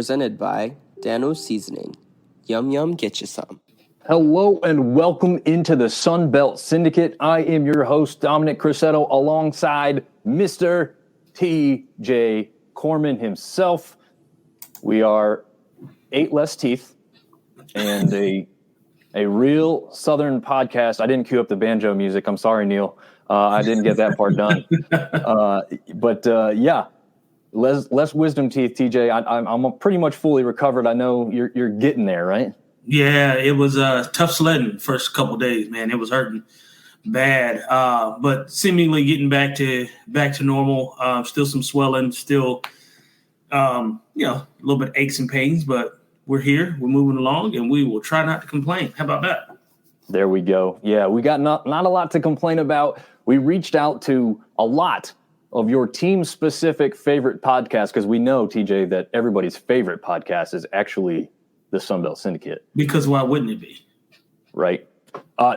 presented by Dano's Seasoning. Yum, yum, get you some. Hello and welcome into the Sun Belt Syndicate. I am your host, Dominick TJ, alongside Mr. TJ Corman himself. We are 8 less teeth and a real Southern podcast. I didn't cue up the banjo music. I'm sorry, Neil. I didn't get that part done. Yeah, less wisdom teeth, TJ. I'm pretty much fully recovered. I know you're getting there, right? Yeah, it was tough sledding first couple days, man. It was hurting bad, but seemingly getting back to normal. Still some swelling, still a little bit of aches and pains, but we're here. We're moving along, and we will try not to complain. How about that? There we go. Yeah, we got not a lot to complain about. We reached out to a lot of your team-specific favorite podcasts because we know, TJ, that everybody's favorite podcast is actually the Sun Belt Syndicate. Because why wouldn't it be? Right.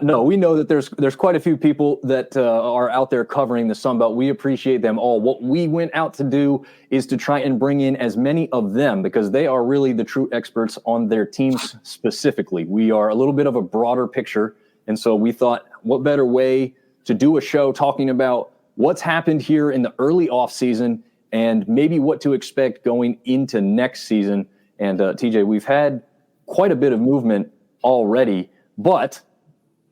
No, we know that there's quite a few people that are out there covering the Sun Belt. We appreciate them all. What we went out to do is to try and bring in as many of them because they are really the true experts on their teams specifically. We are a little bit of a broader picture, and so we thought, what better way to do a show talking about what's happened here in the early offseason and maybe what to expect going into next season. And TJ, we've had quite a bit of movement already, but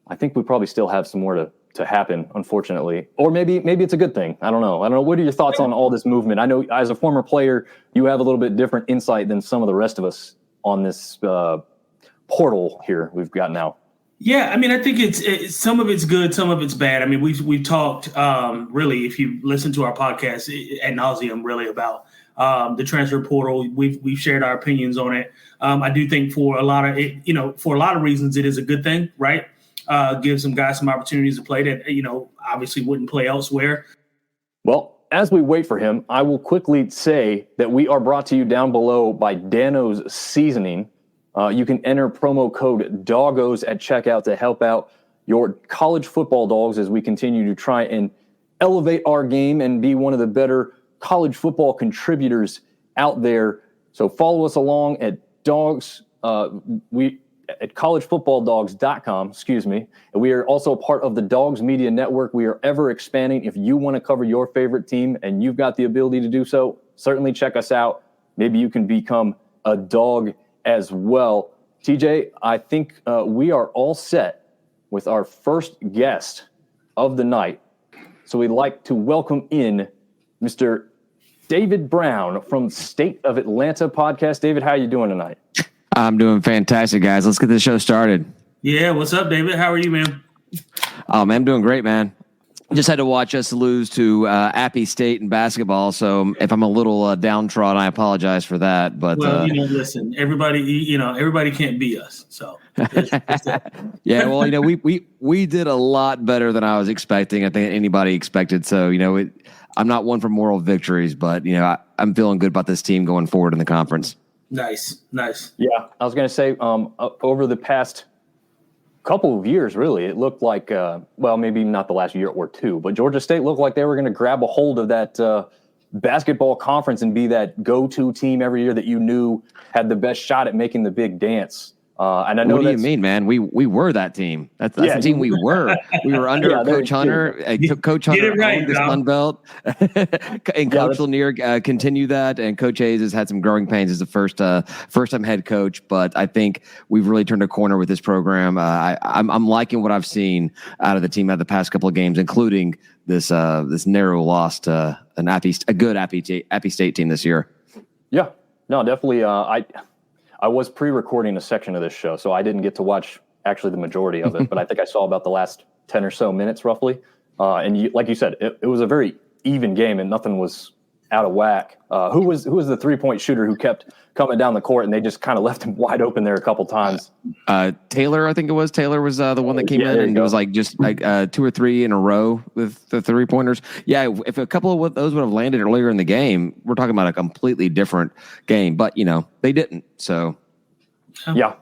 I think we probably still have some more to happen, unfortunately. Or maybe it's a good thing. I don't know. What are your thoughts on all this movement? I know as a former player, you have a little bit different insight than some of the rest of us on this portal here we've got now. Yeah, I mean, I think it's some of it's good, some of it's bad. I mean, we've talked really, if you listen to our podcast ad nauseum, really about the transfer portal. We've shared our opinions on it. I do think for a lot of reasons, it is a good thing, right? Give some guys some opportunities to play that obviously wouldn't play elsewhere. Well, as we wait for him, I will quickly say that we are brought to you down below by Dano's Seasoning. You can enter promo code DOGGOS at checkout to help out your college football dogs as we continue to try and elevate our game and be one of the better college football contributors out there. So follow us along at collegefootballdogs.com, And we are also part of the Dogs Media Network. We are ever expanding. If you want to cover your favorite team and you've got the ability to do so, certainly check us out. Maybe you can become a dog as well. TJ, I think we are all set with our first guest of the night. So we'd like to welcome in Mr. David Brown from State of Atlanta podcast. David, how are you doing tonight? I'm doing fantastic, guys. Let's get the show started. Yeah, what's up, David? How are you, man? Oh, man, I'm doing great, man. Just had to watch us lose to Appy State in basketball, so if I'm a little downtrodden, I apologize for that. But listen, everybody can't be us. So yeah, well, we did a lot better than I was expecting. I think anybody expected. So I'm not one for moral victories, but I'm feeling good about this team going forward in the conference. Nice. Yeah, I was going to say over the past couple of years, really, it looked like, maybe not the last year or two, but Georgia State looked like they were going to grab a hold of that basketball conference and be that go-to team every year that you knew had the best shot at making the big dance. And I know what do you mean, man? We were that team. That's the team we were. We were under Coach Hunter. Coach Hunter owned the Sun Belt, and Coach Lanier continued that. And Coach Hayes has had some growing pains as the first-time head coach. But I think we've really turned a corner with this program. I'm liking what I've seen out of the team out of the past couple of games, including this narrow loss to a good Appy State team this year. Yeah, no, definitely. I was pre-recording a section of this show, so I didn't get to watch actually the majority of it, but I think I saw about the last 10 or so minutes roughly. And like you said, it was a very even game and nothing was out of whack. Who was the three-point shooter who kept coming down the court and they just kind of left him wide open there a couple times? Taylor, I think it was. Taylor was the one that came in and it was just 2 or 3 in a row with the three-pointers. Yeah, if a couple of those would have landed earlier in the game, we're talking about a completely different game. But, they didn't. So, yeah,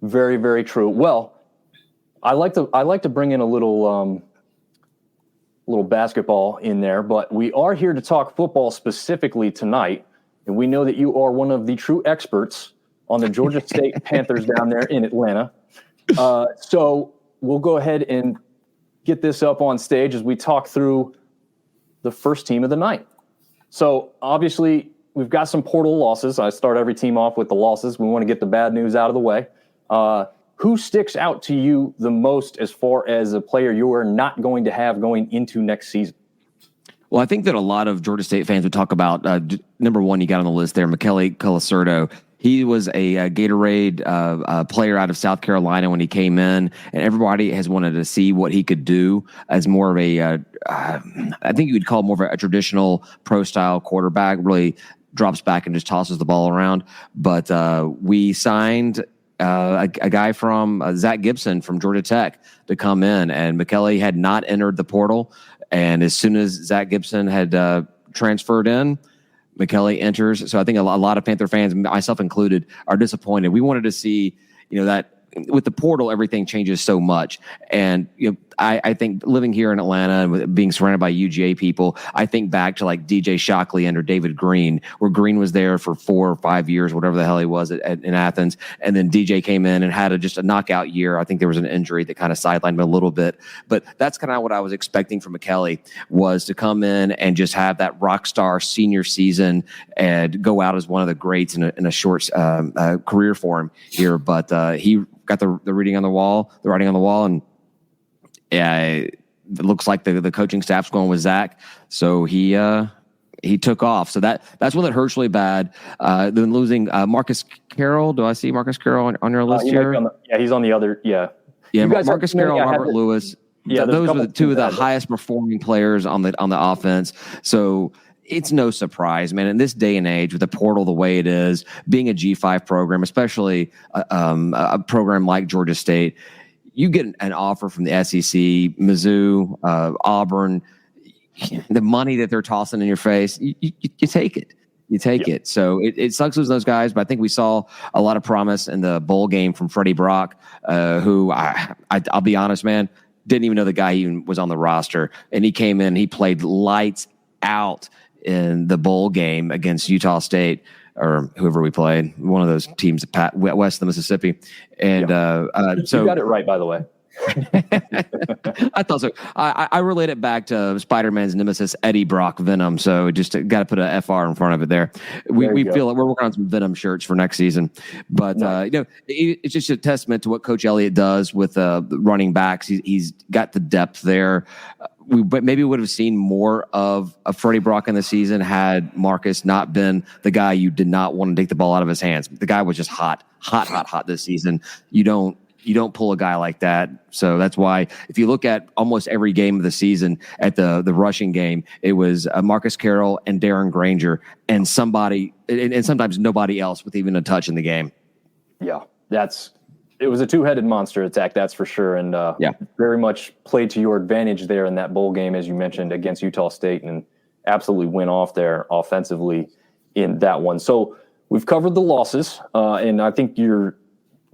very, very true. Well, I like to bring in a little basketball in there, but we are here to talk football specifically tonight. and we know that you are one of the true experts on the Georgia State Panthers down there in Atlanta. So we'll go ahead and get this up on stage as we talk through the first team of the night. So obviously we've got some portal losses. I start every team off with the losses. We want to get the bad news out of the way. Who sticks out to you the most as far as a player you are not going to have going into next season? Well, I think that a lot of Georgia State fans would talk about, number one, you got on the list there, Michele Colasurdo. He was a Gatorade player out of South Carolina when he came in, and everybody has wanted to see what he could do as more of a, I think you would call it more of a traditional pro-style quarterback, really drops back and just tosses the ball around. But we signed a guy from Zach Gibson from Georgia Tech to come in, and Michele had not entered the portal. And as soon as Zach Gibson had transferred in, Michele enters. So I think a lot of Panther fans, myself included, are disappointed. We wanted to see, that with the portal, everything changes so much. And, I think living here in Atlanta and being surrounded by UGA people, I think back to like DJ Shockley under David Green, where Green was there for 4 or 5 years, whatever the hell he was in Athens. And then DJ came in and had just a knockout year. I think there was an injury that kind of sidelined him a little bit. But that's kind of what I was expecting from Michele, was to come in and just have that rock star senior season and go out as one of the greats in a short career for him here. But he got the writing on the wall, and it looks like the coaching staff's going with Zach. So he took off. So that's one that hurts really bad. Then losing Marcus Carroll. Do I see Marcus Carroll on your list here? He's on the other. Yeah. Yeah. Marcus Carroll, Robert Lewis. Yeah, those were the two of the highest performing players on the offense. So it's no surprise, man. In this day and age, with the portal the way it is, being a G5 program, especially a program like Georgia State, you get an offer from the SEC, Mizzou, Auburn, the money that they're tossing in your face, you take it. You take it. So it sucks losing those guys, but I think we saw a lot of promise in the bowl game from Freddie Brock, who I'll be honest, man, didn't even know the guy even was on the roster. And he came in, he played lights out in the bowl game against Utah State, or whoever we played, one of those teams west of the Mississippi. And so you got it right, by the way. I thought so. I relate it back to Spider-Man's nemesis, Eddie Brock Venom. So just got to put a FR in front of it there. We feel like we're working on some Venom shirts for next season. But, it's just a testament to what Coach Elliott does with the running backs. He's got the depth there. We maybe would have seen more of Freddie Brock in the season had Marcus not been the guy you did not want to take the ball out of his hands. The guy was just hot this season. You don't pull a guy like that. So that's why if you look at almost every game of the season at the rushing game, it was Marcus Carroll and Darren Granger and somebody, and sometimes nobody else with even a touch in the game. Yeah, it was a two-headed monster attack, that's for sure. And very much played to your advantage there in that bowl game, as you mentioned, against Utah State, and absolutely went off there offensively in that one. So we've covered the losses, and I think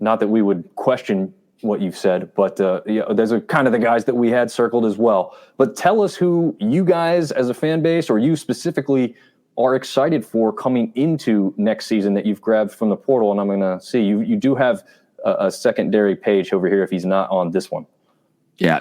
not that we would question what you've said, but those are kind of the guys that we had circled as well. But tell us who you guys as a fan base, or you specifically, are excited for coming into next season that you've grabbed from the portal. And I'm going to see, you do have a secondary page over here if he's not on this one. Yeah.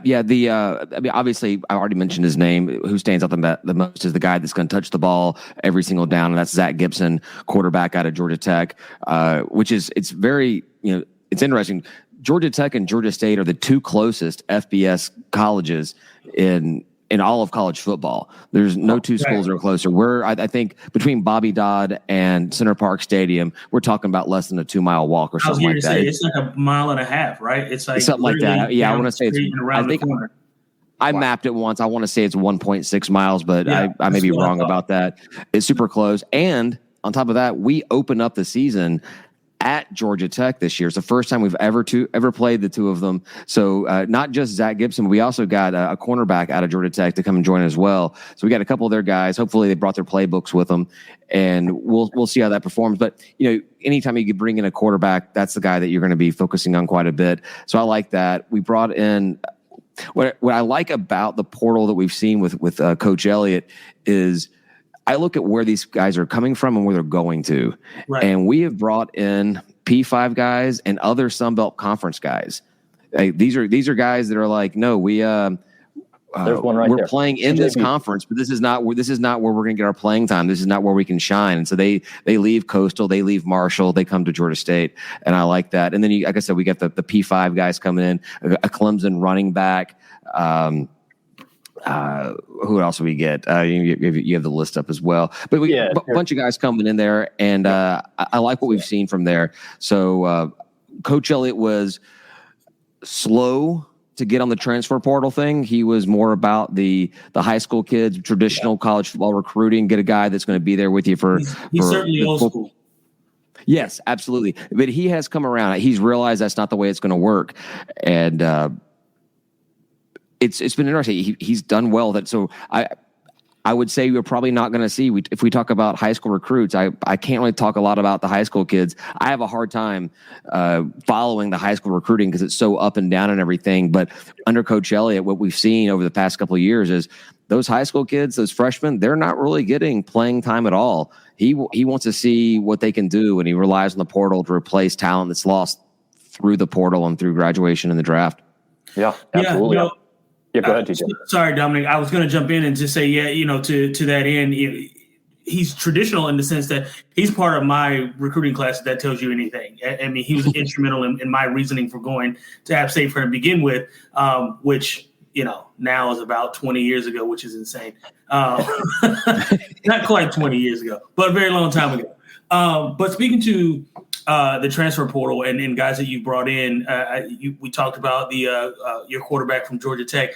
Obviously, I already mentioned his name. Who stands out the most is the guy that's going to touch the ball every single down, and that's Zach Gibson, quarterback out of Georgia Tech, it's very, it's interesting. Georgia Tech and Georgia State are the two closest FBS colleges in all of college football. There's no two schools that are closer. I think between Bobby Dodd and Center Park Stadium, we're talking about less than a 2-mile walk or something like that. It's like a mile and a half, right? It's like something like that. Yeah, I want to say I mapped it once. I want to say it's 1.6 miles, but I may be wrong about that. It's super close. And on top of that, we open up the season at Georgia Tech this year. It's the first time we've ever played the two of them. So not just Zach Gibson, but we also got a cornerback out of Georgia Tech to come and join as well. So we got a couple of their guys. Hopefully they brought their playbooks with them, and we'll see how that performs. But anytime you could bring in a quarterback, that's the guy that you're going to be focusing on quite a bit. So I like that. We brought in what I like about the portal that we've seen with Coach Elliott is I look at where these guys are coming from and where they're going to. Right. And we have brought in P5 guys and other Sunbelt Conference guys. These are guys that are like, no, we're playing in this conference, but this is not where we're going to get our playing time. This is not where we can shine. And so they leave Coastal, they leave Marshall, they come to Georgia State, and I like that. And then like I said, we got the P5 guys coming in, a Clemson running back. Who else do we get? You have the list up as well, but a bunch of guys coming in there, and I like what we've seen from there. So Coach Elliott was slow to get on the transfer portal thing. He was more about the high school kids, traditional college football recruiting, get a guy that's going to be there with you for certainly old school. Yes, absolutely. But he has come around. He's realized that's not the way it's going to work. And it's been interesting. He's done well. So I would say you're probably not going to see, if we talk about high school recruits, I can't really talk a lot about the high school kids. I have a hard time following the high school recruiting because it's so up and down and everything. But under Coach Elliott, what we've seen over the past couple of years is those high school kids, those freshmen, they're not really getting playing time at all. He wants to see what they can do, and he relies on the portal to replace talent that's lost through the portal and through graduation and the draft. Yeah, absolutely. Yeah, go ahead, TJ. Sorry, Dominic. I was going to jump in and just say, to that end, he's traditional in the sense that he's part of my recruiting class, if that tells you anything. I mean, he was instrumental in my reasoning for going to App State for him to begin with, which, now is about 20 years ago, which is insane. Not quite 20 years ago, but a very long time ago. But speaking to the transfer portal and guys that you brought in, we talked about your quarterback from Georgia Tech.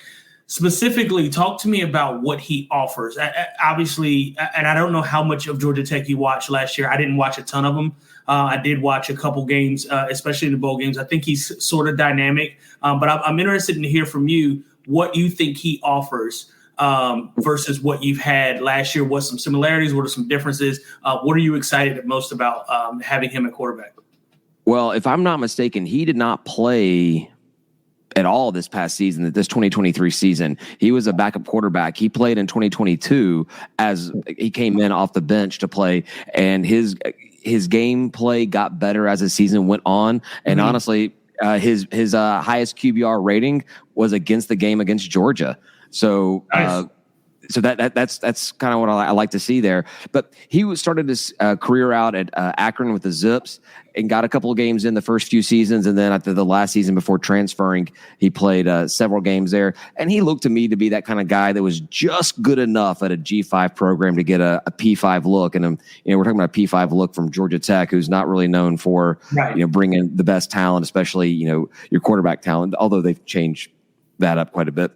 Specifically, talk to me about what he offers. Obviously, and I don't know how much of Georgia Tech you watched last year. I didn't watch a ton of them. I did watch a couple games, especially in the bowl games. I think he's sort of dynamic, but I'm interested to hear from you what you think he offers versus what you've had last year. What some similarities? What are some differences? What are you excited most about having him at quarterback? Well, if I'm not mistaken, he did not play at all this past season, this 2023 season. He was a backup quarterback. He played in 2022 as he came in off the bench to play, and his gameplay got better as the season went on. And honestly, his highest QBR rating was against the game against Georgia. So, nice. So that's kind of what I like to see there. But he started his career out at Akron with the Zips and got a couple of games in the first few seasons. And then after the last season before transferring, he played several games there. And he looked to me to be that kind of guy that was just good enough at a G5 program to get a P5 look. And we're talking about a P5 look from Georgia Tech, who's not really known for bringing the best talent, especially your quarterback talent. Although they've changed that up quite a bit.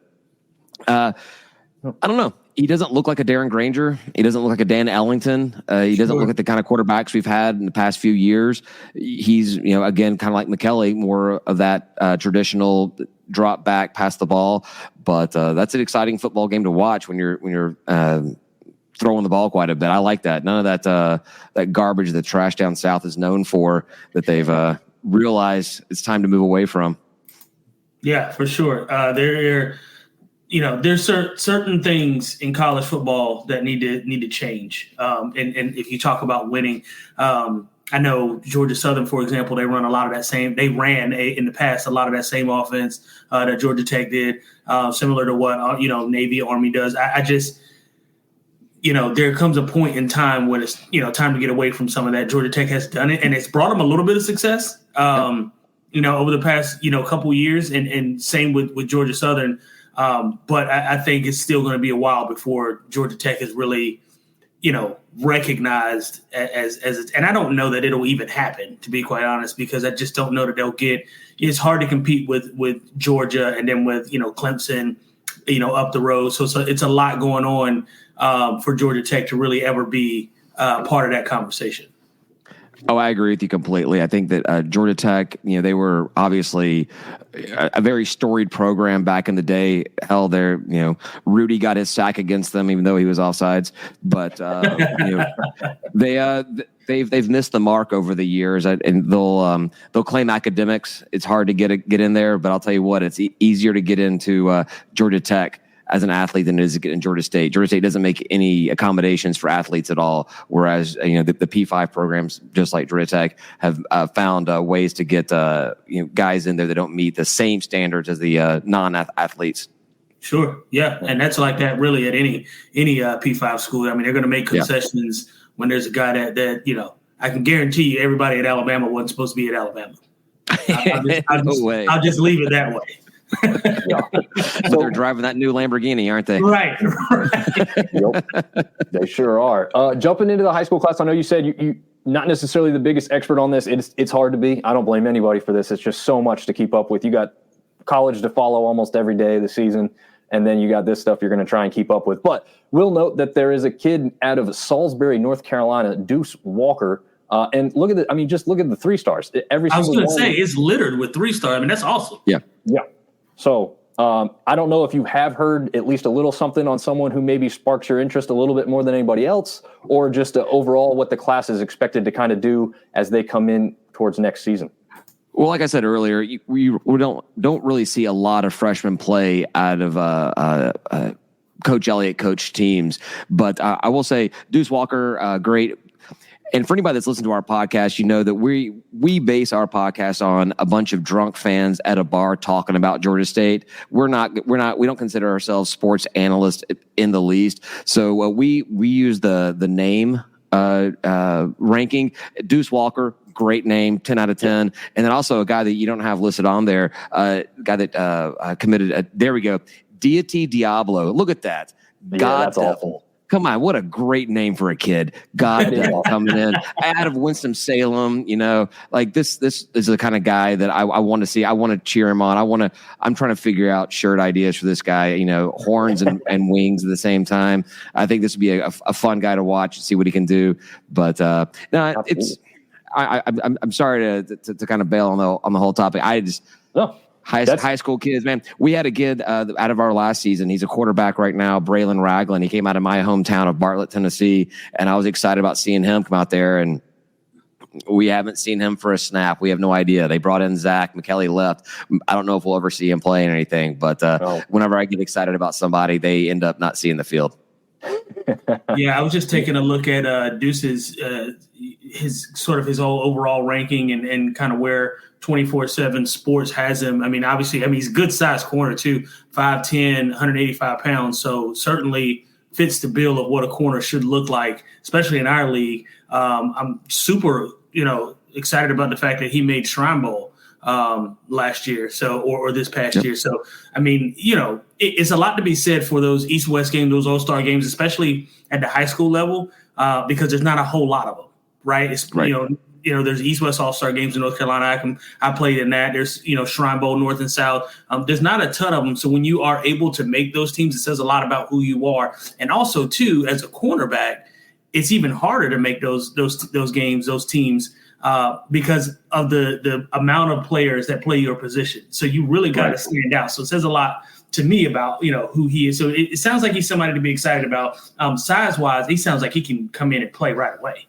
I don't know. He doesn't look like a Darren Granger. He doesn't look like a Dan Ellington. He doesn't look like the kind of quarterbacks we've had in the past few years. He's, again, kind of like McKelly, more of that traditional drop back, pass the ball. But that's an exciting football game to watch when you're throwing the ball quite a bit. I like that. None of that garbage that trash down south is known for that they've realized it's time to move away from. Yeah, for sure. There's certain things in college football that need to change. And if you talk about winning, I know Georgia Southern, for example, they ran in the past a lot of that same offense that Georgia Tech did, similar to what Navy, Army does. I just there comes a point in time when it's time to get away from some of that. Georgia Tech has done it, and it's brought them a little bit of success. Over the past couple years, and same with Georgia Southern. But I think it's still going to be a while before Georgia Tech is really, recognized as and I don't know that it'll even happen, to be quite honest, because I just don't know that they'll get. It's hard to compete with Georgia and then with Clemson, up the road. So it's a lot going on for Georgia Tech to really ever be part of that conversation. Oh, I agree with you completely. I think that Georgia Tech, they were obviously a very storied program back in the day. Hell, Rudy got his sack against them, even though he was offsides. But they've missed the mark over the years, and they'll claim academics. It's hard to get in there, but I'll tell you what, it's easier to get into Georgia Tech as an athlete than it is to get in Georgia State. Georgia State doesn't make any accommodations for athletes at all, whereas the P5 programs, just like Georgia Tech, have found ways to get guys in there that don't meet the same standards as the non-athletes. Sure, yeah, and that's like that really at any P5 school. I mean, they're going to make concessions when there's a guy that I can guarantee you everybody at Alabama wasn't supposed to be at Alabama. I'll just leave it that way. So they're driving that new Lamborghini, aren't they? Right. Yep, they sure are. Jumping into the high school class, I know you said you not necessarily the biggest expert on this. It's hard to be. I don't blame anybody for this. It's just so much to keep up with. You got college to follow almost every day of the season, and then you got this stuff you're going to try and keep up with. But we'll note that there is a kid out of Salisbury, North Carolina, Deuce Walker. And look at just look at the 3 stars. I was going to say it's littered with 3 stars. I mean, that's awesome. Yeah. So I don't know if you have heard at least a little something on someone who maybe sparks your interest a little bit more than anybody else, or just overall what the class is expected to kind of do as they come in towards next season. Well, like I said earlier, we don't really see a lot of freshmen play out of Coach Elliott coach teams, but I will say Deuce Walker, great. And for anybody that's listened to our podcast, you know that we base our podcast on a bunch of drunk fans at a bar talking about Georgia State. We don't consider ourselves sports analysts in the least. So we use the name ranking. Deuce Walker, great name, 10 out of 10. And then also a guy that you don't have listed on there, guy that committed. There we go. Deity Diablo. Look at that. God, that's awful. Come on, what a great name for a kid. God coming in out of Winston-Salem, like this is the kind of guy that I want to see. I want to cheer him on. I'm trying to figure out shirt ideas for this guy, horns and wings at the same time. I think this would be a fun guy to watch and see what he can do. But no, I'm sorry to kind of bail on the whole topic. High school kids, man. We had a kid out of our last season. He's a quarterback right now, Braylon Raglan. He came out of my hometown of Bartlett, Tennessee, and I was excited about seeing him come out there. And we haven't seen him for a snap. We have no idea. They brought in Zach. McKelly left. I don't know if we'll ever see him playing anything, but whenever I get excited about somebody, they end up not seeing the field. Yeah, I was just taking a look at Deuce's his overall ranking and kind of where 24/7 Sports has him. I mean, obviously, he's a good size corner too, 5'10", 185 pounds. So certainly fits the bill of what a corner should look like, especially in our league. I'm super, excited about the fact that he made Shrine Bowl last year, or this past year. So, it's a lot to be said for those East-West games, those All-Star games, especially at the high school level, because there's not a whole lot of them, right? It's right. There's East-West All-Star games in North Carolina. I played in that. There's, Shrine Bowl, North and South. There's not a ton of them. So when you are able to make those teams, it says a lot about who you are. And also, too, as a cornerback, it's even harder to make those games, those teams, because of the amount of players that play your position. So you really got to stand out. So it says a lot to me about, who he is. So it sounds like he's somebody to be excited about. Size-wise, he sounds like he can come in and play right away.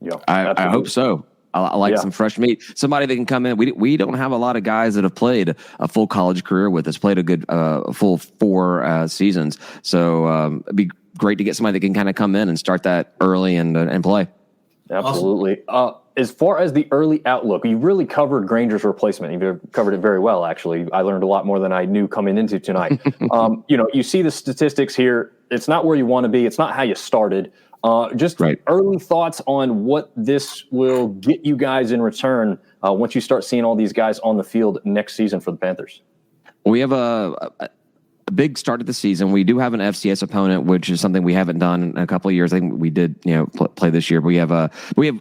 Yeah, I hope so. I like some fresh meat. Somebody that can come in. We don't have a lot of guys that have played a full college career with us, played a good full 4 seasons. So it'd be great to get somebody that can kind of come in and start that early and play. Absolutely. Awesome. As far as the early outlook, you really covered Granger's replacement. You covered it very well, actually. I learned a lot more than I knew coming into tonight. You see the statistics here. It's not where you want to be. It's not how you started. Early thoughts on what this will get you guys in return once you start seeing all these guys on the field next season for the Panthers. We have a big start of the season. We do have an FCS opponent, which is something we haven't done in a couple of years. I think we did, play this year. But we have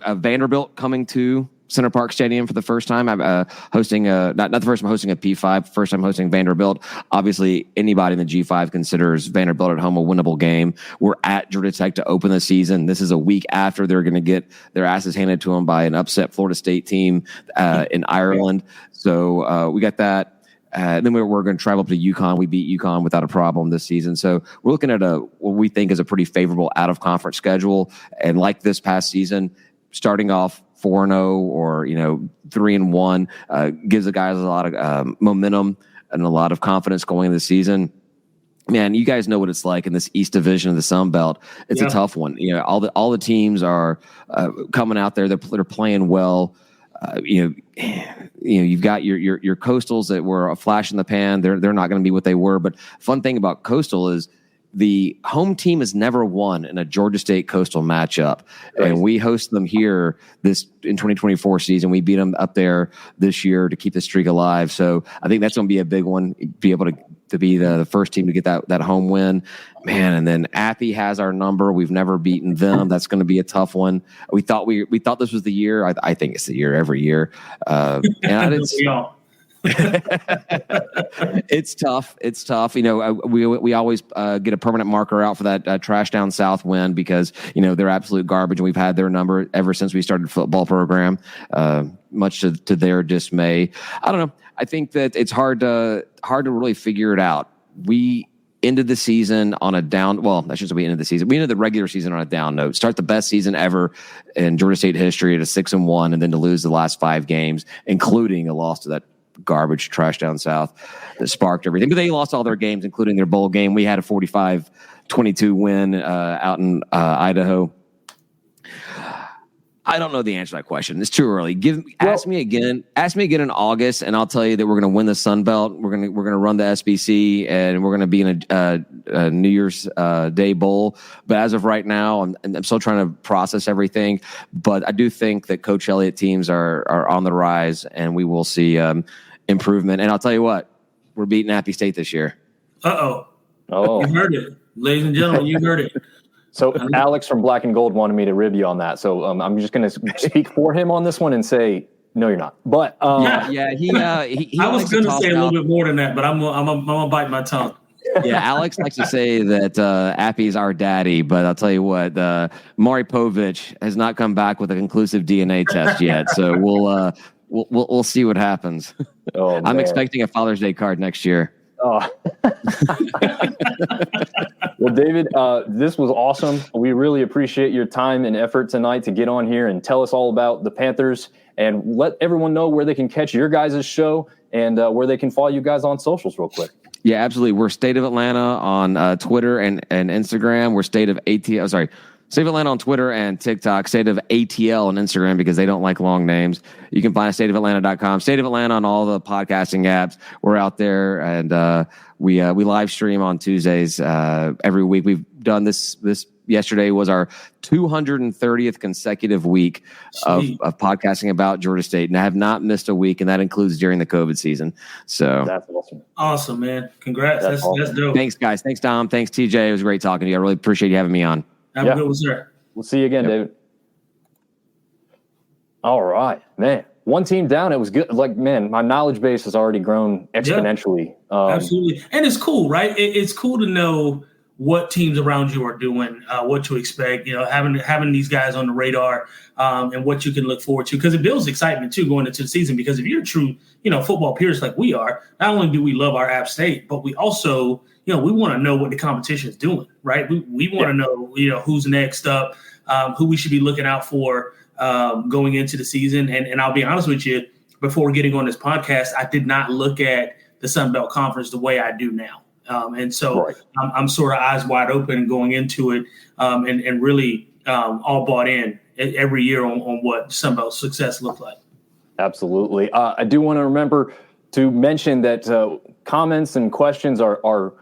a Vanderbilt coming to Center Park Stadium for the first time. I'm hosting not the first time hosting a P5, first time hosting Vanderbilt. Obviously, anybody in the G5 considers Vanderbilt at home a winnable game. We're at Georgia Tech to open the season. This is a week after they're going to get their asses handed to them by an upset Florida State team in Ireland. So we got that. Then we're going to travel up to UConn. We beat UConn without a problem this season. So we're looking at what we think is a pretty favorable out-of-conference schedule. And like this past season, starting off 4-0 or 3-1 gives the guys a lot of momentum and a lot of confidence going into the season. man, you guys know what it's like in this East Division of the Sun Belt. It's a tough one. You know, all the teams are coming out there. They're playing well. You've got your Coastals that were a flash in the pan. They're not going to be what they were. But fun thing about Coastal is the home team has never won in a Georgia State Coastal matchup, and we host them here in 2024 season. We beat them up there this year to keep the streak alive. So I think that's going to be a big one. Be able to be the first team to get that home win, man. And then Appy has our number. We've never beaten them. That's going to be a tough one. We thought this was the year. I think it's the year every year. And it's tough. It's tough. You know, we always get a permanent marker out for that trash down south win because, you know, they're absolute garbage, and we've had their number ever since we started the football program, much to their dismay. I don't know. I think that it's hard to really figure it out. We ended the season on a down. Well, I shouldn't say we ended the season. We ended the regular season on a down note. Start the best season ever in Georgia State history at a 6-1, and then to lose the last 5 games, including a loss to that garbage trash down south that sparked everything. But they lost all their games, including their bowl game. We had a 45-22 win out in Idaho. I don't know the answer to that question. It's too early. Ask me again in August, and I'll tell you that we're going to win the Sun Belt. We're going to run the SBC, and we're going to be in a New Year's Day bowl. But as of right now, I'm still trying to process everything. But I do think that Coach Elliott teams are on the rise, and we will see improvement. And I'll tell you what, we're beating Appy State this year. Oh, you heard it, ladies and gentlemen. You heard it. So Alex from Black and Gold wanted me to rib you on that. So I'm just going to speak for him on this one and say, no, you're not. But he I was going to say a little bit more than that, but I'm gonna bite my tongue. Yeah, Alex likes to say that Appy's our daddy, but I'll tell you what, Maury Povich has not come back with a conclusive DNA test yet. So we'll see what happens. Oh, I'm expecting a Father's Day card next year. Oh. Well, David, this was awesome. We really appreciate your time and effort tonight to get on here and tell us all about the Panthers and let everyone know where they can catch your guys' show and where they can follow you guys on socials real quick. Yeah, absolutely. We're State of Atlanta on Twitter and Instagram. We're State of Atlanta on Twitter and TikTok, State of ATL on Instagram because they don't like long names. You can find us stateofatlanta.com, State of Atlanta on all the podcasting apps. We're out there, and we live stream on Tuesdays every week. We've done this yesterday was our 230th consecutive week of podcasting about Georgia State, and I have not missed a week, and that includes during the COVID season. So that's awesome. Awesome, man. Congrats. That's dope. Thanks, guys. Thanks, Dom. Thanks, TJ. It was great talking to you. I really appreciate you having me on. Have a good one, sir. We'll see you again, David. All right, man. One team down. It was good. Like, man, my knowledge base has already grown exponentially. Absolutely. And it's cool, right? It's cool to know what teams around you are doing, what to expect, you know, having these guys on the radar and what you can look forward to, because it builds excitement too going into the season. Because if you're a true, football purists like we are, not only do we love our App State, but we also, we want to know what the competition is doing, right? We want to know, who's next up, who we should be looking out for going into the season. And I'll be honest with you, before getting on this podcast, I did not look at the Sun Belt Conference the way I do now. And so I'm sort of eyes wide open going into it and really all bought in every year on what Sun Belt success looks like. Absolutely. I do want to remember to mention that comments and questions are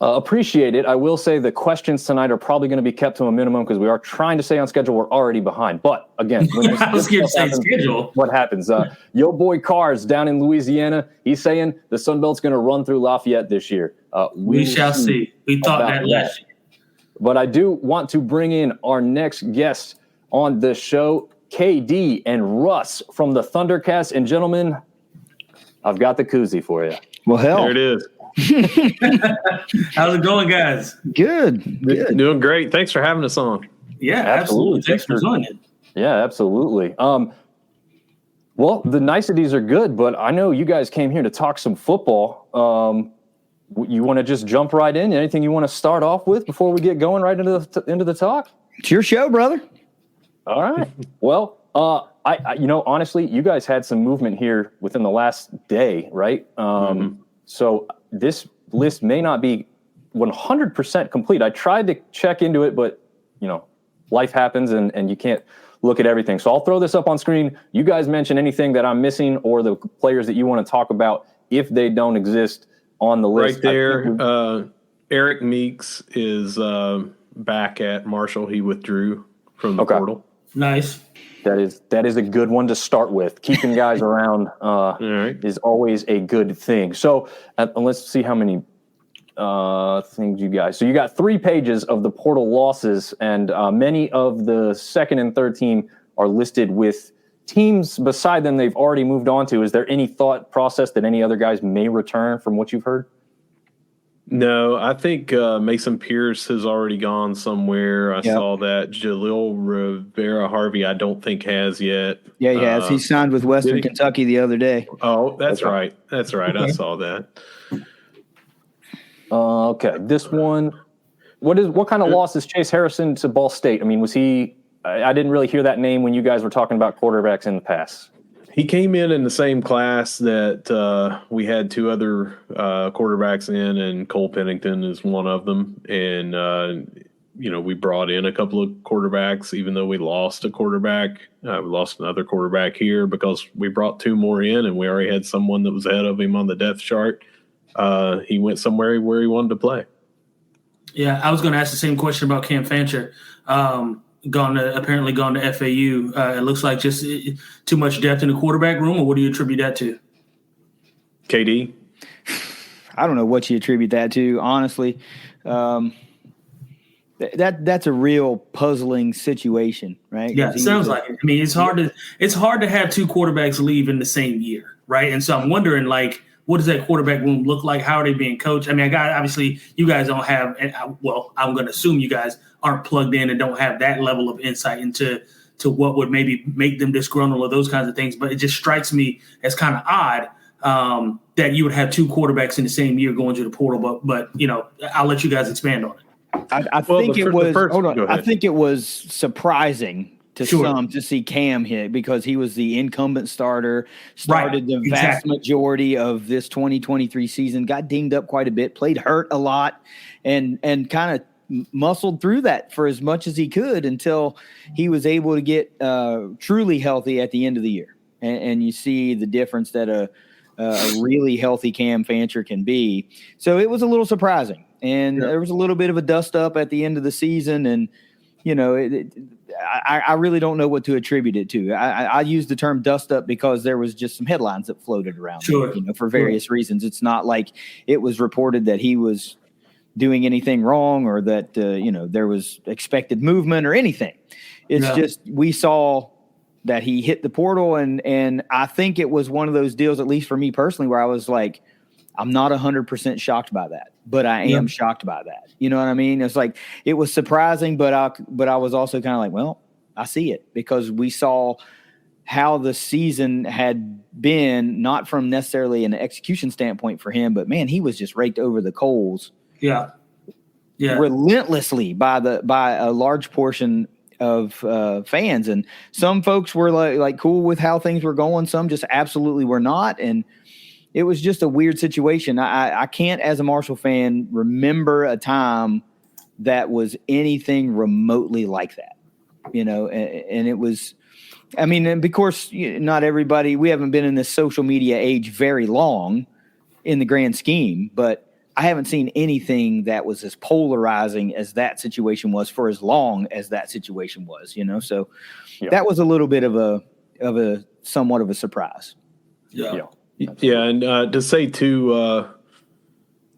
appreciated. I will say the questions tonight are probably going to be kept to a minimum because we are trying to stay on schedule. We're already behind. But again, when I was going to say schedule. What happens? Yo boy Cars down in Louisiana, he's saying the Sun Belt's going to run through Lafayette this year. We shall see. We thought that last year. But I do want to bring in our next guest on the show, KD and Russ from the Thundercast. And gentlemen, I've got the koozie for you. Well, hell. There it is. How's it going, guys? Good. Doing great. Thanks for having us on. Yeah, absolutely. Thanks for joining. Yeah, absolutely. Well, the niceties are good, but I know you guys came here to talk some football. You want to just jump right in? Anything you want to start off with before we get going right into the talk? It's your show, brother. All right. Well, I honestly, you guys had some movement here within the last day, right? So this list may not be 100% complete. I tried to check into it, but life happens and you can't look at everything. So I'll throw this up on screen. You guys mention anything that I'm missing or the players that you want to talk about if they don't exist on the list. Right there, Eric Meeks is back at Marshall. He withdrew from the portal. Nice. That is a good one to start with. Keeping guys around is always a good thing. So let's see how many things you guys. So you got 3 pages of the portal losses, and many of the second and third team are listed with teams beside them they've already moved on to. Is there any thought process that any other guys may return from what you've heard? No, I think Mason Pierce has already gone somewhere. I saw that. Jalil Rivera Harvey, I don't think has yet. Yeah, he has. He signed with Western Kentucky the other day. Oh, that's right. That's right. I saw that. Okay, this one. What kind of loss is Chase Harrison to Ball State? I mean, was he? I didn't really hear that name when you guys were talking about quarterbacks in the past. He came in the same class that we had 2 other quarterbacks in, and Cole Pennington is one of them. And, we brought in a couple of quarterbacks, even though we lost a quarterback. We lost another quarterback here because we brought 2 more in, and we already had someone that was ahead of him on the depth chart. He went somewhere where he wanted to play. Yeah, I was going to ask the same question about Cam Fancher. Apparently gone to FAU. It looks like just too much depth in the quarterback room, or what do you attribute that to? KD? I don't know what you attribute that to, honestly. That's a real puzzling situation, right? Yeah, it sounds like it. I mean, it's hard to have 2 quarterbacks leave in the same year, right? And so I'm wondering, what does that quarterback room look like? How are they being coached? I mean, obviously you guys don't have, I'm going to assume you guys aren't plugged in and don't have that level of insight into what would maybe make them disgruntled or those kinds of things. But it just strikes me as kind of odd that you would have 2 quarterbacks in the same year going to the portal. But I'll let you guys expand on it. I think it was surprising to some to see Cam hit because he was the incumbent starter, started the vast majority of this 2023 season, got dinged up quite a bit, played hurt a lot, and kind of muscled through that for as much as he could until he was able to get truly healthy at the end of the year. And you see the difference that a really healthy Cam Fancher can be. So it was a little surprising. And there was a little bit of a dust up at the end of the season. And, I really don't know what to attribute it to. I use the term dust up because there was just some headlines that floated around for various reasons. It's not like it was reported that he was doing anything wrong or that, there was expected movement or anything. It's just we saw that he hit the portal, and I think it was one of those deals, at least for me personally, where I was like, I'm not 100% shocked by that, but I am shocked by that. You know what I mean? It's like it was surprising, but I was also kind of like, well, I see it because we saw how the season had been, not from necessarily an execution standpoint for him, but man, he was just raked over the coals. Yeah. Relentlessly by a large portion of fans, and some folks were like cool with how things were going. Some just absolutely were not, and it was just a weird situation. I can't, as a Marshall fan, remember a time that was anything remotely like that, and it was. I mean, and of course, not everybody. We haven't been in this social media age very long, in the grand scheme, but I haven't seen anything that was as polarizing as that situation was for as long as that situation was, So that was a little bit of a somewhat of a surprise. Yeah. And to say two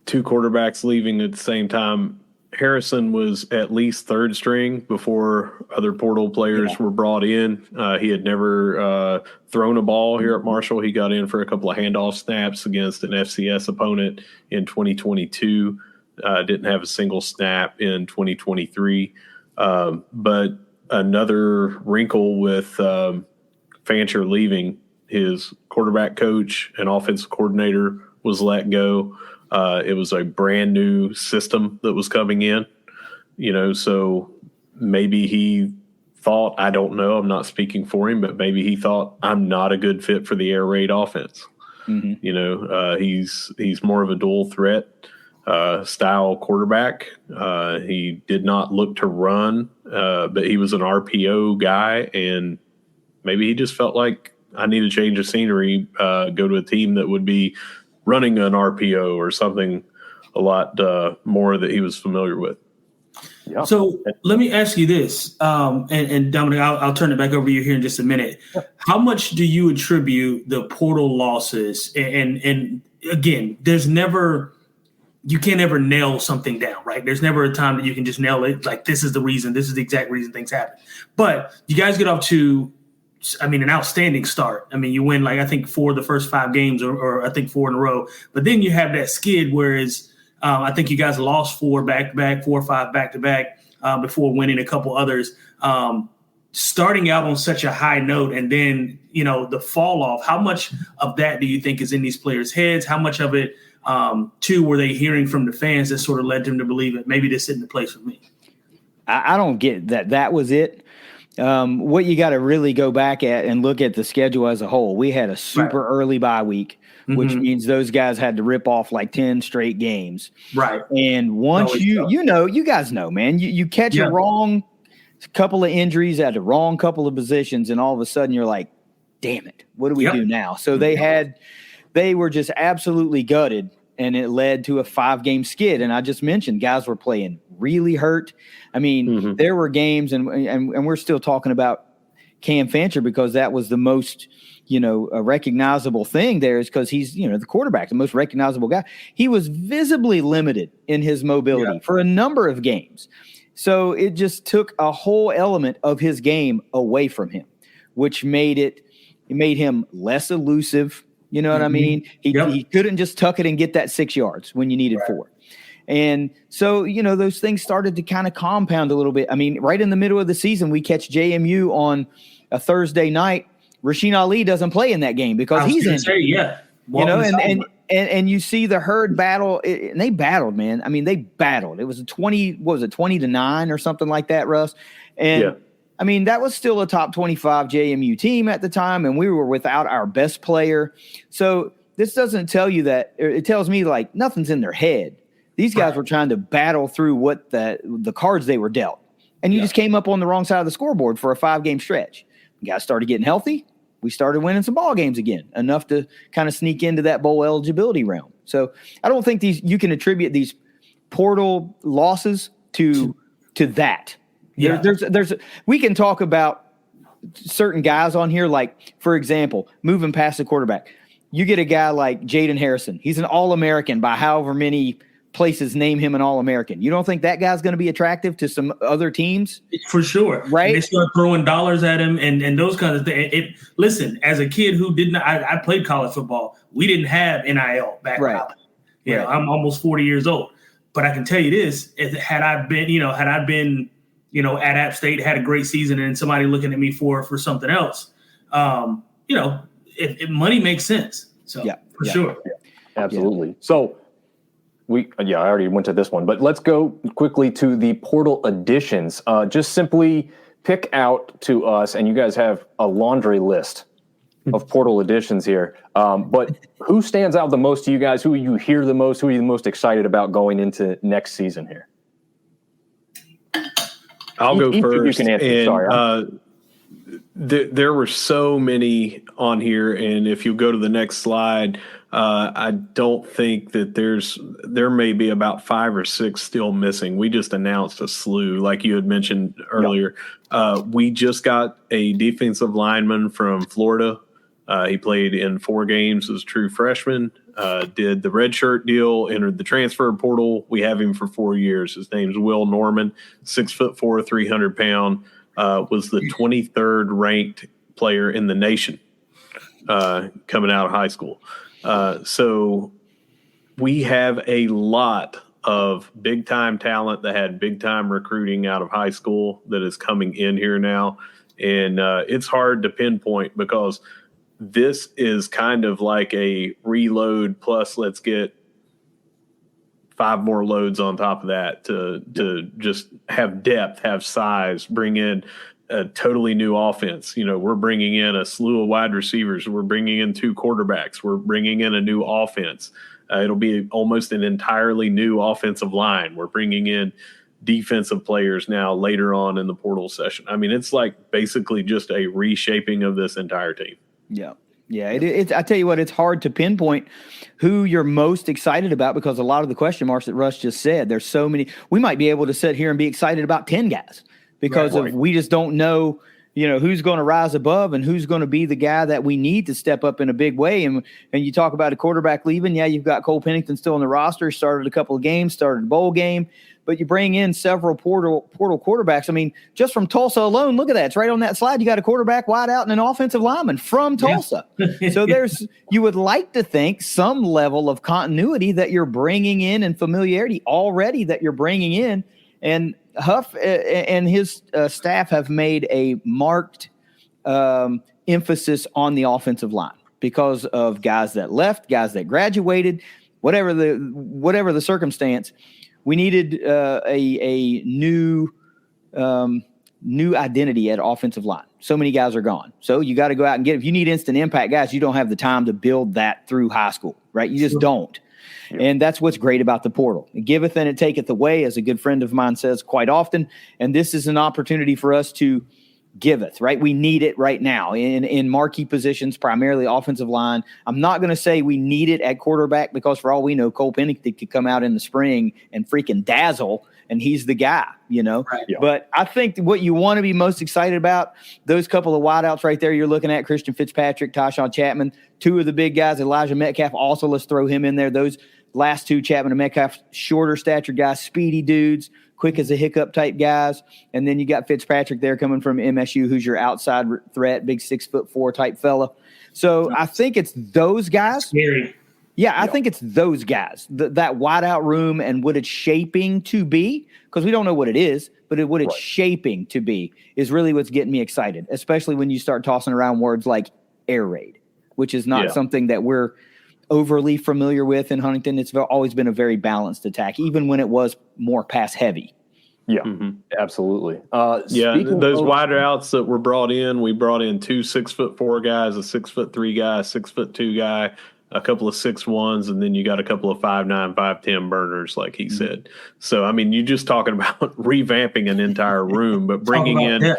quarterbacks leaving at the same time, Harrison was at least third string before other portal players were brought in. He had never thrown a ball here at Marshall. He got in for a couple of handoff snaps against an FCS opponent in 2022. Didn't have a single snap in 2023. But another wrinkle with Fancher leaving, his quarterback coach and offensive coordinator was let go. It was a brand new system that was coming in, so maybe he thought, I don't know, I'm not speaking for him, but maybe he thought I'm not a good fit for the air raid offense. Mm-hmm. He's more of a dual threat style quarterback. He did not look to run, but he was an RPO guy, and maybe he just felt like I need to change the scenery, go to a team that would be running an RPO or something a lot more that he was familiar with. Yeah. So let me ask you this, and Dominic, I'll turn it back over to you here in just a minute. How much do you attribute the portal losses? And again, you can't ever nail something down, right? There's never a time that you can just nail it. Like, this is the reason, this is the exact reason things happen. But you guys get off to, an outstanding start. You win, I think 4 of the first 5 games, or I think 4 in a row. But then you have that skid, whereas I think you guys lost 4 back-to-back, 4 or 5 back-to-back before winning a couple others. Starting out on such a high note, and then, the fall off, how much of that do you think is in these players' heads? How much of it, too, were they hearing from the fans that sort of led them to believe it? Maybe this isn't the place for me. I don't get that. That was it. What you got to really go back at and look at the schedule as a whole. We had a super early bye week, which means those guys had to rip off 10 straight games. Right. And once you guys know, man, you catch a wrong couple of injuries at the wrong couple of positions, and all of a sudden you're like, damn it, what do we do now? So they were just absolutely gutted, and it led to a 5-game skid. And I just mentioned guys were playing really hurt. There were games, and we're still talking about Cam Fancher because that was the most, a recognizable thing there, is because he's, the quarterback, the most recognizable guy. He was visibly limited in his mobility for a number of games. So it just took a whole element of his game away from him, which made him less elusive. You know what I mean? He couldn't just tuck it and get that 6 yards when you needed 4. And so, those things started to kind of compound a little bit. Right in the middle of the season, we catch JMU on a Thursday night. Rasheen Ali doesn't play in that game because he's injured. And you see the herd battle, and they battled, man. They battled. It was 20-9 or something like that, Russ? And that was still a top 25 JMU team at the time, and we were without our best player. So this doesn't tell you that. It tells me nothing's in their head. These guys were trying to battle through what the cards they were dealt. And you just came up on the wrong side of the scoreboard for a 5-game stretch. You guys started getting healthy. We started winning some ball games again, enough to kind of sneak into that bowl eligibility realm. So I don't think you can attribute these portal losses to that. Yeah. We can talk about certain guys on here, for example, moving past the quarterback. You get a guy like Jaden Harrison. He's an All-American by however many places name him an All-American. You don't think that guy's going to be attractive to some other teams? For sure. Right. And they start throwing dollars at him and those kinds of things. Listen, as a kid who didn't, I played college football. We didn't have NIL back then. I'm almost 40 years old, but I can tell you this, had I been, at App State, had a great season, and somebody looking at me for something else, if money makes sense. So for sure. Absolutely. So I already went to this one, but let's go quickly to the portal additions. Just simply pick out to us, and you guys have a laundry list of portal additions here. But who stands out the most to you guys? Who you hear the most? Who are you the most excited about going into next season here? I'll go first. You can answer. Sorry. There were so many on here, and if you go to the next slide, I don't think that there may be about 5 or 6 still missing. We just announced a slew, like you had mentioned earlier. We just got a defensive lineman from Florida. He played in 4 games as a true freshman, did the redshirt deal, entered the transfer portal. We have him for 4 years. His name's Will Norman, 6'4", 300 pound. Was the 23rd ranked player in the nation coming out of high school. So we have a lot of big-time talent that had big-time recruiting out of high school that is coming in here now. And it's hard to pinpoint because this is kind of like a reload plus let's get 5 more loads on top of that to just have depth, have size, bring in a totally new offense. We're bringing in a slew of wide receivers. We're bringing in 2 quarterbacks. We're bringing in a new offense. It'll be almost an entirely new offensive line. We're bringing in defensive players now later on in the portal session. I mean, it's like basically just a reshaping of this entire team. Yeah. Yeah. I tell you what, it's hard to pinpoint who you're most excited about because a lot of the question marks that Russ just said, there's so many. We might be able to sit here and be excited about 10 guys because we just don't know, who's going to rise above and who's going to be the guy that we need to step up in a big way. And you talk about a quarterback leaving. Yeah, you've got Cole Pennington still on the roster, started a couple of games, started a bowl game, but you bring in several portal quarterbacks. I mean, just from Tulsa alone, look at that. It's right on that slide. You got a quarterback, wide out, and an offensive lineman from Tulsa. Yeah. So you would like to think some level of continuity that you're bringing in and familiarity already that you're bringing in. And Huff and his staff have made a marked emphasis on the offensive line because of guys that left, guys that graduated, whatever the circumstance. We needed a new identity at offensive line. So many guys are gone. So you got to go out and get. If you need instant impact guys, you don't have the time to build that through high school, right? You just don't. Yeah. And that's what's great about the portal. It giveth and it taketh away, as a good friend of mine says quite often. And this is an opportunity for us to giveth, right? We need it right now in marquee positions, primarily offensive line. I'm not going to say we need it at quarterback because for all we know, Cole Pennington could come out in the spring and freaking dazzle, and he's the guy, Right. Yeah. But I think what you want to be most excited about, those couple of wideouts right there you're looking at, Christian Fitzpatrick, Tyshawn Chapman, 2 of the big guys, Elijah Metcalf also, let's throw him in there. Those last 2, Chapman and Metcalf, shorter stature guys, speedy dudes, quick as a hiccup type guys. And then you got Fitzpatrick there coming from MSU, who's your outside threat, big 6'4" type fella. So I think it's those guys. Scary. Yeah, I think it's those guys, that wideout room and what it's shaping to be, because we don't know what it is, but what it's shaping to be is really what's getting me excited, especially when you start tossing around words like air raid, which is not something that we're overly familiar with in Huntington. It's always been a very balanced attack, even when it was more pass heavy. Yeah, absolutely. Those wider outs that were brought in, we brought in 2 6'4" guys, a 6'3" guy, a 6'2" guy, a couple of 6'1s, and then you got a couple of 5'9", 5'10" burners, like he said. So, I mean, you're just talking about revamping an entire room, but bringing in 6'4",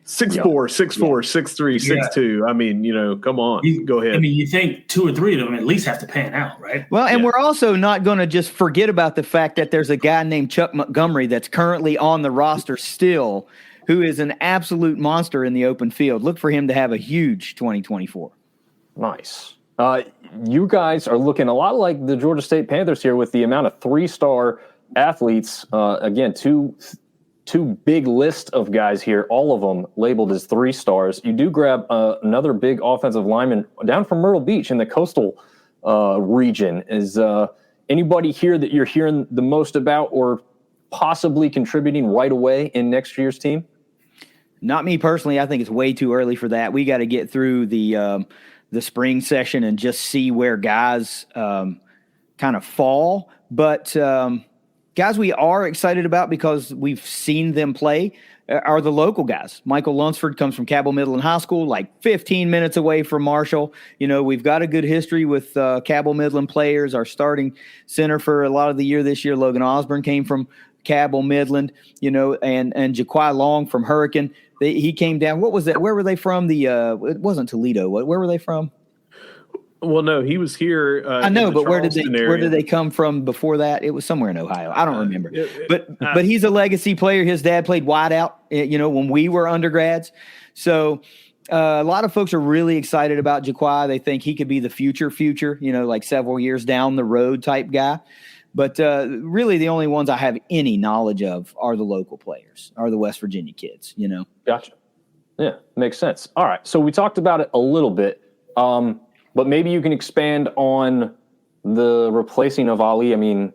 6'4", 6'3", 6'2". I mean, come on, go ahead. I mean, you think 2 or 3 of them at least have to pan out, right? Well, and we're also not going to just forget about the fact that there's a guy named Chuck Montgomery that's currently on the roster still, who is an absolute monster in the open field. Look for him to have a huge 2024. Nice. You guys are looking a lot like the Georgia State Panthers here with the amount of 3-star athletes. Again, two big list of guys here, all of them labeled as 3 stars. You do grab another big offensive lineman down from Myrtle Beach in the coastal region. Is anybody here that you're hearing the most about or possibly contributing right away in next year's team? Not me personally. I think it's way too early for that. We got to get through the spring session and just see where guys kind of fall. But guys we are excited about because we've seen them play are the local guys. Michael Lunsford comes from Cabell Midland High School, like 15 minutes away from Marshall. We've got a good history with Cabell Midland players. Our starting center for a lot of the year this year, Logan Osborne, came from Cabell Midland, and Jaquai Long from Hurricane. He came down. What was that? Where were they from? It wasn't Toledo. Where were they from? Well, no, he was here. I know, but where did they come from before that? It was somewhere in Ohio. I don't remember. But he's a legacy player. His dad played wideout, when we were undergrads. So a lot of folks are really excited about Jaquai. They think he could be the future, like several years down the road type guy. But really the only ones I have any knowledge of are the local players, are the West Virginia kids, Gotcha. Yeah, makes sense. All right. So we talked about it a little bit. But maybe you can expand on the replacing of Ali. I mean,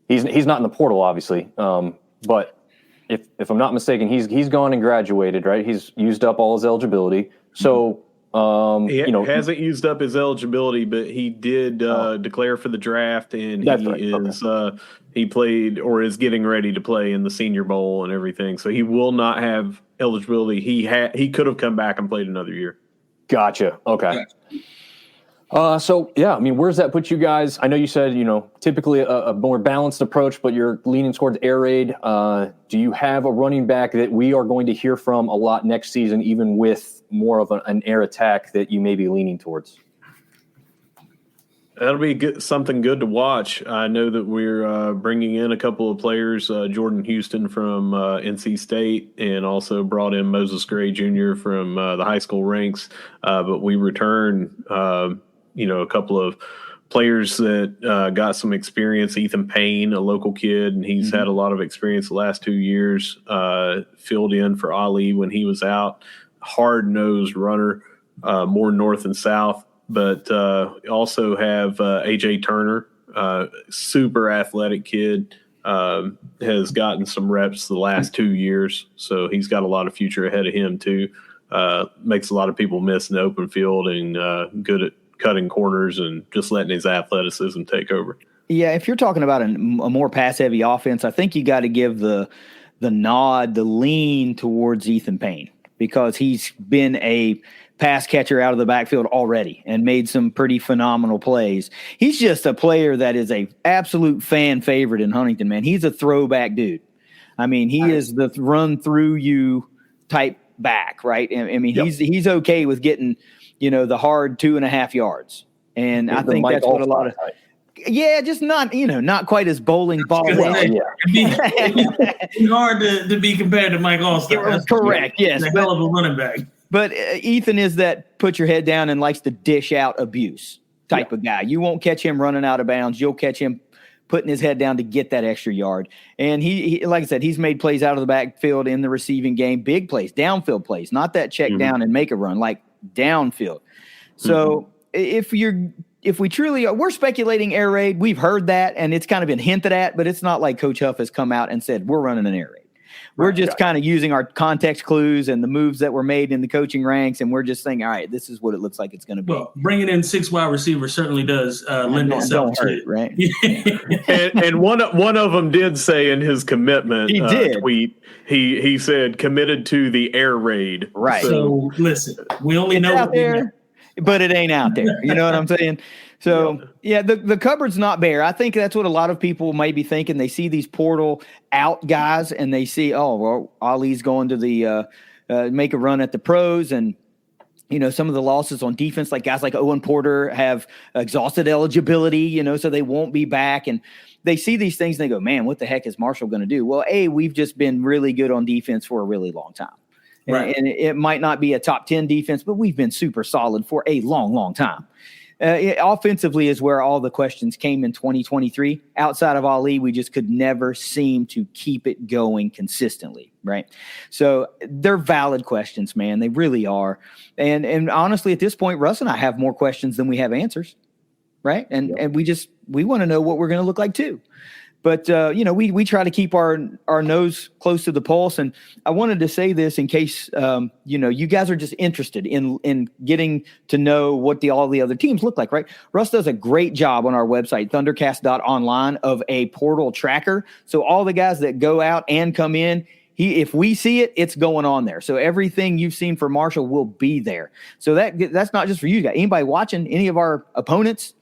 he's not in the portal, obviously. But if I'm not mistaken, he's gone and graduated, right? He's used up all his eligibility. So He hasn't used up his eligibility, but he did declare for the draft, and he played or is getting ready to play in the Senior Bowl and everything. So he will not have eligibility. He could have come back and played another year. Gotcha. Okay. Where does that put you guys? I know you said, typically a more balanced approach, but you're leaning towards air raid. Do you have a running back that we are going to hear from a lot next season, even with more of an air attack that you may be leaning towards? That'll be something good to watch. I know that we're bringing in a couple of players, Jordan Houston from NC State, and also brought in Moses Gray Jr. from the high school ranks. But we return a couple of players that got some experience. Ethan Payne, a local kid, and he's had a lot of experience the last 2 years, filled in for Ali when he was out. Hard-nosed runner, more north and south, but also have A.J. Turner, super athletic kid, has gotten some reps the last 2 years, so he's got a lot of future ahead of him too. Makes a lot of people miss in the open field and good at cutting corners and just letting his athleticism take over. Yeah, if you're talking about a more pass-heavy offense, I think you got to give the nod, the lean towards Ethan Payne, because he's been a pass catcher out of the backfield already and made some pretty phenomenal plays. He's just a player that is a absolute fan favorite in Huntington, man. He's a throwback dude. I mean, he is the run through you type back, right? I mean, he's okay with getting, the hard 2.5 yards. And I think that's what a lot of just not quite as bowling ball. It's hard to be compared to Mike Allstar. That's correct. Yes, a hell of a running back. But Ethan is that put your head down and likes to dish out abuse type of guy. You won't catch him running out of bounds. You'll catch him putting his head down to get that extra yard. And he like I said, he's made plays out of the backfield in the receiving game, big plays, downfield plays, not that check down and make a run, like downfield. So if we truly are, we're speculating air raid. We've heard that, and it's kind of been hinted at, but it's not like Coach Huff has come out and said, we're running an air raid. We're just kind of using our context clues and the moves that were made in the coaching ranks, and we're just saying, all right, this is what it looks like it's going to be. Well, bringing in 6 wide receivers certainly does lend itself to it, right? and one of them did say in his commitment tweet, he said committed to the air raid. Right. So listen, we only know out there, but it ain't out there. You know what I'm saying? So, the cupboard's not bare. I think that's what a lot of people may be thinking. They see these portal out guys and they see, Ali's going to the make a run at the pros. And, some of the losses on defense, like guys like Owen Porter have exhausted eligibility, so they won't be back. And they see these things and they go, man, what the heck is Marshall going to do? Well, we've just been really good on defense for a really long time. Right. And it might not be a top 10 defense, but we've been super solid for a long, long time. Offensively is where all the questions came in 2023. Outside of Ali, we just could never seem to keep it going consistently, right? So they're valid questions, man. They really are. And honestly, at this point, Russ and I have more questions than we have answers, right? And we want to know what we're going to look like too. But, we try to keep our nose close to the pulse. And I wanted to say this in case, you guys are just interested in getting to know what all the other teams look like, right? Russ does a great job on our website, thundercast.online, of a portal tracker. So all the guys that go out and come in, if we see it, it's going on there. So everything you've seen for Marshall will be there. So that's not just for you guys. Anybody watching any of our opponents,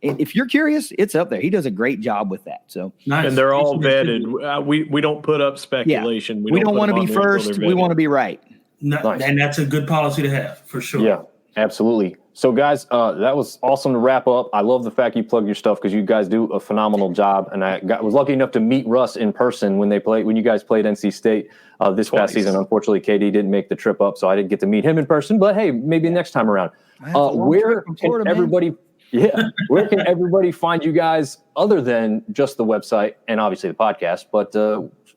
if you're curious, it's up there. He does a great job with that. So nice. And they're all vetted. We don't put up speculation. Yeah. We don't want to be first. We want to be right. Nice. And that's a good policy to have for sure. Yeah, absolutely. So guys, that was awesome to wrap up. I love the fact you plug your stuff because you guys do a phenomenal job. And I was lucky enough to meet Russ in person when you guys played NC State this past season. Unfortunately, KD didn't make the trip up, so I didn't get to meet him in person. But hey, maybe next time around. Where can everybody? Yeah. Where can everybody find you guys other than just the website and obviously the podcast? But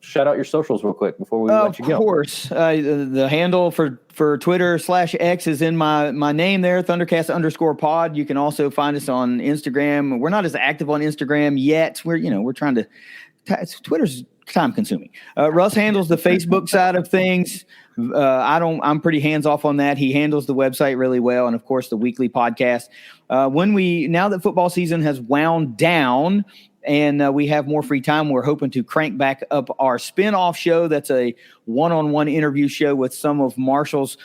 shout out your socials real quick before we let you go. Of course. The handle for Twitter /X is in my name there, Thundercast_pod. You can also find us on Instagram. We're not as active on Instagram yet. We're trying to – Twitter's time consuming. Russ handles the Facebook side of things. I'm pretty hands off on that. He handles the website really well. And of course the weekly podcast. Now that football season has wound down and we have more free time, we're hoping to crank back up our spinoff show. That's a one-on-one interview show with some of Marshall's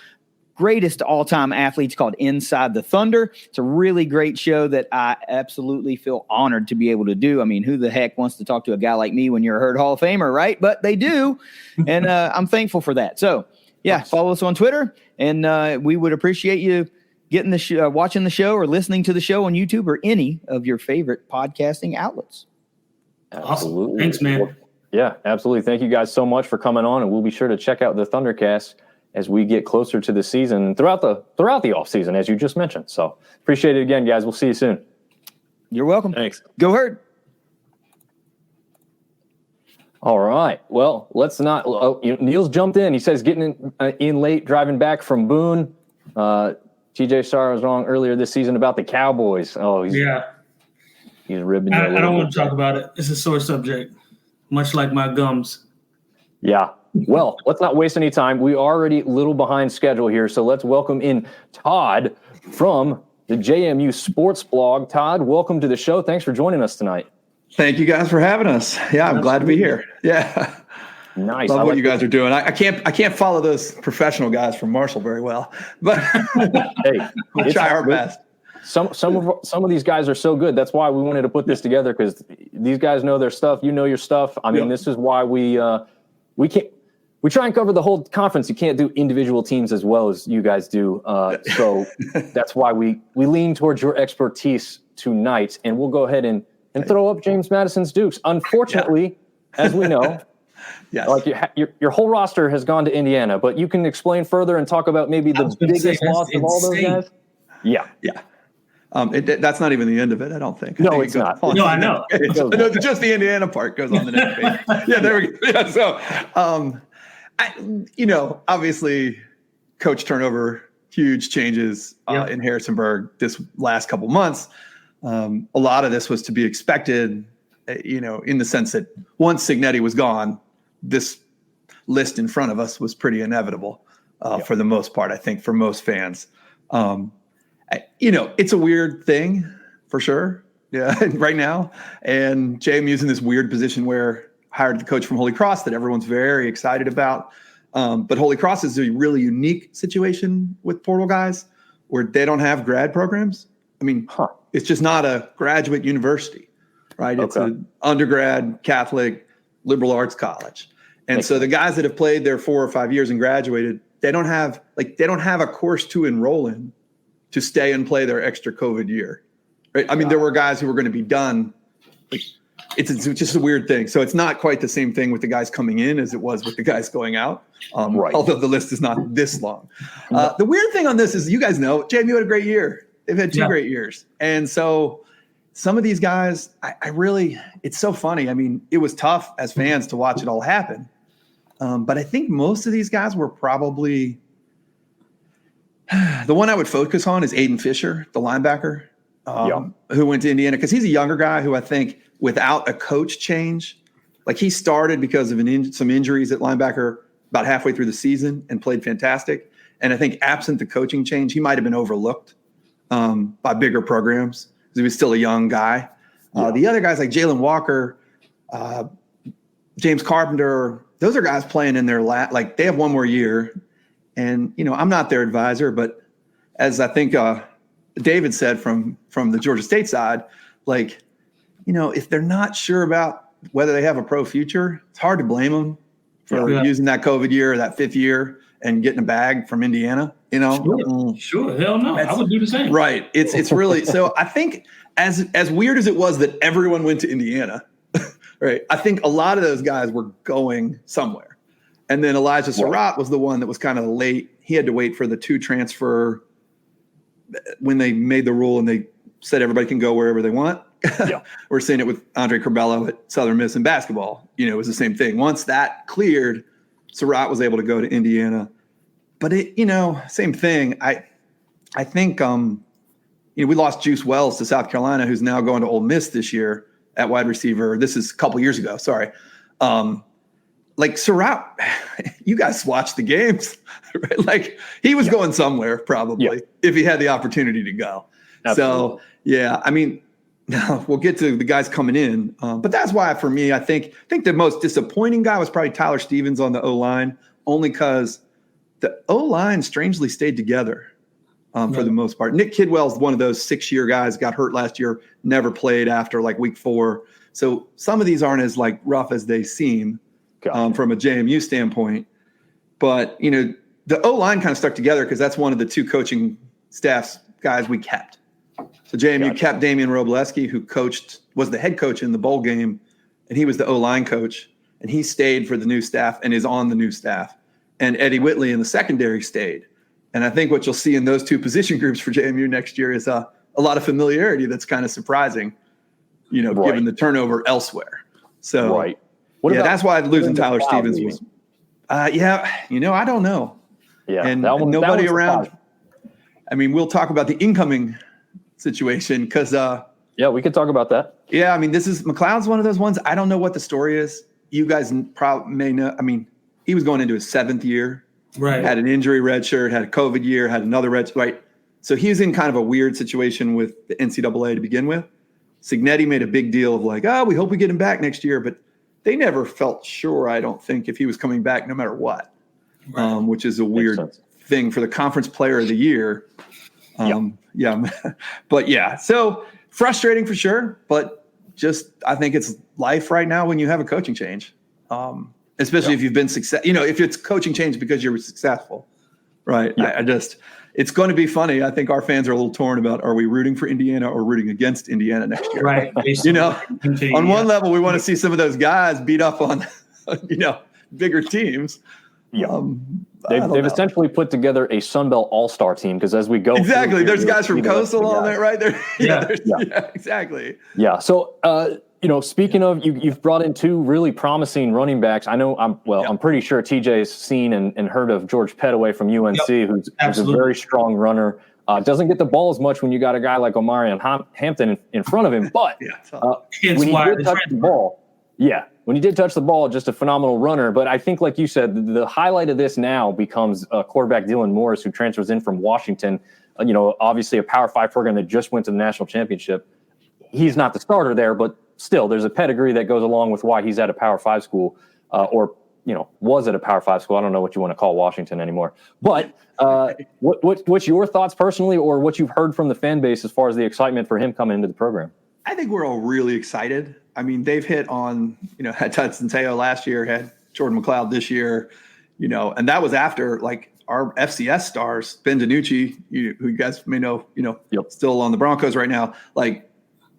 greatest all-time athletes called Inside the Thunder. It's a really great show that I absolutely feel honored to be able to do. I mean, who the heck wants to talk to a guy like me when you're a Herd Hall of Famer, right? But they do, and I'm thankful for that. So, yeah, follow us on Twitter, and we would appreciate you getting the watching the show or listening to the show on YouTube or any of your favorite podcasting outlets. Awesome. Thanks, man. Yeah, absolutely. Thank you guys so much for coming on, and we'll be sure to check out the Thundercast as we get closer to the season throughout the off season, as you just mentioned. So appreciate it again, guys. We'll see you soon. You're welcome. Thanks. Go Herd. All right. Well, let's not. Neil's jumped in. He says getting in late, driving back from Boone. TJ Starr was wrong earlier this season about the Cowboys. Oh, he's ribbing. I don't want to talk about it. It's a sore subject, much like my gums. Yeah. Well, let's not waste any time. We are already a little behind schedule here, so let's welcome in Todd from the JMU Sports Blog. Todd, welcome to the show. Thanks for joining us tonight. Thank you guys for having us. Yeah, I'm glad to be here. Yeah. Nice. Love what you guys are doing. I can't follow those professional guys from Marshall very well, but hey, we'll try our best. Some of these guys are so good. That's why we wanted to put this together, because these guys know their stuff. You know your stuff. I mean, This is why we try and cover the whole conference. You can't do individual teams as well as you guys do. So that's why we lean towards your expertise tonight. And we'll go ahead and throw up James Madison's Dukes. Unfortunately, as we know, like your whole roster has gone to Indiana. But you can explain further and talk about maybe the biggest loss of all those guys. Yeah. That's not even the end of it, I don't think. No, it's not. No, I know. No, just the Indiana part goes on the next page. Yeah, there we go. Yeah, so, obviously, coach turnover, huge changes in Harrisonburg this last couple months. A lot of this was to be expected, in the sense that once Signetti was gone, this list in front of us was pretty inevitable for the most part, I think, for most fans. It's a weird thing for sure. Yeah, right now. And JMU's in this weird position where hired the coach from Holy Cross that everyone's very excited about. But Holy Cross is a really unique situation with portal guys where they don't have grad programs. I mean, it's just not a graduate university, right? It's an undergrad Catholic liberal arts college. And so the guys that have played there 4 or 5 years and graduated, they don't have a course to enroll in to stay and play their extra COVID year, right? I mean, there were guys who were going to be done. It's just a weird thing. So it's not quite the same thing with the guys coming in as it was with the guys going out, although the list is not this long. The weird thing on this is, you guys know, JMU had a great year. They've had 2 great years. And so some of these guys, it's so funny. I mean, it was tough as fans to watch it all happen. But I think most of these guys were probably – the one I would focus on is Aiden Fisher, the linebacker, who went to Indiana, because he's a younger guy who I think without a coach change, like he started because of some injuries at linebacker about halfway through the season and played fantastic. And I think absent the coaching change, he might have been overlooked by bigger programs because he was still a young guy. The other guys like Jalen Walker, James Carpenter, those are guys playing in their they have 1 more year. And, I'm not their advisor, but as I think David said from the Georgia State side, if they're not sure about whether they have a pro future, it's hard to blame them for using that COVID year or that 5th year and getting a bag from Indiana, Sure. Hell no. I would do the same. Right. It's really – so I think as weird as it was that everyone went to Indiana, right, I think a lot of those guys were going somewhere. And then Elijah Surratt was the one that was kind of late. He had to wait for the 2 transfer when they made the rule and they said everybody can go wherever they want. We're seeing it with Andre Corbello at Southern Miss in basketball. It was the same thing. Once that cleared, Surratt was able to go to Indiana. But same thing. I think we lost Juice Wells to South Carolina, who's now going to Ole Miss this year at wide receiver. This is a couple years ago. Sorry. like Surratt, you guys watched the games, right? Like he was going somewhere probably if he had the opportunity to go. Absolutely. So yeah, I mean, we'll get to the guys coming in, but that's why for me, I think the most disappointing guy was probably Tyler Stevens on the O-line, only because the O-line strangely stayed together for the most part. Nick Kidwell's one of those 6-year guys, got hurt last year, never played after like week 4. So some of these aren't as like rough as they seem from a JMU standpoint. But, you know, the O-line kind of stuck together because that's one of the 2 coaching staff's guys we kept. So JMU kept Damian Robleski, who was the head coach in the bowl game, and he was the O-line coach, and he stayed for the new staff and is on the new staff. And Eddie Whitley in the secondary stayed. And I think what you'll see in those 2 position groups for JMU next year is a lot of familiarity that's kind of surprising, you know, given the turnover elsewhere. So that's why losing Tyler Stevens was you know, I don't know. Yeah. And nobody around. I mean, we'll talk about the incoming situation because we could talk about that. Yeah, I mean, McLeod's one of those ones. I don't know what the story is. You guys probably may know. I mean, he was going into his 7th year. Right. Had an injury redshirt, had a COVID year, had another red. Right. So he's in kind of a weird situation with the NCAA to begin with. Signetti made a big deal of like, we hope we get him back next year, but they never felt sure, I don't think, if he was coming back no matter what, which is a weird thing for the conference player of the year. But so frustrating for sure, but just I think it's life right now when you have a coaching change, especially if you've been if it's coaching change because you're successful, right? It's going to be funny. I think our fans are a little torn about, are we rooting for Indiana or rooting against Indiana next year? Right. On one level, we want to see some of those guys beat up on, bigger teams. Yeah. They've essentially put together a Sun Belt All-Star team because as we go exactly, there's guys from Coastal on there, right? Exactly. Yeah. So, speaking of, you've brought in 2 really promising running backs. I know I'm pretty sure TJ's seen and heard of George Pettaway from UNC, who's a very strong runner. Doesn't get the ball as much when you got a guy like Omarion Hampton in front of him, but when he did touch the ball, when he did touch the ball, just a phenomenal runner. But I think, like you said, the highlight of this now becomes quarterback Dylan Morris, who transfers in from Washington. Obviously a Power 5 program that just went to the national championship. He's not the starter there, but still, there's a pedigree that goes along with why he's at a Power 5 school, or was at a Power 5 school. I don't know what you want to call Washington anymore. But what's your thoughts personally, or what you've heard from the fan base as far as the excitement for him coming into the program? I think we're all really excited. I mean, they've hit on, had Hudson Teo last year, had Jordan McLeod this year, and that was after like our FCS stars, Ben DiNucci, who you guys may know, still on the Broncos right now. Like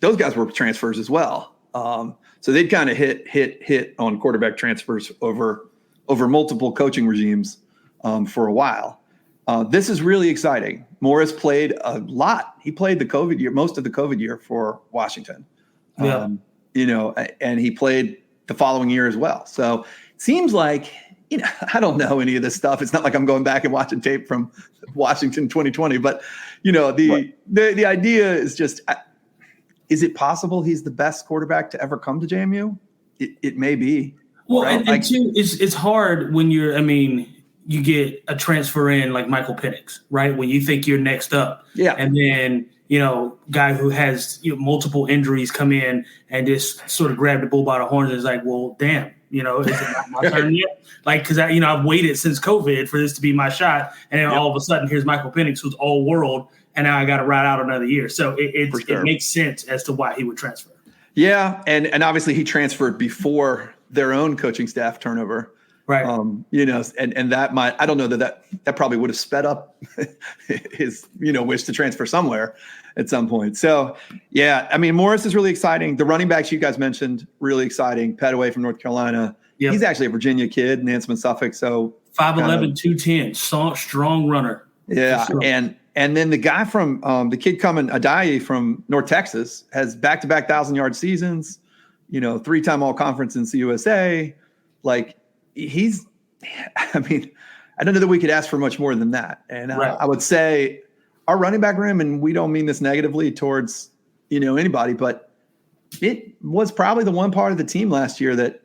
those guys were transfers as well. So they'd kind of hit on quarterback transfers over multiple coaching regimes for a while. This is really exciting. Morris played a lot. He played the COVID year, most of the COVID year for Washington. And he played the following year as well. So it seems like, I don't know any of this stuff. It's not like I'm going back and watching tape from Washington 2020, but the idea is just, is it possible he's the best quarterback to ever come to JMU? It may be. Well, right? and two, it's hard when you get a transfer in like Michael Penix, right? When you think you're next up. Yeah. And then, guy who has multiple injuries come in and just sort of grab the bull by the horns and is like, well, damn, is it not my turn yet? Like, because I've waited since COVID for this to be my shot. And then all of a sudden, here's Michael Penix, who's all world. And now I got to ride out another year. So it makes sense as to why he would transfer. Yeah. And obviously he transferred before their own coaching staff turnover. Right. And that might, I don't know that probably would have sped up his, wish to transfer somewhere at some point. So, Morris is really exciting. The running backs you guys mentioned, really exciting. Pettaway from North Carolina. Yep. He's actually a Virginia kid, Nansemond, Suffolk. So 5'11", 210, strong runner. Yeah. Sure. And then the guy from the kid coming, Adayi from North Texas, has back-to-back 1,000-yard seasons, 3-time all-conference in CUSA. Like, I don't know that we could ask for much more than that. And I would say our running back room, and we don't mean this negatively towards, anybody, but it was probably the one part of the team last year that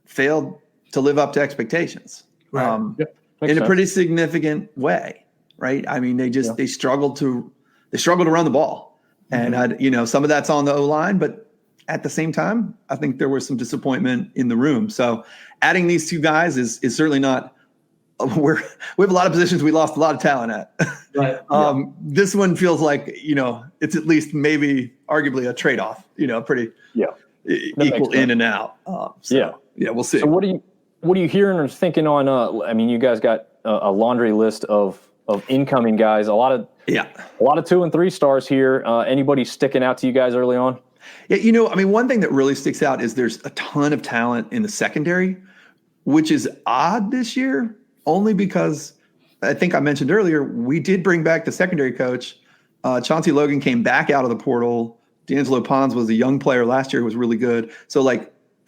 failed to live up to expectations in a pretty significant way, right? I mean, they struggled to run the ball, and some of that's on the O-line, but at the same time, I think there was some disappointment in the room. So adding these two guys is certainly not. We have a lot of positions we lost a lot of talent at. Right. This one feels like it's at least maybe arguably a trade-off. Pretty equal in and out. We'll see. So what are you hearing or thinking on? I mean, you guys got a laundry list of incoming guys. A lot of 2 and 3 stars here. Anybody sticking out to you guys early on? Yeah, I mean, one thing that really sticks out is there's a ton of talent in the secondary, which is odd this year, only because I think I mentioned earlier, we did bring back the secondary coach. Chauncey Logan came back out of the portal. D'Angelo Pons was a young player last year who was really good. So,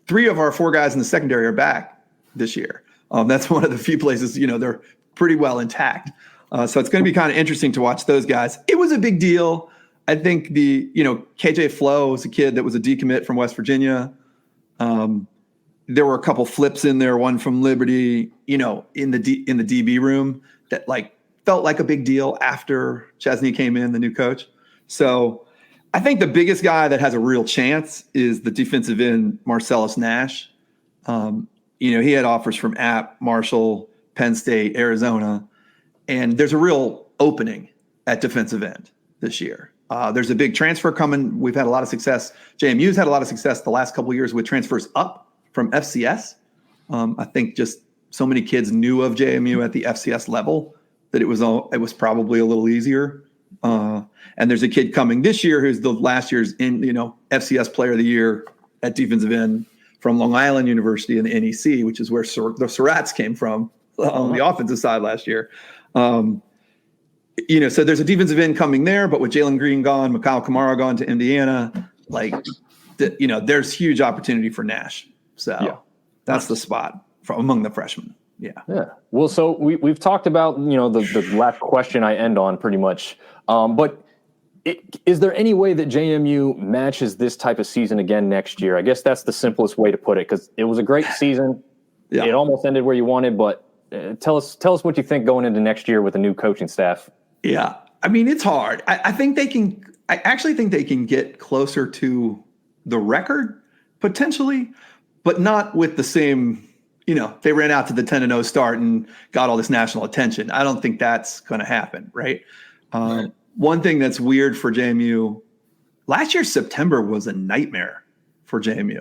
3 of our 4 guys in the secondary are back this year. That's one of the few places, they're pretty well intact. So it's going to be kind of interesting to watch those guys. It was a big deal. I think KJ Flo was a kid that was a decommit from West Virginia. There were a couple flips in there, one from Liberty, in the DB room that felt like a big deal after Chesney came in, the new coach. So I think the biggest guy that has a real chance is the defensive end, Marcellus Nash. He had offers from App, Marshall, Penn State, Arizona, and there's a real opening at defensive end this year. There's a big transfer coming. We've had a lot of success. JMU's had a lot of success the last couple of years with transfers up from FCS. I think just so many kids knew of JMU at the FCS level that it was probably a little easier. And there's a kid coming this year who's the last year's FCS Player of the Year at defensive end from Long Island University in the NEC, which is where the Surratts came from on the offensive side last year. So there's a defensive end coming there, but with Jalen Green gone, Mikhail Kamara gone to Indiana, there's huge opportunity for Nash. So that's the spot among the freshmen. Yeah. Well, so we've talked about, the last question I end on pretty much. But is there any way that JMU matches this type of season again next year? I guess that's the simplest way to put it, because it was a great season. Yeah. It almost ended where you wanted, but tell us what you think going into next year with a new coaching staff. Yeah. I mean, it's hard. I actually think they can get closer to the record potentially, but not with the same, they ran out to the 10-0 start and got all this national attention. I don't think that's going to happen. Right. One thing that's weird for JMU, last year, September was a nightmare for JMU.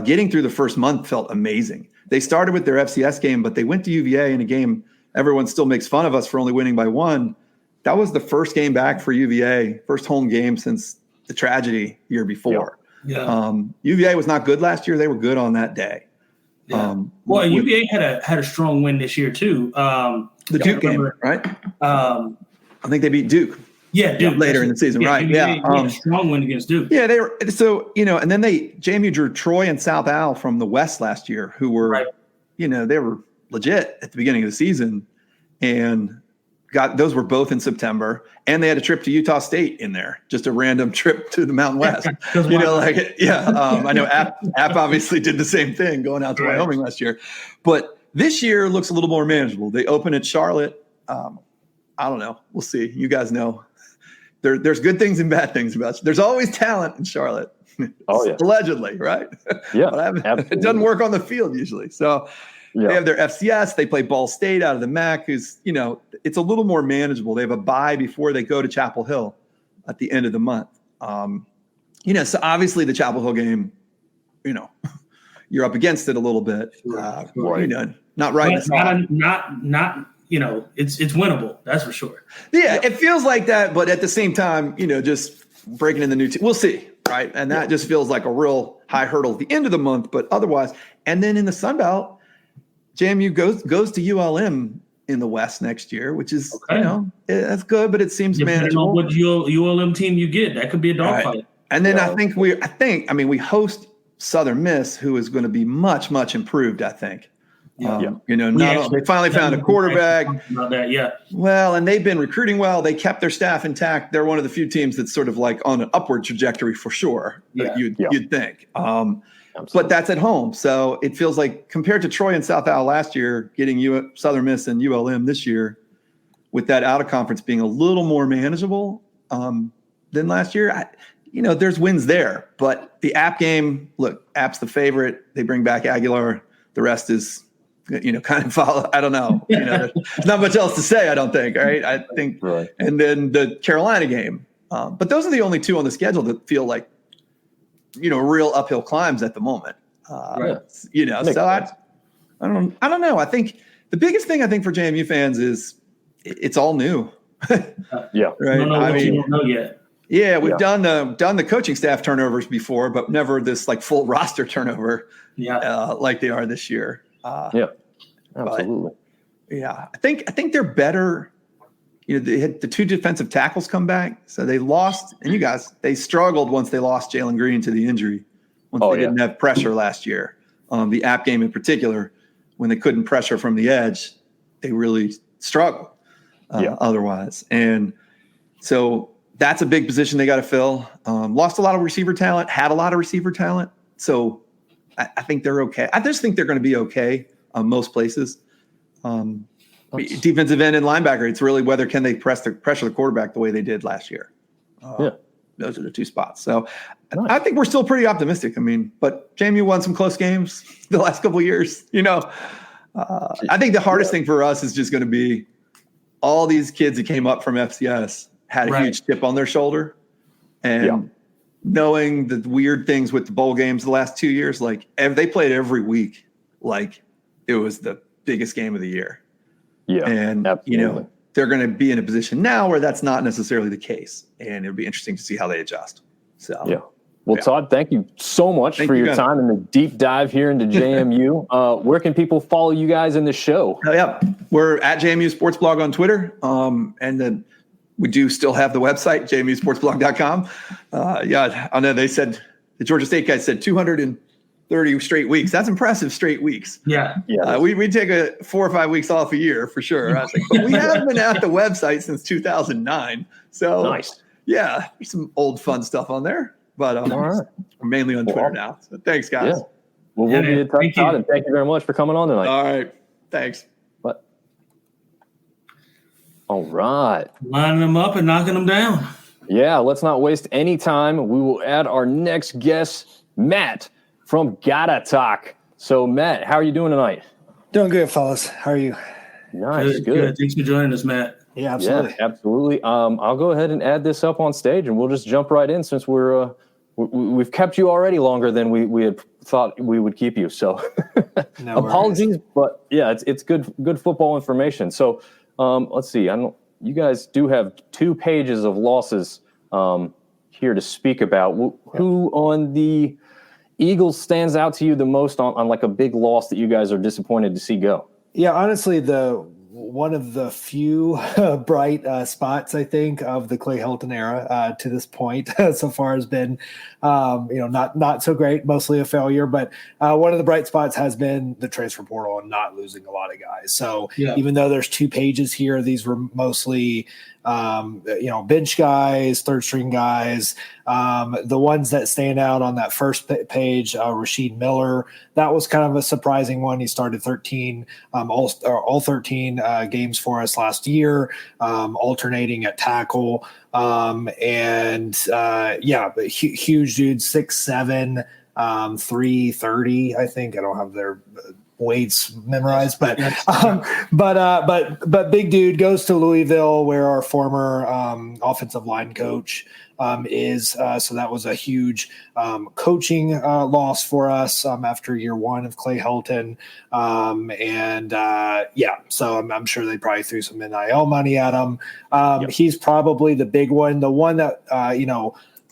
Getting through the first month felt amazing. They started with their FCS game, but they went to UVA in a game everyone still makes fun of us for only winning by 1. That was the first game back for UVA, first home game since the tragedy year before. Yeah. UVA was not good last year. They were good on that day. Yeah. UVA had a strong win this year too. The Duke game, right? I think they beat Duke. Yeah, Duke later in the season, right? Yeah, strong win against Duke. Yeah, they were. So and then JMU drew Troy and South Al from the West last year, who were, they were legit at the beginning of the season, and those were both in September, and they had a trip to Utah State in there, just a random trip to the Mountain West. I know App obviously did the same thing going out to Wyoming last year, but this year looks a little more manageable. They open at Charlotte. I don't know. We'll see. You guys know. There's good things and bad things about it. There's always talent in Charlotte. Allegedly, right? Yeah. But it doesn't work on the field usually. So they have their FCS. They play Ball State out of the MAC, who's, it's a little more manageable. They have a bye before they go to Chapel Hill at the end of the month. So obviously the Chapel Hill game, you're up against it a little bit. Not right. Not it's winnable. That's for sure. Yeah, it feels like that, but at the same time, just breaking in the new team. We'll see, right? And that just feels like a real high hurdle at the end of the month, but otherwise. And then in the Sun Belt, JMU goes to ULM in the West next year, which is, that's good, but it seems manageable. What ULM team you get, that could be a dogfight. Right. And then we host Southern Miss, who is going to be much, much improved, I think. They finally found a quarterback. About that, Well, and they've been recruiting well. They kept their staff intact. They're one of the few teams that's sort of like on an upward trajectory for sure. You'd think. but that's at home. So it feels like compared to Troy and South Al last year, getting Southern Miss and ULM this year, with that out of conference being a little more manageable than last year. There's wins there, but the App game, look, App's the favorite. They bring back Aguilar. The rest is, kind of follow. I don't know. There's not much else to say, I don't think. All right. I think, right. And then the Carolina game. But those are the only two on the schedule that feel like, real uphill climbs at the moment. Right. So I don't know. I think the biggest thing I think for JMU fans is it's all new. Yeah. Right. Don't know yet. Yeah, we've done the coaching staff turnovers before, but never this like full roster turnover. Like they are this year. Absolutely. But, I think they're better. They had the two defensive tackles come back, so they lost. And they struggled once they lost Jalen Green to the injury. Once they didn't have pressure last year. The App game in particular, when they couldn't pressure from the edge, they really struggled. Otherwise, and so that's a big position they got to fill. Lost a lot of receiver talent, had a lot of receiver talent. So I think they're okay. I just think they're going to be okay most places. Defensive end and linebacker, it's really whether can they pressure the quarterback the way they did last year. Those are the two spots. So nice. I think we're still pretty optimistic. But JMU won some close games the last couple of years. I think the hardest thing for us is just going to be all these kids that came up from FCS had a huge chip on their shoulder, and knowing the weird things with the bowl games the last 2 years, like they played every week, like it was the biggest game of the year. Yeah. And, they're going to be in a position now where that's not necessarily the case, and it'll be interesting to see how they adjust. So, Well, Todd, thank you so much for your time and the deep dive here into JMU. Where can people follow you guys in the show? We're at JMU Sports Blog on Twitter. And then we do still have the website, JMUSportsblog.com. I know they said, the Georgia State guys said 230 straight weeks. That's impressive, straight weeks. We take 4 or 5 weeks off a year for sure. I was like, but we haven't been at the website since 2009. So, nice. There's some old fun stuff on there. But we're mainly on Twitter now. So thanks, guys. Yeah. Well, we'll be in touch, Todd, and thank you very much for coming on tonight. All right. Thanks. All right. Lining them up and knocking them down. Yeah, let's not waste any time. We will add our next guest, Matt from GATA Talk. So, Matt, how are you doing tonight? Doing good, fellas. How are you? Nice, good. Thanks for joining us, Matt. Yeah, absolutely. Yeah, absolutely. I'll go ahead and add this up on stage, and we'll just jump right in since we've kept you already longer than we had thought we would keep you. So, apologies, but it's good football information. So, let's see. You guys do have 2 pages of losses here to speak about. Who on the Eagles stands out to you the most on like a big loss that you guys are disappointed to see go? Yeah, honestly, one of the few bright spots, I think, of the Clay Helton era to this point so far has been, not so great, mostly a failure. But one of the bright spots has been the transfer portal and not losing a lot of guys. So even though there's 2 pages here, these were mostly bench guys, third string guys. The ones that stand out on that first page, Rasheed Miller, that was kind of a surprising one. He started 13, all 13 games for us last year, alternating at tackle. Huge dude, 6'7", 330, I think. I don't have their weights memorized, but big dude, goes to Louisville, where our former offensive line coach is. So that was a huge coaching loss for us after year 1 of Clay Helton. So I'm sure they probably threw some NIL money at him. He's probably the big one, the one that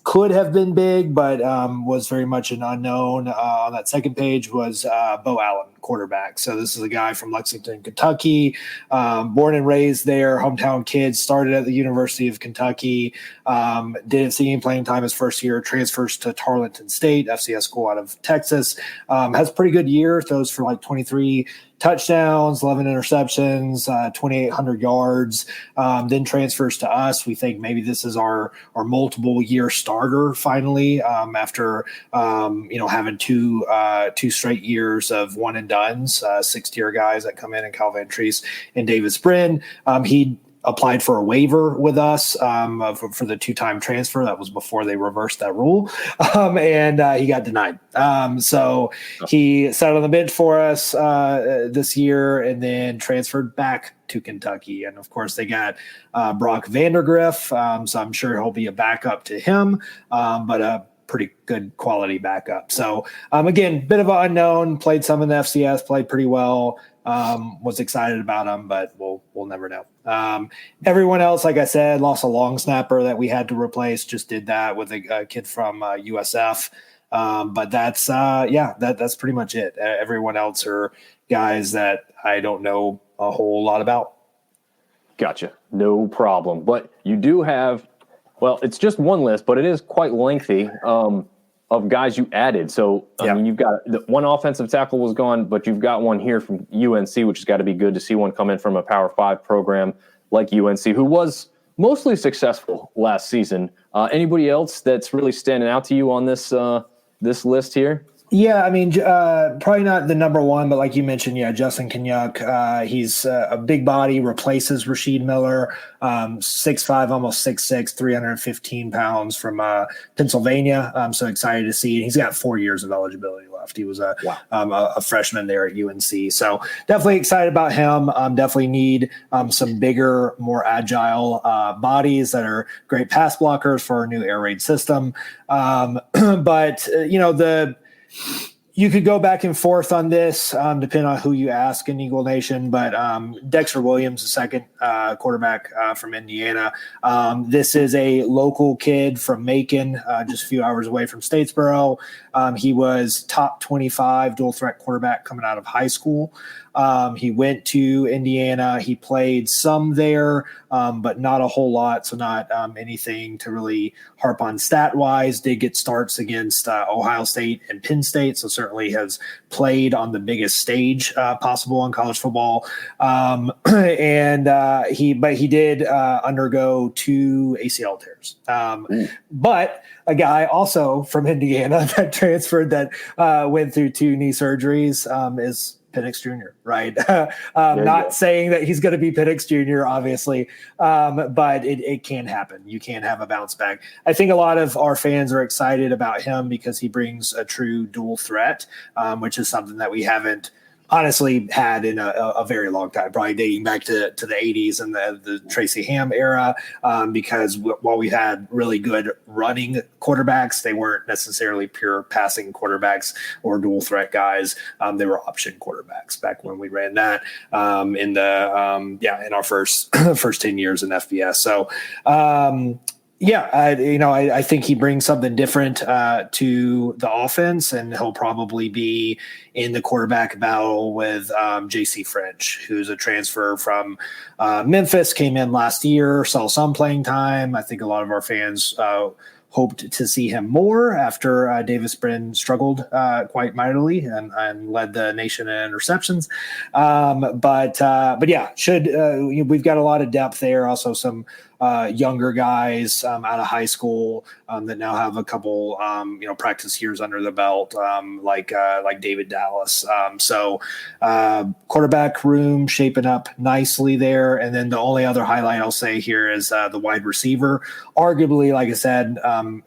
could have been big, but was very much an unknown. On that second page was Bo Allen, quarterback. So this is a guy from Lexington, Kentucky, born and raised there, hometown kid, started at the University of Kentucky, didn't see any playing time his first year, transfers to Tarleton State, FCS school out of Texas, has a pretty good year, throws for like 23 touchdowns, 11 interceptions, 2,800 yards, then transfers to us. We think maybe this is our multiple year starter finally, after, having two straight years of one and dones, 6-tier guys that come in, and Cal Van Treese and Davis Brin. He applied for a waiver with us for the 2-time transfer. That was before they reversed that rule. And he got denied. So he sat on the bench for us this year and then transferred back to Kentucky. And of course they got Brock Vandergriff. So I'm sure he'll be a backup to him, but a pretty good quality backup. So again, bit of an unknown, played some in the FCS, played pretty well. Was excited about him, but we'll never know. Everyone else, like I said, lost a long snapper that we had to replace. Just did that with a kid from USF. But that's pretty much it. Everyone else are guys that I don't know a whole lot about. Gotcha. No problem. But you do have, well, it's just one list, but it is quite lengthy. Of guys you added. So, I mean, you've got one offensive tackle was gone, but you've got one here from UNC, which has got to be good to see one come in from a Power 5 program like UNC, who was mostly successful last season. Anybody else that's really standing out to you on this list here? Yeah, I mean, probably not the number one, but like you mentioned, Justin Kenyuk, he's a big body, replaces Rasheed Miller, 6'5", almost 6'6", 315 pounds from Pennsylvania. I'm so excited to see. He's got 4 years of eligibility left. He was a freshman there at UNC. So definitely excited about him. Definitely need some bigger, more agile bodies that are great pass blockers for our new air raid system. But, you could go back and forth on this, depending on who you ask in Eagle Nation. But Dexter Williams, the second quarterback from Indiana. This is a local kid from Macon, just a few hours away from Statesboro. He was top 25 dual threat quarterback coming out of high school. He went to Indiana. He played some there, but not a whole lot. So not anything to really harp on stat-wise. Did get starts against Ohio State and Penn State, so certainly has played on the biggest stage possible in college football. He did undergo 2 ACL tears. But a guy also from Indiana that transferred that went through 2 knee surgeries is Penix Jr., right? Not saying that he's going to be Penix Jr., obviously, but it can happen. You can have a bounce back. I think a lot of our fans are excited about him because he brings a true dual threat, which is something that we haven't honestly had in a very long time, probably dating back to the 80s and the Tracy Ham era, because while we had really good running quarterbacks, they weren't necessarily pure passing quarterbacks or dual threat guys. They were option quarterbacks back when we ran that in our first 10 years in FBS. So I think he brings something different to the offense, and he'll probably be in the quarterback battle with J.C. French, who's a transfer from Memphis, came in last year, saw some playing time. I think a lot of our fans hoped to see him more after Davis Brin struggled quite mightily and led the nation in interceptions. We've got a lot of depth there. Also some younger guys out of high school that now have a couple, practice years under the belt, like David Dallas. So quarterback room shaping up nicely there. And then the only other highlight I'll say here is the wide receiver. Arguably, like I said,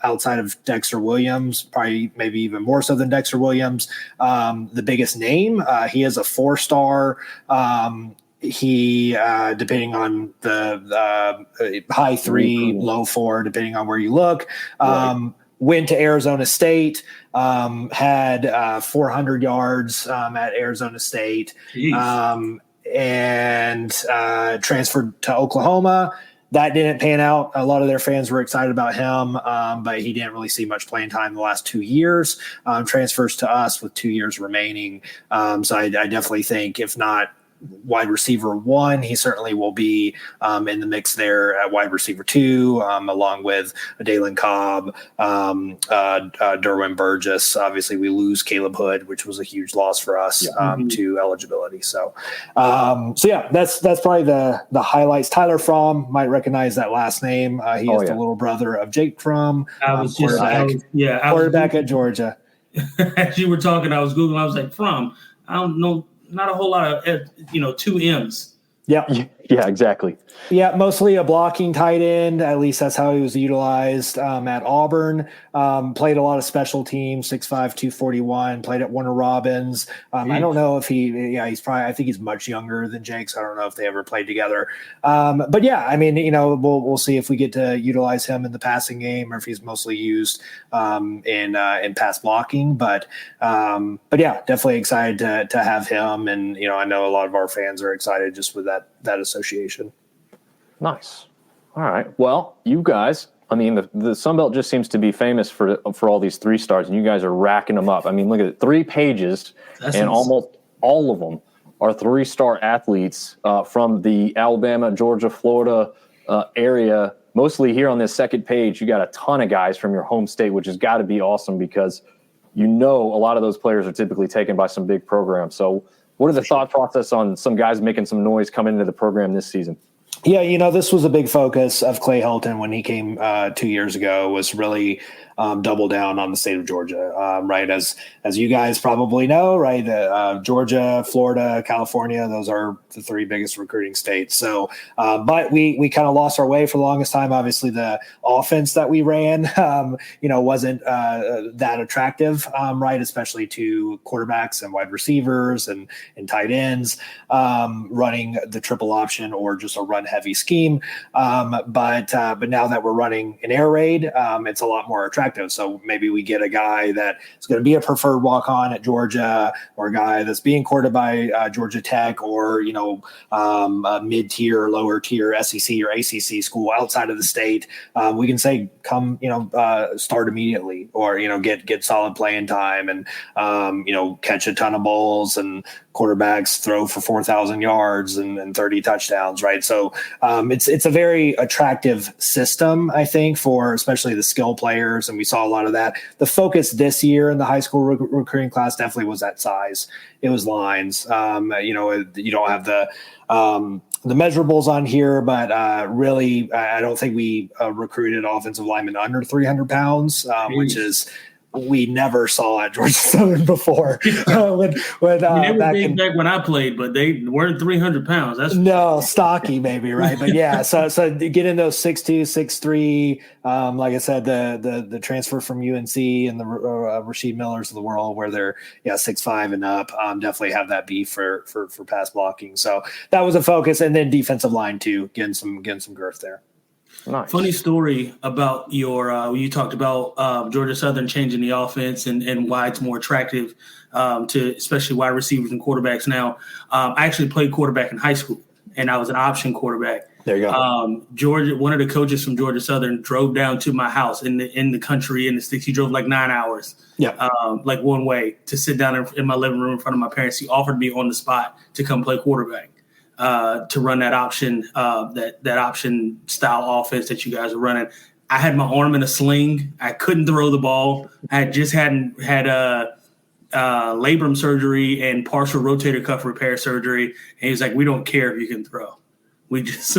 outside of Dexter Williams, probably maybe even more so than Dexter Williams, the biggest name. He is a 4-star. He, depending on the high 3, low 4, depending on where you look, went to Arizona State, had 400 yards at Arizona State, and transferred to Oklahoma. That didn't pan out. A lot of their fans were excited about him, but he didn't really see much playing time the last 2 years. Transfers to us with 2 years remaining. So I definitely think, if not wide receiver 1, he certainly will be in the mix there at wide receiver 2, along with Dalen Cobb, Derwin Burgess. Obviously, we lose Caleb Hood, which was a huge loss for us to eligibility. So yeah, that's probably the highlights. Tyler Fromm, might recognize that last name. He is the little brother of Jake Fromm, quarterback at Georgia. As you were talking, I was Googling. I was like, Fromm. I don't know. Not a whole lot of, 2 M's. Yeah, exactly. Yeah, mostly a blocking tight end. At least that's how he was utilized at Auburn. Played a lot of special teams, 6'5", 241, played at Warner Robins. I don't know if he's probably, I think he's much younger than Jake, so I don't know if they ever played together. But yeah, I mean, we'll see if we get to utilize him in the passing game or if he's mostly used in pass blocking. But yeah, definitely excited to have him. And, I know a lot of our fans are excited just with that association. Nice. All right. Well, you guys, I mean, the Sun Belt just seems to be famous for all these 3 stars, and you guys are racking them up. I mean, look at it, 3 pages, and almost all of them are 3-star athletes from the Alabama, Georgia, Florida area. Mostly here on this second page, you got a ton of guys from your home state, which has got to be awesome because a lot of those players are typically taken by some big programs. So what is the thought process on some guys making some noise coming into the program this season? Yeah, this was a big focus of Clay Helton when he came 2 years ago, was really double down on the state of Georgia, right? As you guys probably know, right? Georgia, Florida, California, those are the 3 biggest recruiting states. So, but we kind of lost our way for the longest time. Obviously, the offense that we ran, wasn't that attractive, right? Especially to quarterbacks and wide receivers and tight ends, running the triple option or just a run heavy scheme. But now that we're running an air raid, it's a lot more attractive. So maybe we get a guy that is going to be a preferred walk-on at Georgia, or a guy that's being courted by Georgia Tech, or a mid-tier or lower-tier SEC or ACC school outside of the state. We can say, come, start immediately, or get solid playing time, and catch a ton of balls, and quarterbacks throw for 4,000 yards and 30 touchdowns, right? So it's a very attractive system, I think, for especially the skill players, and we saw a lot of that. The focus this year in the high school recruiting class definitely was that size. It was lines. You don't have the measurables on here, but really, I don't think we recruited offensive linemen under 300 pounds, which is we never saw at Georgia Southern before. When they were big back when I played, but they weren't 300 pounds. That's stocky maybe, right? But yeah, so getting those 6'2", 6'3", like I said, the transfer from UNC and the Rasheed Millers of the world, where they're 6'5" and up, definitely have that beef for pass blocking. So that was a focus, and then defensive line too, getting some girth there. Nice. Funny story about your you talked about Georgia Southern changing the offense and why it's more attractive to especially wide receivers and quarterbacks now. I actually played quarterback in high school, and I was an option quarterback. There you go. Georgia, one of the coaches from Georgia Southern drove down to my house in the country in the sticks. He drove like 9 hours, like one way, to sit down in my living room in front of my parents. He offered me on the spot to come play quarterback. To run that option, that option style offense that you guys are running. I had my arm in a sling. I couldn't throw the ball. I had just had labrum surgery and partial rotator cuff repair surgery. And he was like, "We don't care if you can throw. We just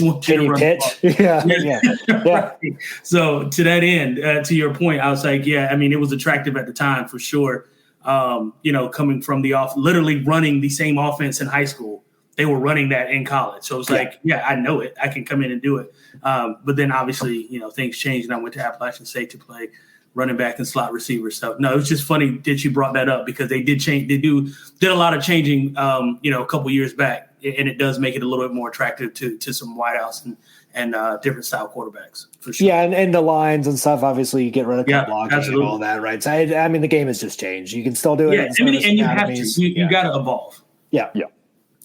want you to run pitch." The ball. Right. So to that end, to your point, I was like, it was attractive at the time for sure. Coming from literally running the same offense in high school. They were running that in college. So it was like, I know it. I can come in and do it. But then obviously, things changed, and I went to Appalachian State to play running back and slot receiver. So no, it was just funny that you brought that up, because they did change. They did a lot of changing, a couple years back, and it does make it a little bit more attractive to some wideouts and different style quarterbacks for sure. Yeah, and the lines and stuff. Obviously, you get rid of blocking and all that, right? So the game has just changed. You can still do it. Yeah, and you have to. You got to evolve.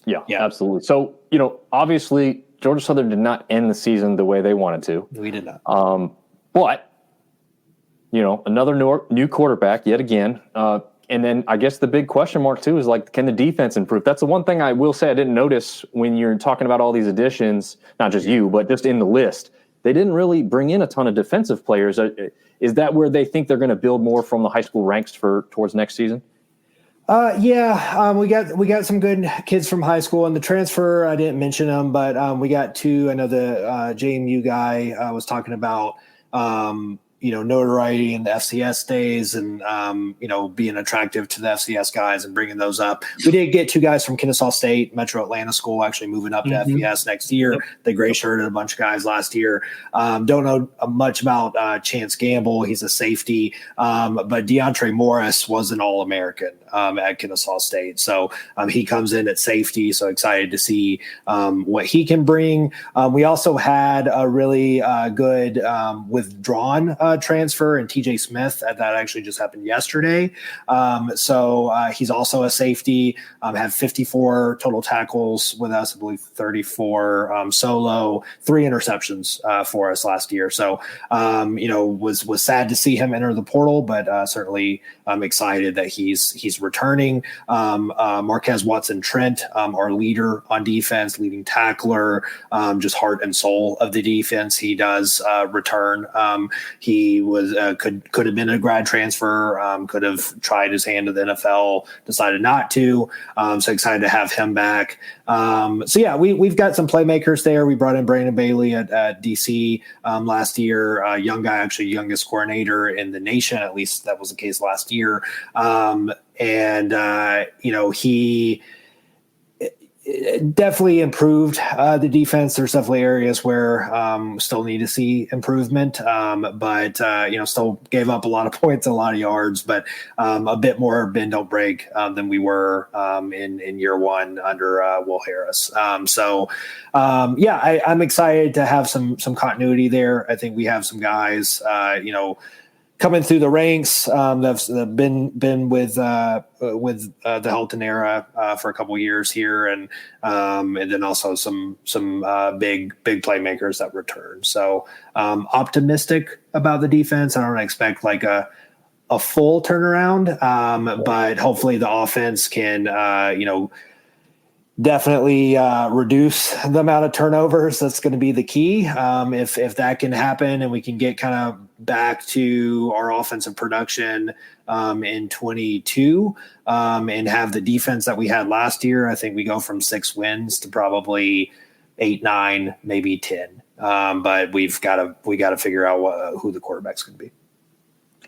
Yeah, absolutely. So, obviously Georgia Southern did not end the season the way they wanted to. We did not. But, another new quarterback yet again. And then I guess the big question mark, too, is can the defense improve? That's the one thing I will say I didn't notice when you're talking about all these additions, not just you, but just in the list. They didn't really bring in a ton of defensive players. Is that where they think they're going to build more from the high school ranks towards next season? We got some good kids from high school, and the transfer, I didn't mention them, but we got two. I know the JMU guy was talking about notoriety in the FCS days and, being attractive to the FCS guys and bringing those up. We did get two guys from Kennesaw State, Metro Atlanta School, actually moving up to FBS next year. They gray shirted a bunch of guys last year. Don't know much about Chance Gamble. He's a safety. But DeAndre Morris was an All-American at Kennesaw State. So he comes in at safety. So excited to see what he can bring. We also had a really good withdrawn transfer and TJ Smith. That actually just happened yesterday. So he's also a safety, had 54 total tackles with us, I believe 34 solo, 3 interceptions for us last year. So, was sad to see him enter the portal, but certainly I'm excited that he's returning. Marquez Watson Trent, our leader on defense, leading tackler, just heart and soul of the defense. He does return. He was could have been a grad transfer, could have tried his hand at the NFL, decided not to. So excited to have him back. We've got some playmakers there. We brought in Brandon Bailey at DC last year, young guy, actually youngest coordinator in the nation. At least that was the case last year. He definitely improved the defense. There's definitely areas where still need to see improvement, but still gave up a lot of points, a lot of yards, but a bit more bend don't break than we were in year one under Will Harris. I'm excited to have some continuity there. I think we have some guys, coming through the ranks, that's been with the Helton era for a couple of years here, and then also some big playmakers that return. So optimistic about the defense. I don't expect a full turnaround, but hopefully the offense can definitely reduce the amount of turnovers. That's going to be the key. If that can happen and we can get kind of back to our offensive production in 22 and have the defense that we had last year, I think we go from 6 wins to probably 8, 9, maybe 10. But we got to figure out who the quarterback's going to be.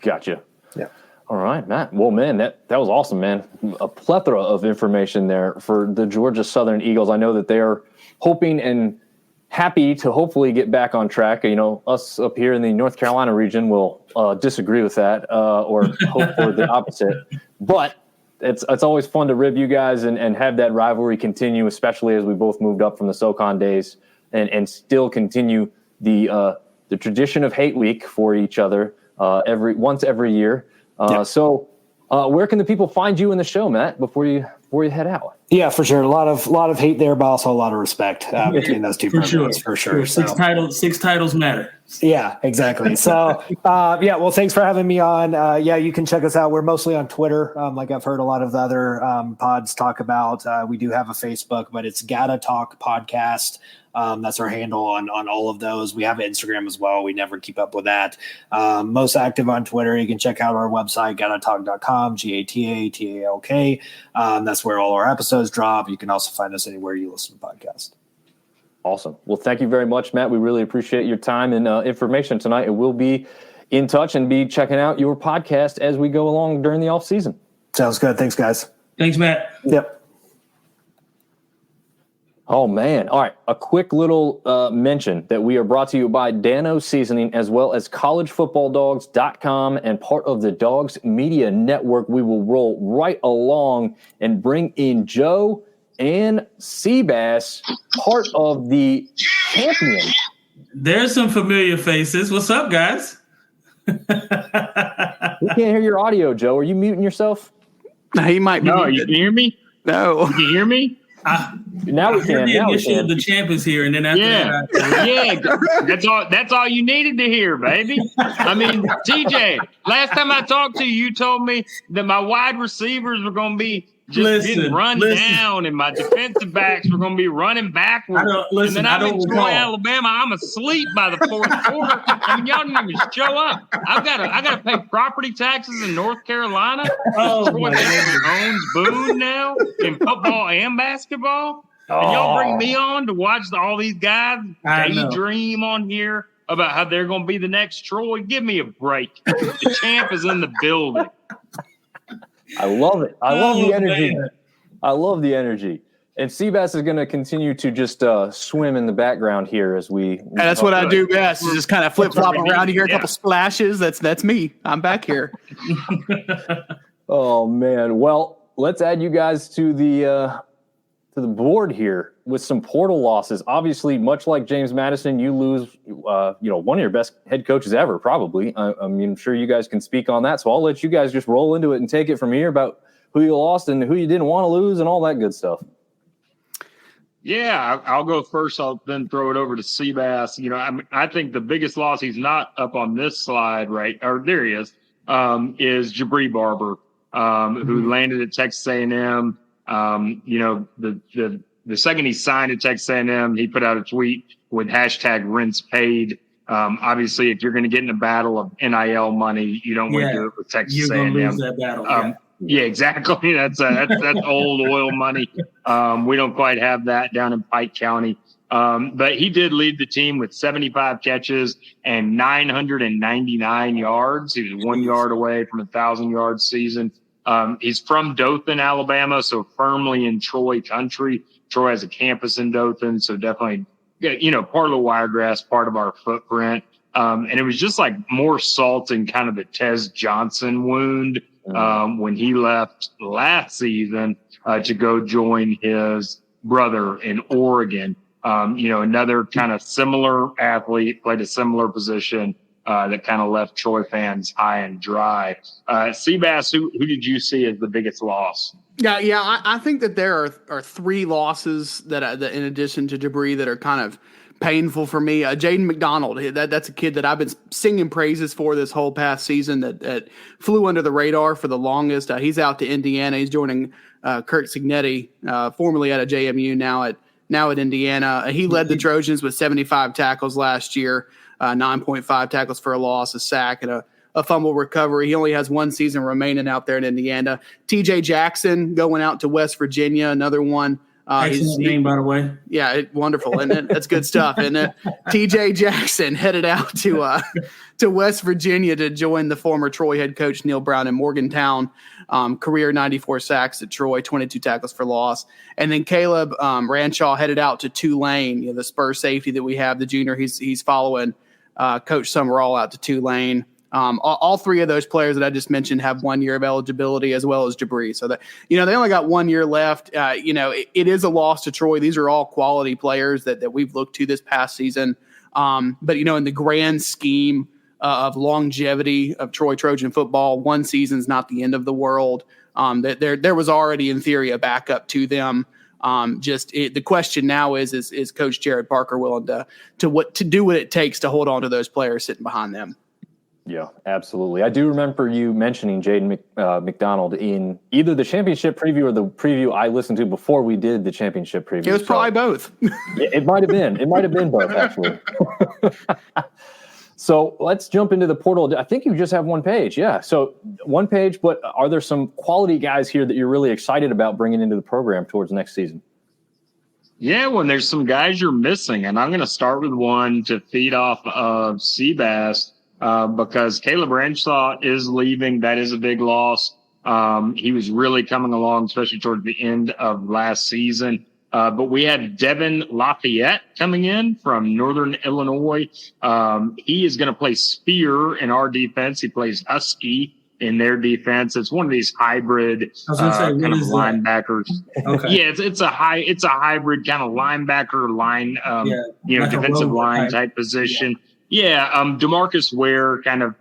Gotcha. Yeah. All right, Matt. Well, man, that was awesome, man. A plethora of information there for the Georgia Southern Eagles. I know that they are hoping and happy to hopefully get back on track. Us up here in the North Carolina region will disagree with that or hope for the opposite. But it's always fun to rib you guys and have that rivalry continue, especially as we both moved up from the SoCon days and still continue the tradition of Hate Week for each other every year. So where can the people find you in the show, Matt, before you head out? Yeah, for sure. A lot of hate there, but also a lot of respect between those two programs, for sure. Six titles matter. Yeah, exactly. So, well, thanks for having me on. You can check us out. We're mostly on Twitter, like I've heard a lot of the other pods talk about. We do have a Facebook, but it's GATA Talk Podcast. That's our handle on all of those. We have an Instagram as well. We never keep up with that. Most active on Twitter. You can check out our website, gatatalk.com, GATATALK. That's where all our episodes drop. You can also find us anywhere you listen to podcasts. Awesome. Well, thank you very much, Matt. We really appreciate your time and information tonight. And we'll be in touch and be checking out your podcast as we go along during the off season. Sounds good. Thanks, guys. Thanks, Matt. Yep. Oh, man. All right. A quick little mention that we are brought to you by Dano Seasoning as well as collegefootballdogs.com and part of the Dogs Media Network. We will roll right along and bring in Joe and Seabass, part of the champion. There's some familiar faces. What's up, guys? We can't hear your audio, Joe. Are you muting yourself? No, he might be. No, you can hear me? No. You can hear me? Now we can. The initial, the champ is here, and then after that, that's all you needed to hear, baby. I mean, TJ, last time I talked to you, you told me that my wide receivers were going to be getting run down, and my defensive backs were going to be running backwards. And then I'm in Troy, Alabama. I'm asleep by the fourth quarter. I mean, y'all didn't even show up. I got to pay property taxes in North Carolina. Troy owns Boone now in football and basketball. And y'all bring me on to watch all these guys daydream on here about how they're going to be the next Troy. Give me a break. The champ is in the building. I love it. I love the energy. Man. I love the energy. And Seabass is going to continue to just swim in the background here as we that's what I do best. Just kind of flip-flop around here, a couple splashes. That's me. I'm back here. Oh, man. Well, let's add you guys to the board here with some portal losses. Obviously, much like James Madison, you lose one of your best head coaches ever, probably. I mean, I'm sure you guys can speak on that. So I'll let you guys just roll into it and take it from here about who you lost and who you didn't want to lose and all that good stuff. Yeah, I'll go first. I'll then throw it over to Seabass. I think the biggest loss, he's not up on this slide, right? Or there he is Jabri Barber, who landed at Texas A&M. The second he signed at Texas A&M, he put out a tweet with hashtag rents paid. Obviously, if you're going to get in a battle of NIL money, you don't want to do it with Texas A&M. You're going to lose that battle. Yeah, exactly. That's old oil money. We don't quite have that down in Pike County. But he did lead the team with 75 catches and 999 yards. He was 1 yard away from a 1,000-yard season. He's from Dothan, Alabama, so firmly in Troy country. Troy has a campus in Dothan, so definitely, part of the Wiregrass, part of our footprint. And it was just like more salt in kind of the Tez Johnson wound when he left last season to go join his brother in Oregon. Another kind of similar athlete, played a similar position. That kind of left Troy fans high and dry. Seabass, who did you see as the biggest loss? Yeah. I think that there are three losses that in addition to Jabri, that are kind of painful for me. Jaden McDonald, that's a kid that I've been singing praises for this whole past season that flew under the radar for the longest. He's out to Indiana. He's joining Kurt Signetti, formerly out of JMU, now at Indiana. He led the Trojans with 75 tackles last year. 9.5 tackles for a loss, a sack, and a fumble recovery. He only has one season remaining out there in Indiana. TJ Jackson going out to West Virginia, another one. Excellent name, by the way. Yeah, wonderful, isn't it? That's good stuff, isn't it? TJ Jackson headed out to West Virginia to join the former Troy head coach Neil Brown in Morgantown. Career 94 sacks at Troy, 22 tackles for loss. And then Caleb Ranshaw headed out to Tulane, the Spurs safety that we have, the junior. He's following Coach Summerall out to Tulane. All three of those players that I just mentioned have 1 year of eligibility, as well as Jabri. So that, they only got 1 year left. It is a loss to Troy. These are all quality players that we've looked to this past season. But in the grand scheme of longevity of Troy Trojan football, one season's not the end of the world. There was already, in theory, a backup to them. The question now is Coach Jared Parker willing to do what it takes to hold on to those players sitting behind them? Yeah, absolutely. I do remember you mentioning Jaden McDonald in either the championship preview or the preview I listened to before we did the championship preview. It was probably both. It might have been. It might have been both, actually. So let's jump into the portal. I think you just have one page. Yeah. So one page, but are there some quality guys here that you're really excited about bringing into the program towards next season? Yeah, well, there's some guys you're missing, and I'm going to start with one to feed off of Seabass because Caleb Ranshaw is leaving. That is a big loss. He was really coming along, especially towards the end of last season. But we had Devin Lafayette coming in from Northern Illinois. He is going to play spear in our defense. He plays husky in their defense. It's one of these hybrid kind of linebackers. Okay. Yeah, it's a hybrid kind of linebacker line, like defensive line type position. Yeah, DeMarcus Ware kind of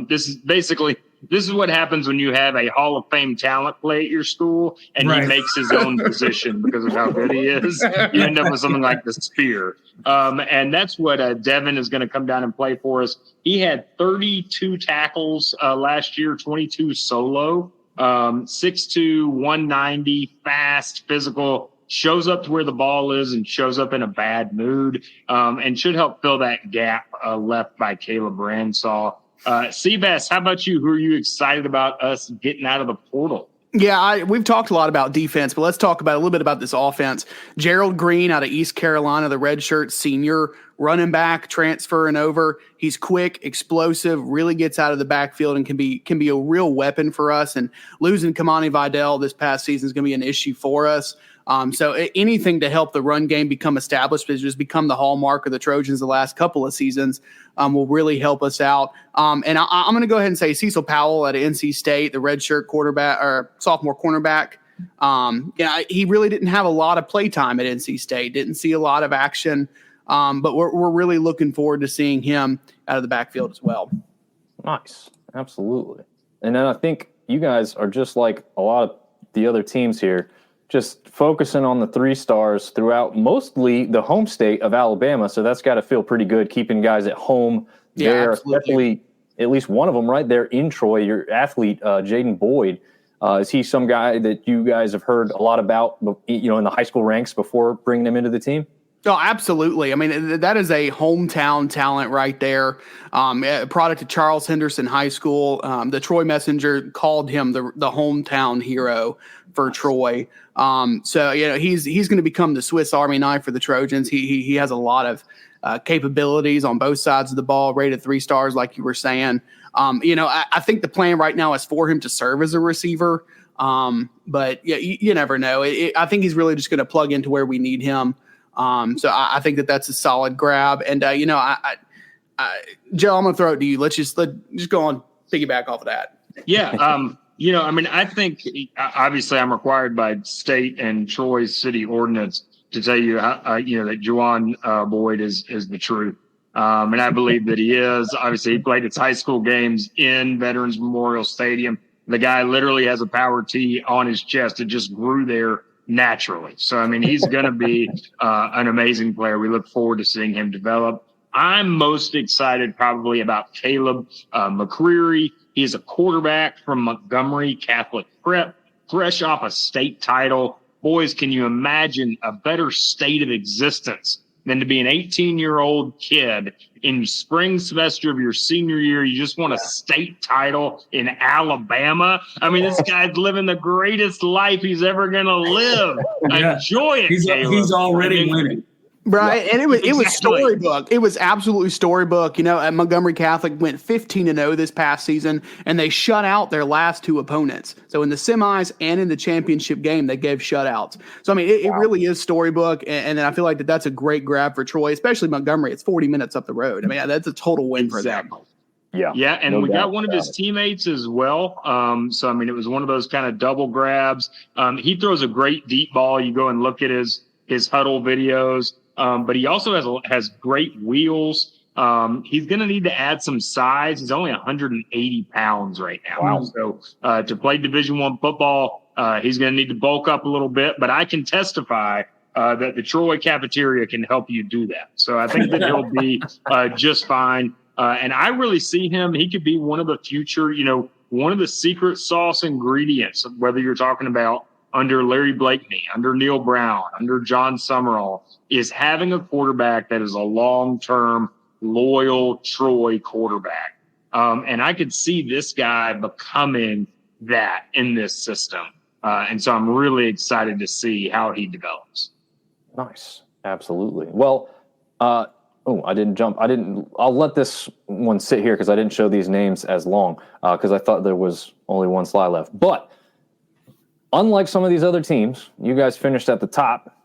this is basically This is what happens when you have a Hall of Fame talent play at your school and he makes his own position because of how good he is. You end up with something like the Spear. And that's what Devin is going to come down and play for us. He had 32 tackles last year, 22 solo, 6'2", 190, fast, physical, shows up to where the ball is and shows up in a bad mood, and should help fill that gap left by Caleb Ransaw. Seabass, how about you? Who are you excited about us getting out of the portal? Yeah, we've talked a lot about defense, but let's talk about a little bit about this offense. Gerald Green out of East Carolina, the redshirt senior running back, transferring over. He's quick, explosive, really gets out of the backfield and can be a real weapon for us. And losing Kamani Vidal this past season is going to be an issue for us. So anything to help the run game become established, has just become the hallmark of the Trojans the last couple of seasons, will really help us out. And I'm going to go ahead and say Cecil Powell at NC State, the redshirt quarterback or sophomore cornerback. He really didn't have a lot of play time at NC State. Didn't see a lot of action, but we're really looking forward to seeing him out of the backfield as well. Nice, absolutely. And then I think you guys are just like a lot of the other teams here, just focusing on the 3 stars throughout mostly the home state of Alabama. So that's got to feel pretty good, keeping guys at home there, especially at least one of them right there in Troy, your athlete, Jaden Boyd. Is he some guy that you guys have heard a lot about, in the high school ranks before bringing him into the team? Oh, absolutely. I mean, that is a hometown talent right there. A product of Charles Henderson High School. The Troy Messenger called him the hometown hero for Troy. So he's going to become the Swiss Army knife for the Trojans. He has a lot of capabilities on both sides of the ball, rated 3 stars, like you were saying. I think the plan right now is for him to serve as a receiver. But you never know. I think he's really just going to plug into where we need him. So I think that's a solid grab. And, Joe, I'm going to throw it to you. Let's just go on piggyback off of that. Yeah. I think obviously I'm required by state and Troy's city ordinance to tell you, that Juwan Boyd is the truth. And I believe that he is. Obviously, he played his high school games in Veterans Memorial Stadium. The guy literally has a power tee on his chest. It just grew there naturally. So, he's going to be an amazing player. We look forward to seeing him develop. I'm most excited probably about Caleb McCreary. He's a quarterback from Montgomery Catholic Prep, fresh off a state title. Boys, can you imagine a better state of existence than to be an 18-year-old kid in spring semester of your senior year? You just won a state title in Alabama. This guy's living the greatest life he's ever going to live. Enjoy it, Caleb. He's already winning. Right, and it was storybook. It was absolutely storybook. Montgomery Catholic went 15-0 this past season, and they shut out their last 2 opponents. So in the semis and in the championship game, they gave shutouts. So it really is storybook, and I feel like that's a great grab for Troy, especially Montgomery. It's 40 minutes up the road. That's a total win for them. Yeah, and we got one of his teammates as well. So it was one of those kind of double grabs. He throws a great deep ball. You go and look at his huddle videos. But he also has great wheels. He's going to need to add some size. He's only 180 pounds right now. Wow. So to play Division I football, he's going to need to bulk up a little bit. But I can testify that the Troy cafeteria can help you do that. So I think that he'll be just fine. And I really see him. He could be one of the future, one of the secret sauce ingredients, whether you're talking about under Larry Blakeney, under Neil Brown, under John Summerall, is having a quarterback that is a long-term, loyal Troy quarterback. And I could see this guy becoming that in this system. And so I'm really excited to see how he develops. Nice. Absolutely. Well, I didn't jump. I'll let this one sit here because I didn't show these names as long because I thought there was only one slide left. But unlike some of these other teams, you guys finished at the top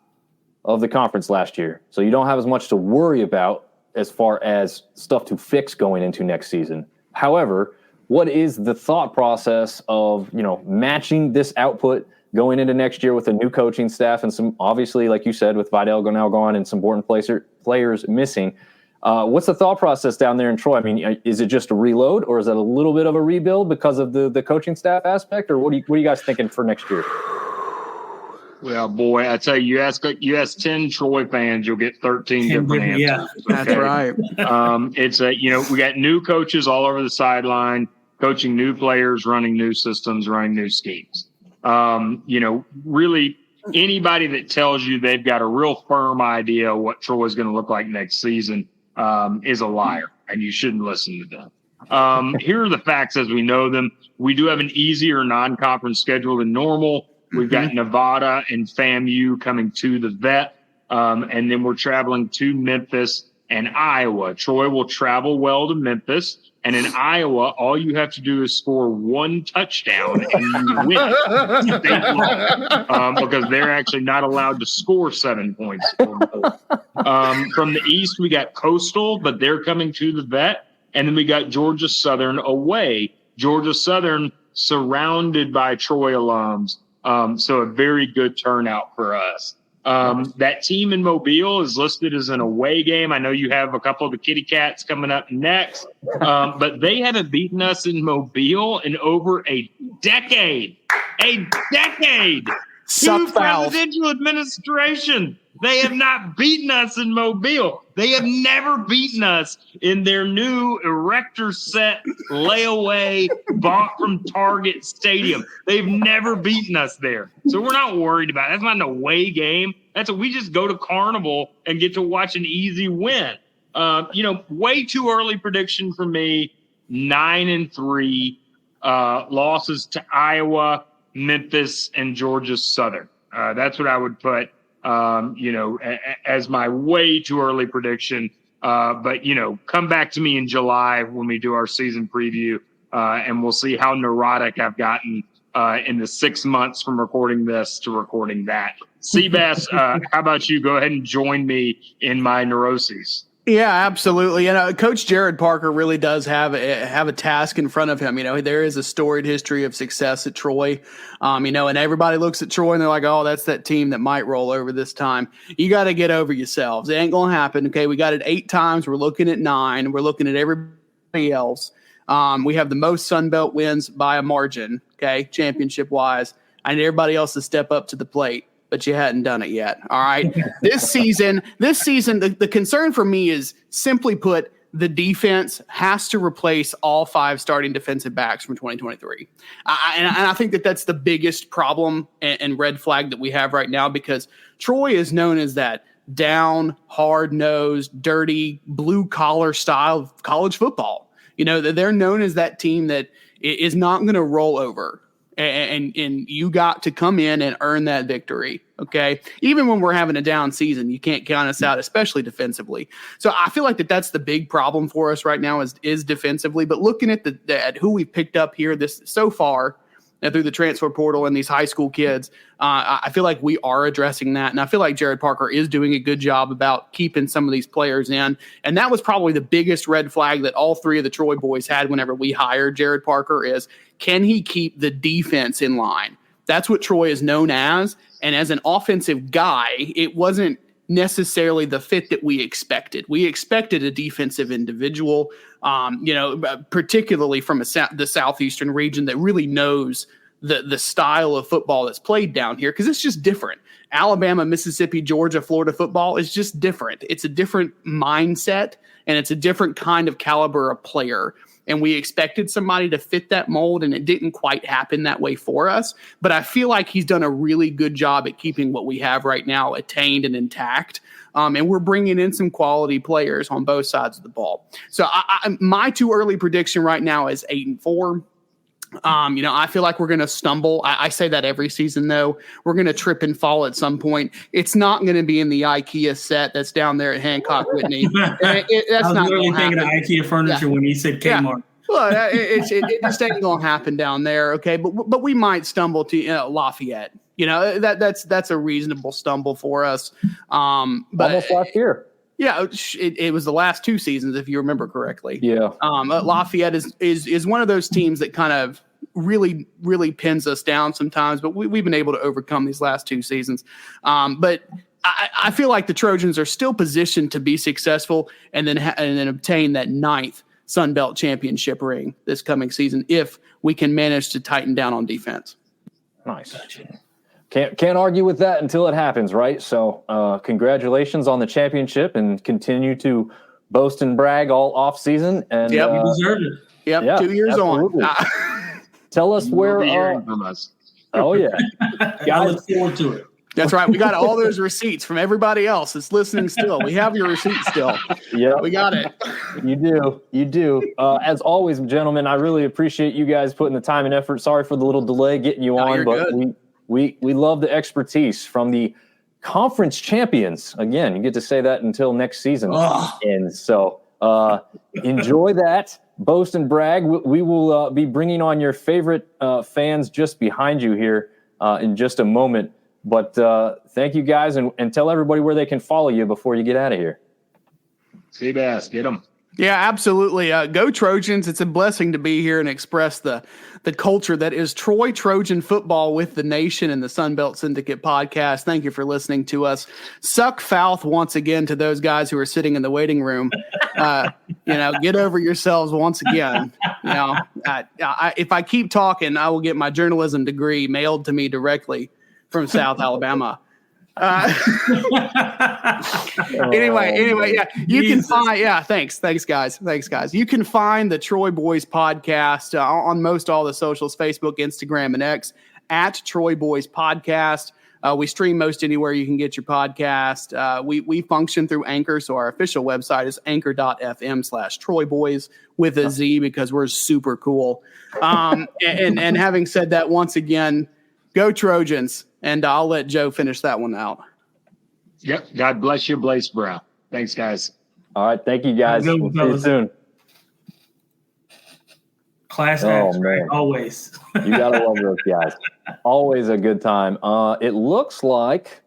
of the conference last year. So you don't have as much to worry about as far as stuff to fix going into next season. However, what is the thought process of, matching this output going into next year with a new coaching staff and some, obviously, like you said, with Vidal now gone and some important players missing? What's the thought process down there in Troy? I mean, is it just a reload, or is it a little bit of a rebuild because of the coaching staff aspect, or what are you guys thinking for next year? Well, boy, I tell you, you ask 10 Troy fans, you'll get 13 different answers. Yeah, that's right. It's we got new coaches all over the sideline, coaching new players, running new systems, running new schemes. Really anybody that tells you they've got a real firm idea of what Troy is going to look like next season is a liar, and you shouldn't listen to them. Here are the facts as we know them. We do have an easier non-conference schedule than normal. We've got Nevada and FAMU coming to the Vet, and then we're traveling to Memphis and Iowa. Troy will travel well to Memphis, and in Iowa, all you have to do is score one touchdown and you win state law, because they're actually not allowed to score 7 points or more. From the East, we got Coastal, but they're coming to the Vet, and then we got Georgia Southern away. Georgia Southern surrounded by Troy alums. So a very good turnout for us. That team in Mobile is listed as an away game. I know you have a couple of the Kitty Cats coming up next, but they haven't beaten us in Mobile in over a decade. A decade. Two presidential administration. They have not beaten us in Mobile. They have never beaten us in their new erector set layaway bought from Target Stadium. They've never beaten us there. So we're not worried about it. That's not an away game. We just go to Carnival and get to watch an easy win. Way too early prediction for me. 9-3 losses to Iowa, Memphis, and Georgia Southern. That's what I would put. As my way too early prediction. But come back to me in July when we do our season preview, and we'll see how neurotic I've gotten in the 6 months from recording this to recording that. Seabass, how about you? Go ahead and join me in my neuroses. Yeah, absolutely. Coach Jared Parker really does have a task in front of him. There is a storied history of success at Troy. And everybody looks at Troy and they're like, oh, that's that team that might roll over this time. You got to get over yourselves. It ain't going to happen. Okay. We got it 8 times. We're looking at 9. We're looking at everybody else. We have the most Sun Belt wins by a margin. Okay. Championship wise. I need everybody else to step up to the plate. But you hadn't done it yet. All right. This season, the concern for me is, simply put, the defense has to replace all 5 starting defensive backs from 2023. And I think that's the biggest problem and red flag that we have right now, because Troy is known as that down, hard-nosed, dirty, blue-collar style of college football. They're known as that team that is not going to roll over. And you got to come in and earn that victory, okay? Even when we're having a down season, you can't count us out, especially defensively. So I feel like that's the big problem for us right now is defensively. But looking at who we've picked up here so far through the transfer portal and these high school kids, I feel like we are addressing that. And I feel like Jared Parker is doing a good job about keeping some of these players in. And that was probably the biggest red flag that all 3 of the Troy boys had whenever we hired Jared Parker is, can he keep the defense in line? That's what Troy is known as. And as an offensive guy, it wasn't necessarily the fit that we expected. We expected a defensive individual, particularly from the Southeastern region that really knows the style of football that's played down here, because it's just different. Alabama, Mississippi, Georgia, Florida football is just different. It's a different mindset, and it's a different kind of caliber of player. And we expected somebody to fit that mold, and it didn't quite happen that way for us. But I feel like he's done a really good job at keeping what we have right now attained and intact. And we're bringing in some quality players on both sides of the ball. So my too early prediction right now is 8-4. I feel like we're going to stumble. I say that every season, though. We're going to trip and fall at some point. It's not going to be in the IKEA set that's down there at Hancock Whitney. That's I was really thinking of IKEA furniture when he said Kmart. Yeah. Well, it just ain't going to happen down there, okay? But we might stumble to Lafayette. That's a reasonable stumble for us. But almost last year. Yeah, it was the last 2 seasons, if you remember correctly. Yeah. Lafayette is one of those teams that kind of really, really pins us down sometimes, but we've been able to overcome these last 2 seasons. But I feel like the Trojans are still positioned to be successful and then obtain that 9th Sun Belt championship ring this coming season if we can manage to tighten down on defense. Nice. Can't argue with that until it happens, right? So congratulations on the championship and continue to boast and brag all off season. And you deserve it. Yep, yeah, 2 years absolutely. On. Tell us where. From us. Oh yeah, I look forward to it. That's right. We got all those receipts from everybody else that's listening still. We have your receipts still. Yeah, we got it. You do. As always, gentlemen, I really appreciate you guys putting the time and effort. Sorry for the little delay getting you on, but good. we love the expertise from the conference champions. Again, you get to say that until next season. And so enjoy that. Boast and brag. We will be bringing on your favorite fans just behind you here in just a moment. But thank you guys, and tell everybody where they can follow you before you get out of here. Seabass, get them. Yeah, absolutely. Go Trojans. It's a blessing to be here and express the culture that is Troy Trojan football with the nation and the Sun Belt Syndicate podcast. Thank you for listening to us. Suck Fouth once again to those guys who are sitting in the waiting room. Get over yourselves once again. If I keep talking, I will get my journalism degree mailed to me directly from South Alabama. Anyway, yeah, you can find, thanks guys. You can find the Troy Boyz podcast on most all the socials, Facebook, Instagram, and X at Troy Boyz Podcast. We stream most anywhere you can get your podcast. We function through Anchor, so our official website is anchor.fm/Troy Boyz with a Z because we're super cool. And having said that, once again, go Trojans. And I'll let Joe finish that one out. Yep. God bless you, Blaze Brown. Thanks, guys. All right. Thank you, guys. We'll see you soon. Class act, right? Always. You got to love those guys. Always a good time. It looks like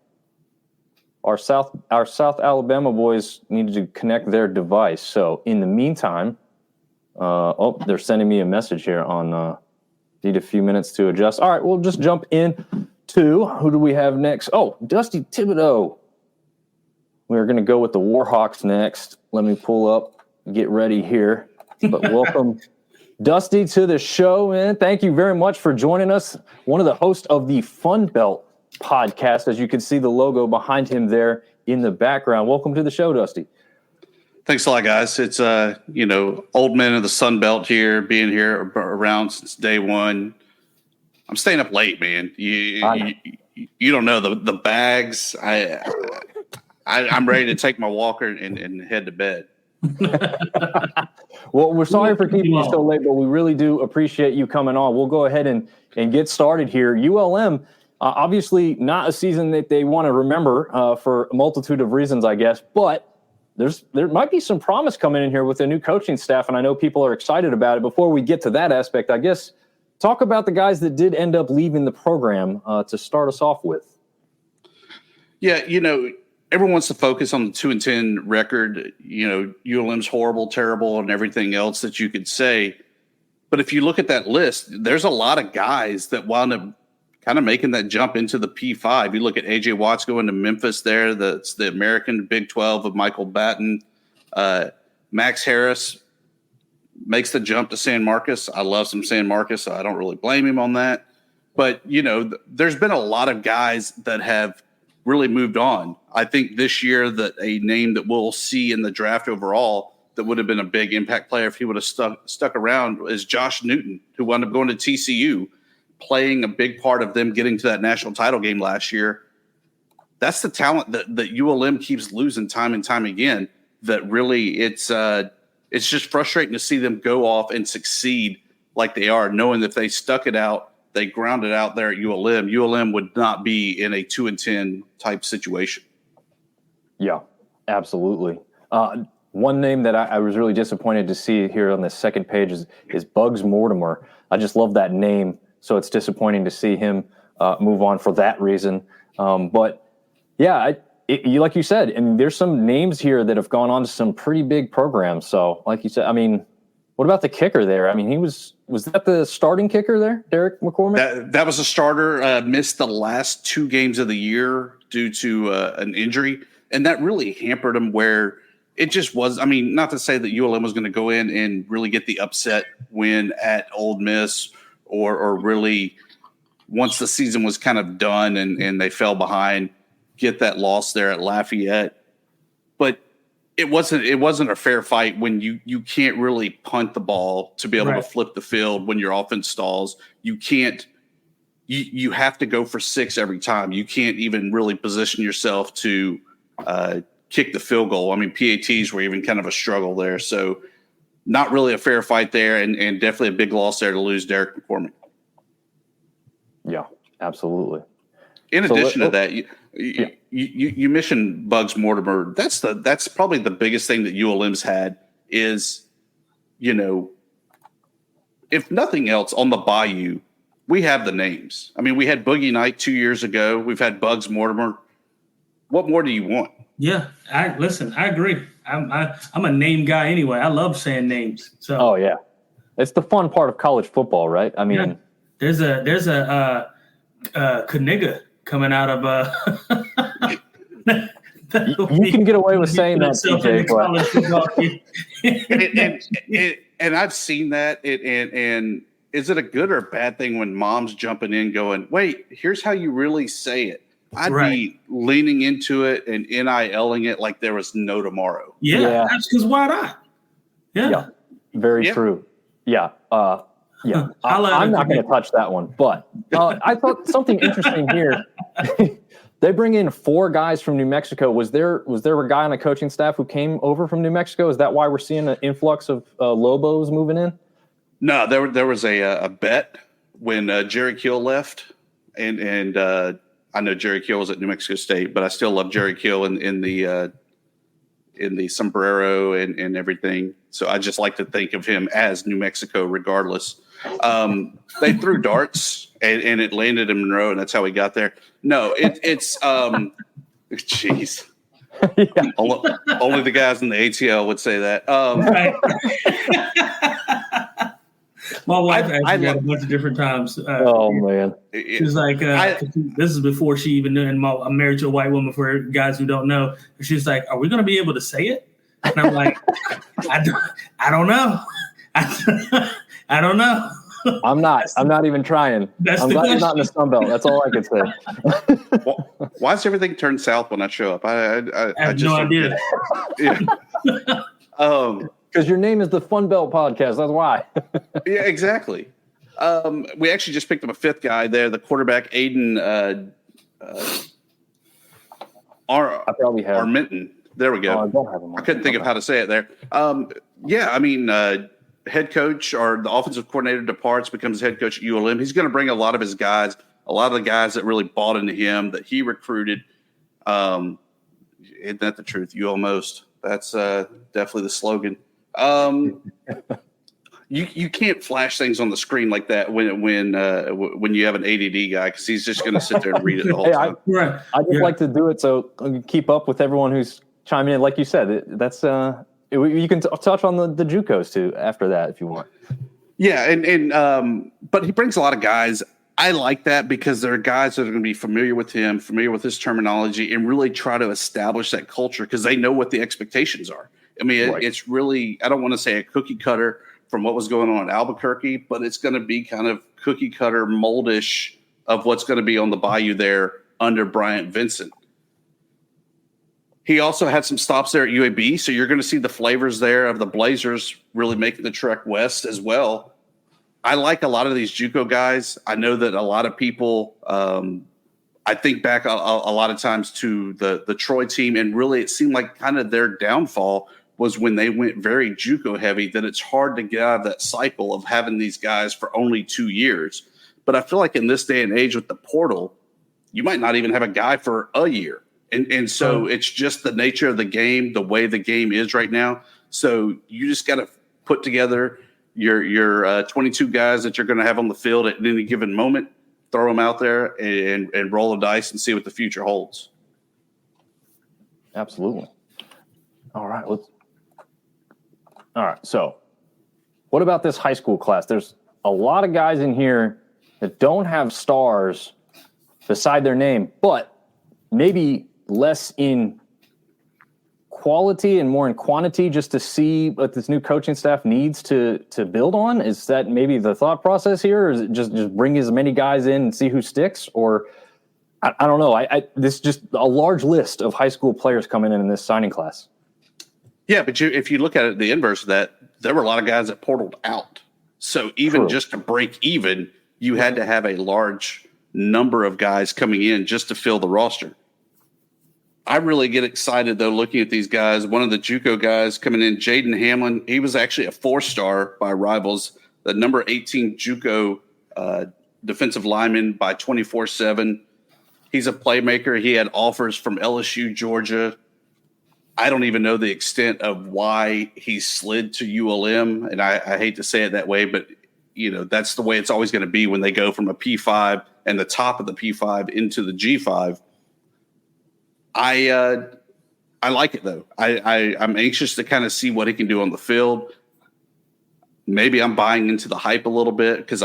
our South Alabama boys needed to connect their device. So in the meantime, they're sending me a message here on need a few minutes to adjust. All right. We'll just jump in. Who do we have next? Oh, Dusty Thibodeau. We're going to go with the Warhawks next. Let me pull up, get ready here. But welcome, Dusty, to the show, man. Thank you very much for joining us. One of the hosts of the Fun Belt podcast, as you can see the logo behind him there in the background. Welcome to the show, Dusty. Thanks a lot, guys. It's, old men of the Sun Belt here, being here around since day one. I'm staying up late, man. You don't know the bags. I'm ready to take my walker and head to bed. Well, we're sorry for keeping you so late, but we really do appreciate you coming on. We'll go ahead and get started here. ULM, obviously not a season that they want to remember for a multitude of reasons, I guess, but there might be some promise coming in here with a new coaching staff, and I know people are excited about it. Before we get to that aspect, I guess, talk about the guys that did end up leaving the program to start us off with. Yeah, everyone wants to focus on the 2-10 record. ULM's horrible, terrible, and everything else that you could say. But if you look at that list, there's a lot of guys that wound up kind of making that jump into the P5. You look at A.J. Watts going to Memphis there. That's the American Big 12 of Michael Batten. Max Harris makes the jump to San Marcos. I love some San Marcos, so I don't really blame him on that. But, there's been a lot of guys that have really moved on. I think this year that a name that we'll see in the draft overall that would have been a big impact player if he would have stuck around is Josh Newton, who wound up going to TCU, playing a big part of them getting to that national title game last year. That's the talent that ULM keeps losing time and time again, that really it's just frustrating to see them go off and succeed like they are, knowing that if they stuck it out, they ground it out there at ULM would not be in a 2-10 type situation. Yeah, absolutely. One name that I was really disappointed to see here on the second page is Bugs Mortimer. I just love that name, so it's disappointing to see him move on for that reason. But yeah, like you said, there's some names here that have gone on to some pretty big programs. So like you said, What about the kicker there? I mean, was that the starting kicker there, Derek McCormick? That was a starter. Missed the last 2 games of the year due to an injury, and that really hampered him. Where it just was. I mean, not to say that ULM was going to go in and really get the upset win at Ole Miss, or really once the season was kind of done and they fell behind, get that loss there at Lafayette. But it wasn't a fair fight when you can't really punt the ball to be able to flip the field when your offense stalls. You can't. You have to go for 6 every time. You can't even really position yourself to kick the field goal. I mean, PATs were even kind of a struggle there. So not really a fair fight there, and definitely a big loss there to lose Derek McCormick. Yeah, absolutely. In addition to that, you mentioned Bugs Mortimer. That's probably the biggest thing that ULM's had is, if nothing else on the Bayou, we have the names. I mean, we had Boogie Knight 2 years ago. We've had Bugs Mortimer. What more do you want? Yeah, I agree. I'm a name guy anyway. I love saying names. So. Oh yeah, it's the fun part of college football, right? I mean, there's a Kaniga coming out of you can get away with saying that, TJ. And I've seen that. And is it a good or bad thing when mom's jumping in going, wait, here's how you really say it? I'd be leaning into it and NIL-ing it like there was no tomorrow. Yeah. That's because why not? Yeah. Very true. Yeah. I'm not going to touch that one, but I thought something interesting here. They bring in 4 guys from New Mexico. Was there a guy on the coaching staff who came over from New Mexico? Is that why we're seeing an influx of Lobos moving in? No, there was a bet when Jerry Kill left, and I know Jerry Kill was at New Mexico State, but I still love Jerry Kill in the sombrero and everything. So I just like to think of him as New Mexico, regardless. They threw darts and it landed in Monroe, and that's how we got there. No, it's jeez. Only the guys in the ATL would say that. My wife asked me that a bunch of different times. Man. She was like, this is before she even knew, and I'm married to a white woman for guys who don't know. She's like, are we going to be able to say it? And I'm like, I don't know. I don't know. I'm not even trying. I'm glad you're not in the Sun Belt. That's all I can say. Why does everything turn south when I show up? I have no idea. Because your name is the Fun Belt Podcast. That's why. Yeah, exactly. We actually just picked up a 5th guy there, the quarterback, Aiden Arminton. There we go. I don't have him. I couldn't think of how to say it there. Head coach or the offensive coordinator departs, becomes head coach at ULM. He's going to bring a lot of his guys, a lot of the guys that really bought into him, that he recruited. Isn't that the truth? You almost. That's definitely the slogan. You can't flash things on the screen like that when you have an ADD guy, because he's just going to sit there and read it the whole time. I just like to do it so I can keep up with everyone who's chiming in. Like you said, that's you can touch on the JUCOs too after that if you want. Yeah, and but he brings a lot of guys. I like that because there are guys that are going to be familiar with him, familiar with his terminology, and really try to establish that culture because they know what the expectations are. I mean, it's really, I don't want to say a cookie cutter from what was going on in Albuquerque, but it's going to be kind of cookie cutter moldish of what's going to be on the Bayou there under Bryant Vincent. He also had some stops there at UAB, so you're going to see the flavors there of the Blazers really making the trek west as well. I like a lot of these JUCO guys. I know that a lot of people, I think back a lot of times to the Troy team, and really it seemed like kind of their downfall was when they went very JUCO heavy, that it's hard to get out of that cycle of having these guys for only 2 years. But I feel like in this day and age with the portal, you might not even have a guy for a year. And so it's just the nature of the game, the way the game is right now. So you just got to put together your 22 guys that you're going to have on the field at any given moment, throw them out there and roll the dice and see what the future holds. Absolutely. All right. So what about this high school class? There's a lot of guys in here that don't have stars beside their name, but maybe less in quality and more in quantity, just to see what this new coaching staff needs to build on. Is that maybe the thought process here, or is it just bring as many guys in and see who sticks? Or I don't know. This is just a large list of high school players coming in this signing class. Yeah, but if you look at it, the inverse of that, there were a lot of guys that portaled out. So even just to break even, you had to have a large number of guys coming in just to fill the roster. I really get excited, though, looking at these guys. One of the JUCO guys coming in, Jaden Hamlin, he was actually a 4-star by Rivals, the number 18 JUCO defensive lineman by 24/7. He's a playmaker. He had offers from LSU, Georgia. I don't even know the extent of why he slid to ULM, and I hate to say it that way, but that's the way it's always going to be when they go from a P5 and the top of the P5 into the G5. I like it, though. I'm anxious to kind of see what he can do on the field. Maybe I'm buying into the hype a little bit because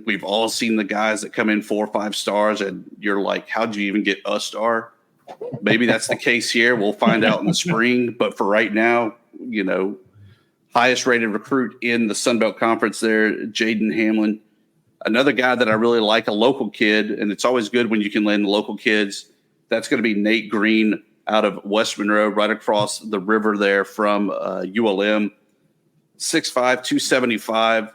we've all seen the guys that come in 4 or 5 stars, and you're like, how'd you even get a star? Maybe that's the case here. We'll find out in the spring. But for right now, highest rated recruit in the Sun Belt Conference there, Jaden Hamlin. Another guy that I really like, a local kid, and it's always good when you can land local kids. That's going to be Nate Green out of West Monroe, right across the river there from ULM. 6'5", 275,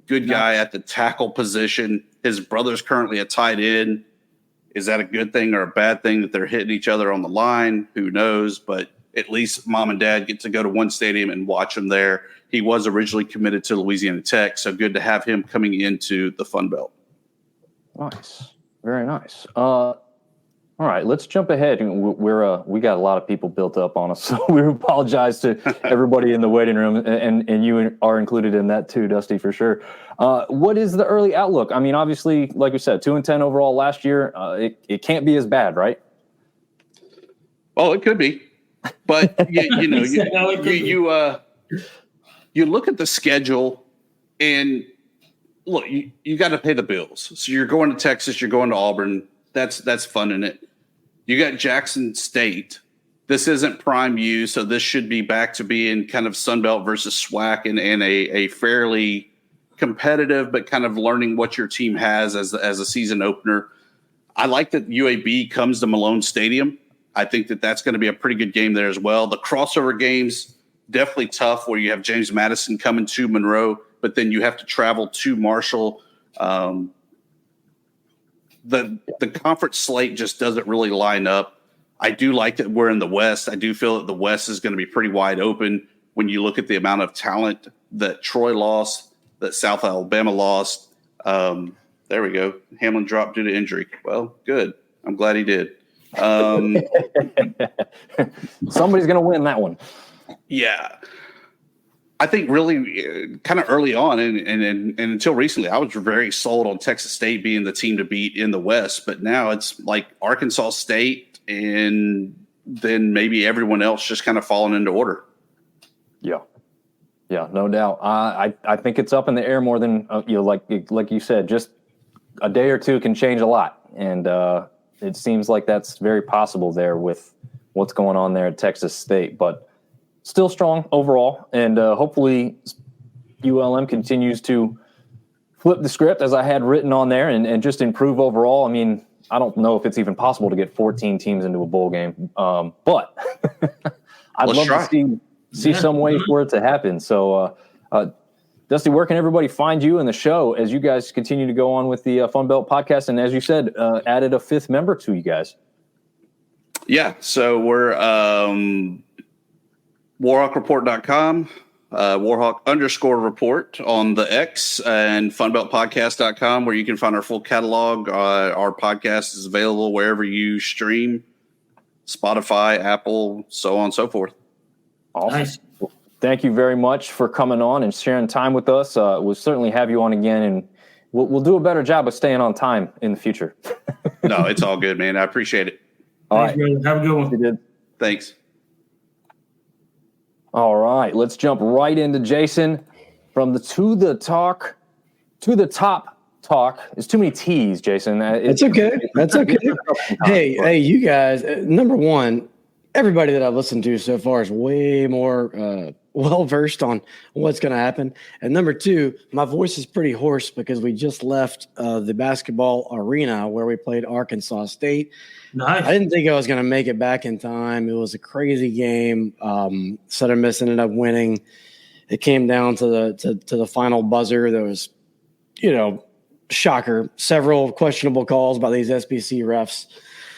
good guy at the tackle position. His brother's currently a tight end. Is that a good thing or a bad thing that they're hitting each other on the line? Who knows? But at least mom and dad get to go to one stadium and watch him there. He was originally committed to Louisiana Tech, so good to have him coming into the Fun Belt. Nice. Very nice. All right, let's jump ahead. We got a lot of people built up on us, so we apologize to everybody in the waiting room, and you are included in that too, Dusty, for sure. What is the early outlook? I mean, obviously, like we said, 2-10 overall last year. It can't be as bad, right? Well, it could be, but you look at the schedule, and look, you got to pay the bills. So you're going to Texas, you're going to Auburn. That's fun in it. You got Jackson State. This isn't Prime U, so this should be back to being kind of Sunbelt versus SWAC and a fairly competitive, but kind of learning what your team has as a season opener. I like that UAB comes to Malone Stadium. I think that's going to be a pretty good game there as well. The crossover games, definitely tough where you have James Madison coming to Monroe, but then you have to travel to Marshall. The conference slate just doesn't really line up. I do like that we're in the West. I do feel that the West is going to be pretty wide open when you look at the amount of talent that Troy lost, that South Alabama lost. There we go. Hamlin dropped due to injury. Well, good. I'm glad he did. Somebody's going to win that one. Yeah. I think really kind of early on and until recently, I was very sold on Texas State being the team to beat in the West. But now it's like Arkansas State and then maybe everyone else just kind of falling into order. Yeah, no doubt. I think it's up in the air more than, like you said, just a day or two can change a lot. And it seems like that's very possible there with what's going on there at Texas State. But still strong overall, and hopefully ULM continues to flip the script as I had written on there and just improve overall. I mean, I don't know if it's even possible to get 14 teams into a bowl game, but I'd love to see some way for it to happen. So, Dusty, where can everybody find you in the show as you guys continue to go on with the Fun Belt podcast? And as you said, added a 5th member to you guys. Yeah, so we're WarhawkReport.com, Warhawk_report on the X, and funbeltpodcast.com, where you can find our full catalog. Our podcast is available wherever you stream, Spotify, Apple, so on and so forth. Awesome. Nice. Well, thank you very much for coming on and sharing time with us. We'll certainly have you on again, and we'll do a better job of staying on time in the future. No, it's all good, man. I appreciate it. All right. Have a good one. You did. Thanks. All right, let's jump right into Jason. from the To the Top talk. There's too many T's, Jason. That's okay. That's okay. Hey, you guys. Number one, everybody that I've listened to so far is way more well versed on what's going to happen. And number two, my voice is pretty hoarse because we just left the basketball arena where we played Arkansas State. Nice. I didn't think I was going to make it back in time. It was a crazy game. Southern Miss ended up winning. It came down to the final buzzer. There was, shocker, several questionable calls by these SBC refs.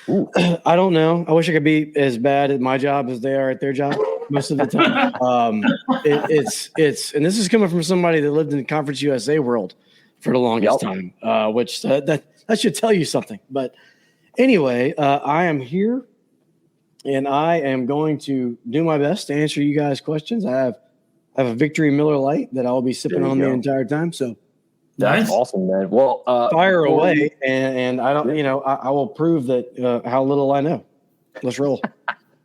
Ooh. I don't know. I wish I could be as bad at my job as they are at their job most of the time. It's and this is coming from somebody that lived in the Conference USA world for the longest time, which that should tell you something. But anyway, I am here, and I am going to do my best to answer you guys' questions. I have a Victory Miller Light that I'll be sipping on the entire time. So. That's awesome, man. Well, fire away, and I don't, I will prove that how little I know. Let's roll.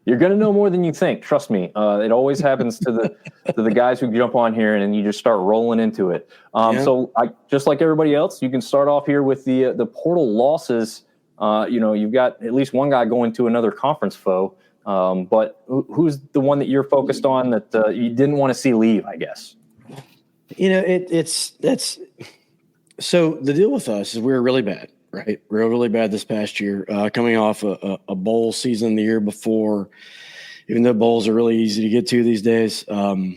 You're gonna know more than you think. Trust me. It always happens to the guys who jump on here, and then you just start rolling into it. So, just like everybody else, you can start off here with the portal losses. You've got at least one guy going to another conference foe. But who's the one that you're focused on that you didn't want to see leave? I guess. So the deal with us is we were really bad, right? We were really bad this past year, coming off a bowl season the year before, even though bowls are really easy to get to these days. But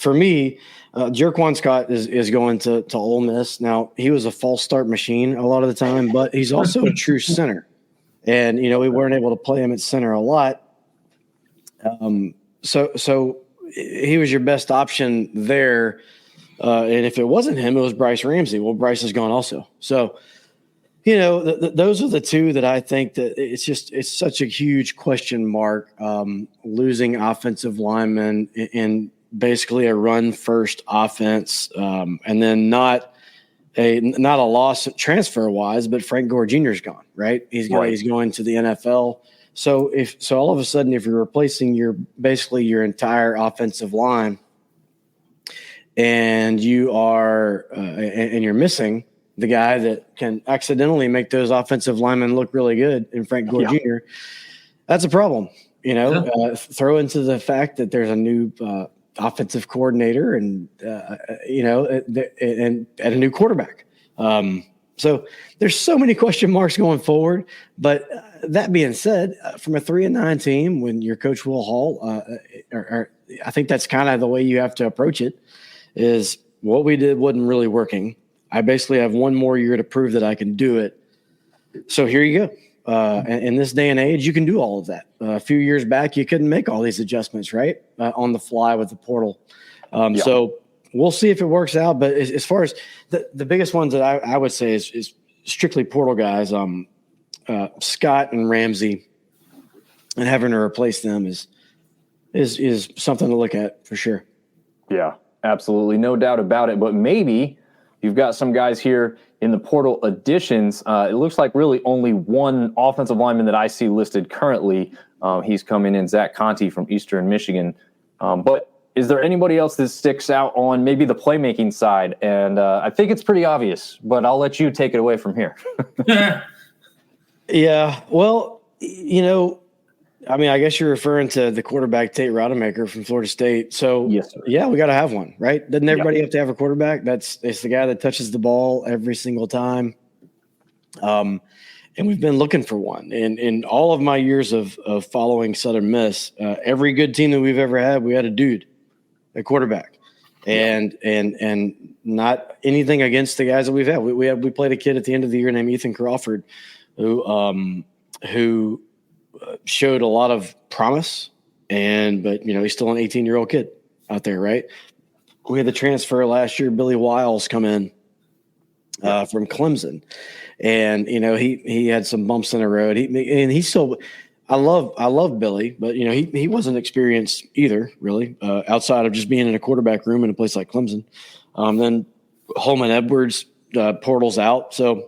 for me, Jerquan Scott is going to Ole Miss. Now, he was a false start machine a lot of the time, but he's also a true center. And, we weren't able to play him at center a lot. So he was your best option there. And if it wasn't him, it was Bryce Ramsey. Well, Bryce is gone also. So, those are the two that I think that it's such a huge question mark, losing offensive linemen in basically a run first offense. And then not a loss transfer wise, but Frank Gore Jr. is gone, right? He's going to the NFL. So all of a sudden, if you're replacing your entire offensive line, and you are and you're missing the guy that can accidentally make those offensive linemen look really good in Frank Gore Jr., that's a problem. Throw into the fact that there's a new offensive coordinator and and a new quarterback. So there's so many question marks going forward. But that being said, from a 3-9 team, when your coach Will Hall, I think that's kind of the way you have to approach it. Is what we did wasn't really working. I basically have one more year to prove that I can do it. So here you go. In this day and age, you can do all of that. A few years back, you couldn't make all these adjustments, right? On the fly with the portal. So we'll see if it works out. But as far as the biggest ones that I would say is strictly portal guys, Scott and Ramsey, and having to replace them is something to look at for sure. Yeah. Absolutely. No doubt about it. But maybe you've got some guys here in the portal additions. It looks like really only one offensive lineman that I see listed currently. He's coming in, Zach Conti from Eastern Michigan. But is there anybody else that sticks out on maybe the playmaking side? And I think it's pretty obvious, but I'll let you take it away from here. Yeah. Well, I guess you're referring to the quarterback Tate Rodemaker from Florida State. So, yes, yeah, we got to have one, right? Doesn't everybody have to have a quarterback? It's the guy that touches the ball every single time. And we've been looking for one. And in all of my years of following Southern Miss, every good team that we've ever had, we had a quarterback. And not anything against the guys that we've had. We played a kid at the end of the year named Ethan Crawford, who showed a lot of promise, but he's still an 18-year-old kid out there, right? We had the transfer last year, Billy Wiles, come in from Clemson, and he had some bumps in the road. He's still. I love Billy, but he wasn't experienced either, really, outside of just being in a quarterback room in a place like Clemson. Then Holman Edwards portals out, so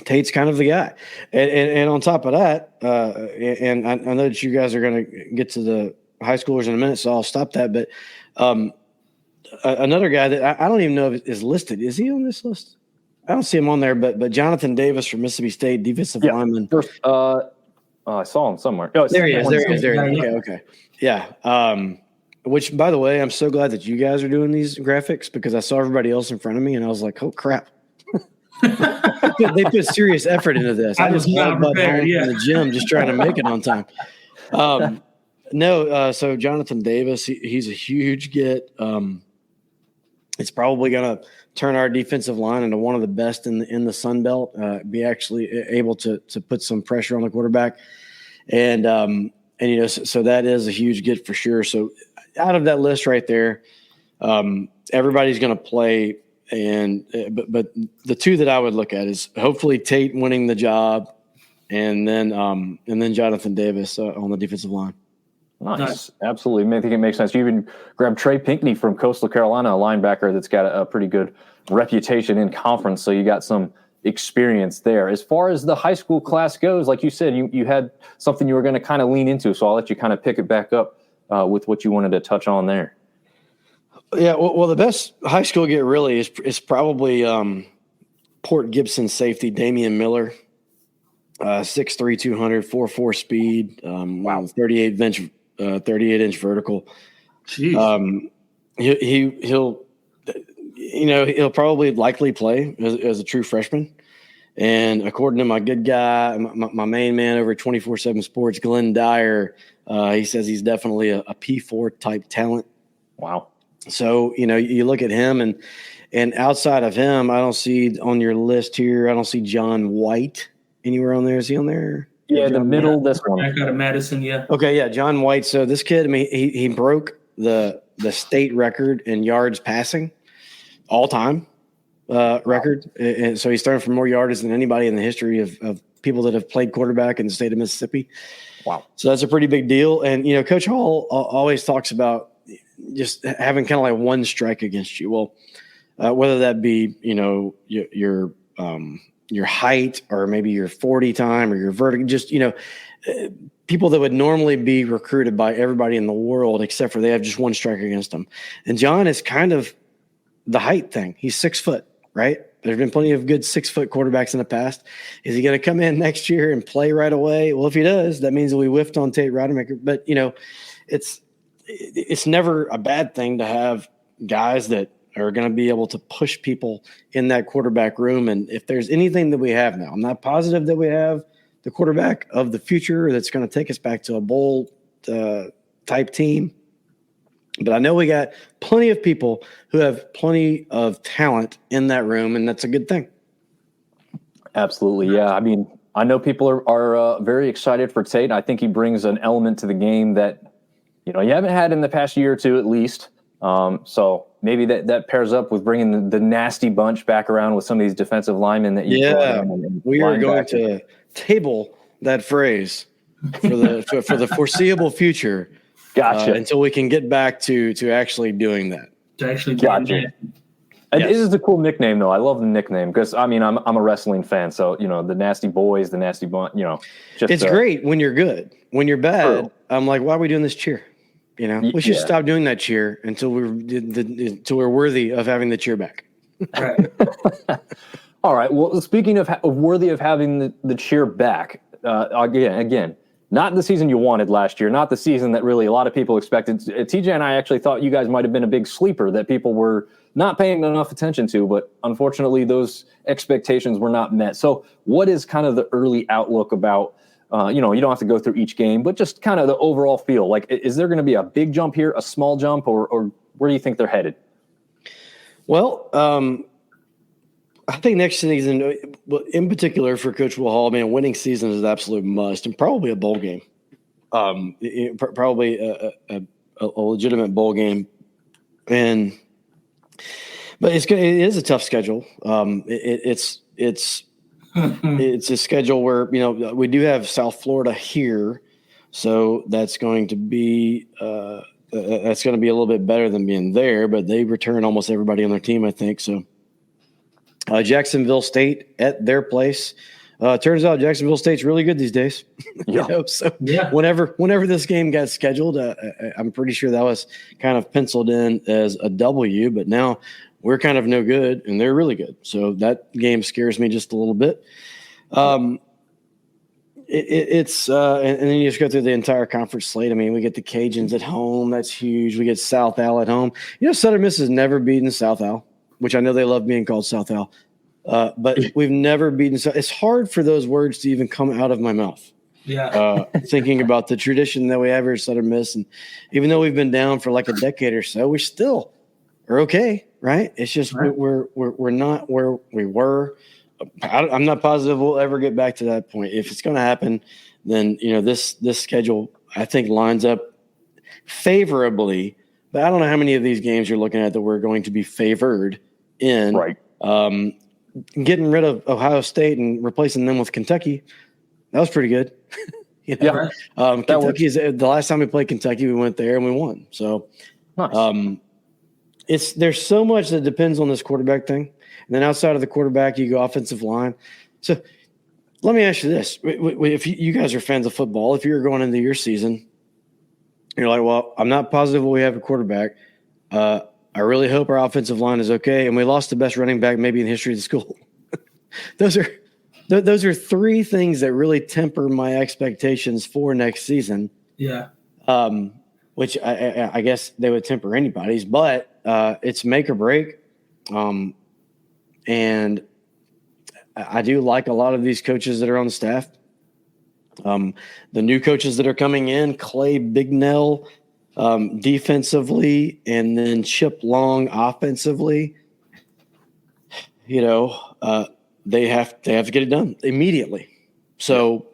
Tate's kind of the guy. And on top of that, and I know that you guys are going to get to high schoolers in a minute, so I'll stop that. But another guy that I don't even know if is listed. Is he on this list? I don't see him on there, but Jonathan Davis from Mississippi State, defensive lineman. First, I saw him somewhere. Oh, there he is. Okay. Yeah. Which, by the way, I'm so glad that you guys are doing these graphics because I saw everybody else in front of me and I was like, oh, crap. They put serious effort into this. I just walked home from the gym just trying to make it on time. So Jonathan Davis, he's a huge get. It's probably going to turn our defensive line into one of the best in the Sun Belt, be actually able to put some pressure on the quarterback. And so that is a huge get for sure. So out of that list right there, everybody's going to play. But the two that I would look at is hopefully Tate winning the job and then Jonathan Davis on the defensive line. Nice. Absolutely. I think it makes sense. You even grabbed Trey Pinckney from Coastal Carolina, a linebacker that's got a pretty good reputation in conference. So you got some experience there. As far as the high school class goes, like you said, you had something you were going to kind of lean into. So I'll let you kind of pick it back up with what you wanted to touch on there. Yeah. Well, the best high school get really is probably Port Gibson safety, Damian Miller, 6'3", 200, 4.4 speed, 38-inch vertical. Jeez. He'll probably likely play as a true freshman. And according to my good guy, my main man over 24/7 Sports, Glenn Dyer, he says he's definitely a P4 type talent. Wow. So, you look at him and outside of him, I don't see on your list here, I don't see John White anywhere on there. Is he on there? Yeah, the middle, this one. Back out of Madison, yeah. Okay, yeah, John White. So this kid, I mean, he broke the state record in yards passing, all time record, and so he's starting for more yards than anybody in the history of people that have played quarterback in the state of Mississippi. Wow! So that's a pretty big deal. And Coach Hall always talks about just having kind of like one strike against you. Well, whether that be your height or maybe your 40 time or your vertical, just, people that would normally be recruited by everybody in the world, except for they have just one striker against them. And John is kind of the height thing. He's 6 foot, right? There's been plenty of good 6 foot quarterbacks in the past. Is he going to come in next year and play right away? Well, if he does, that means that we whiffed on Tate Rodemaker. But, it's never a bad thing to have guys that are going to be able to push people in that quarterback room. And if there's anything that we have now, I'm not positive that we have the quarterback of the future that's going to take us back to a bowl type team. But I know we got plenty of people who have plenty of talent in that room, and that's a good thing. Absolutely. Yeah. I mean, I know people are very excited for Tate. I think he brings an element to the game that, you haven't had in the past year or two at least. So maybe that pairs up with bringing the nasty bunch back around with some of these defensive linemen that you we are going to table that phrase for the foreseeable future. Gotcha. Until we can get back to actually doing that. Gotcha. It is a cool nickname though. I love the nickname because I'm a wrestling fan, so the Nasty Boys, the Nasty Bunch. It's great when you're good. When you're bad, I'm like, why are we doing this cheer? We should stop doing that cheer until we're worthy of having the cheer back. Right. All right. Well, speaking of worthy of having the cheer back, again, not the season you wanted last year, not the season that really a lot of people expected. TJ and I actually thought you guys might have been a big sleeper that people were not paying enough attention to, but unfortunately those expectations were not met. So what is kind of the early outlook about, you don't have to go through each game, but just kind of the overall feel? Like, is there going to be a big jump here, a small jump, or where do you think they're headed? Well, I think next season, in particular for Coach Will Hall, winning season is an absolute must, and probably a bowl game. Probably a legitimate bowl game, but it is a tough schedule. It's a schedule where we do have South Florida here, so that's going to be a little bit better than being there. But they return almost everybody on their team, I think. So Jacksonville State at their place, Turns out Jacksonville State's really good these days. Whenever this game got scheduled, I'm pretty sure that was kind of penciled in as a W, but now we're kind of no good and they're really good. So that game scares me just a little bit. It's and then you just go through the entire conference slate. I mean, we get the Cajuns at home. That's huge. We get South Al at home. Southern Miss has never beaten South Al, which I know they love being called South Al. But we've never beaten. It's hard for those words to even come out of my mouth. Yeah. Thinking about the tradition that we have here at Southern Miss. And even though we've been down for like a decade or so, we still are okay. Right. It's just, we're not where we were. I'm not positive we'll ever get back to that point. If it's going to happen, then this schedule I think lines up favorably. But I don't know how many of these games you're looking at that we're going to be favored in. Right. Getting rid of Ohio State and replacing them with Kentucky, that was pretty good. Kentucky is the last time we played Kentucky, we went there and we won. So nice. There's so much that depends on this quarterback thing. And then outside of the quarterback, you go offensive line. So let me ask you this. If you guys are fans of football, if you're going into your season, you're like, well, I'm not positive we have a quarterback. I really hope our offensive line is okay. And we lost the best running back maybe in the history of the school. Those are three things that really temper my expectations for next season. Yeah. Which I guess they would temper anybody's, but it's make or break. And I do like a lot of these coaches that are on the staff. The new coaches that are coming in, Clay Bignell defensively, and then Chip Long offensively. They have to get it done immediately. So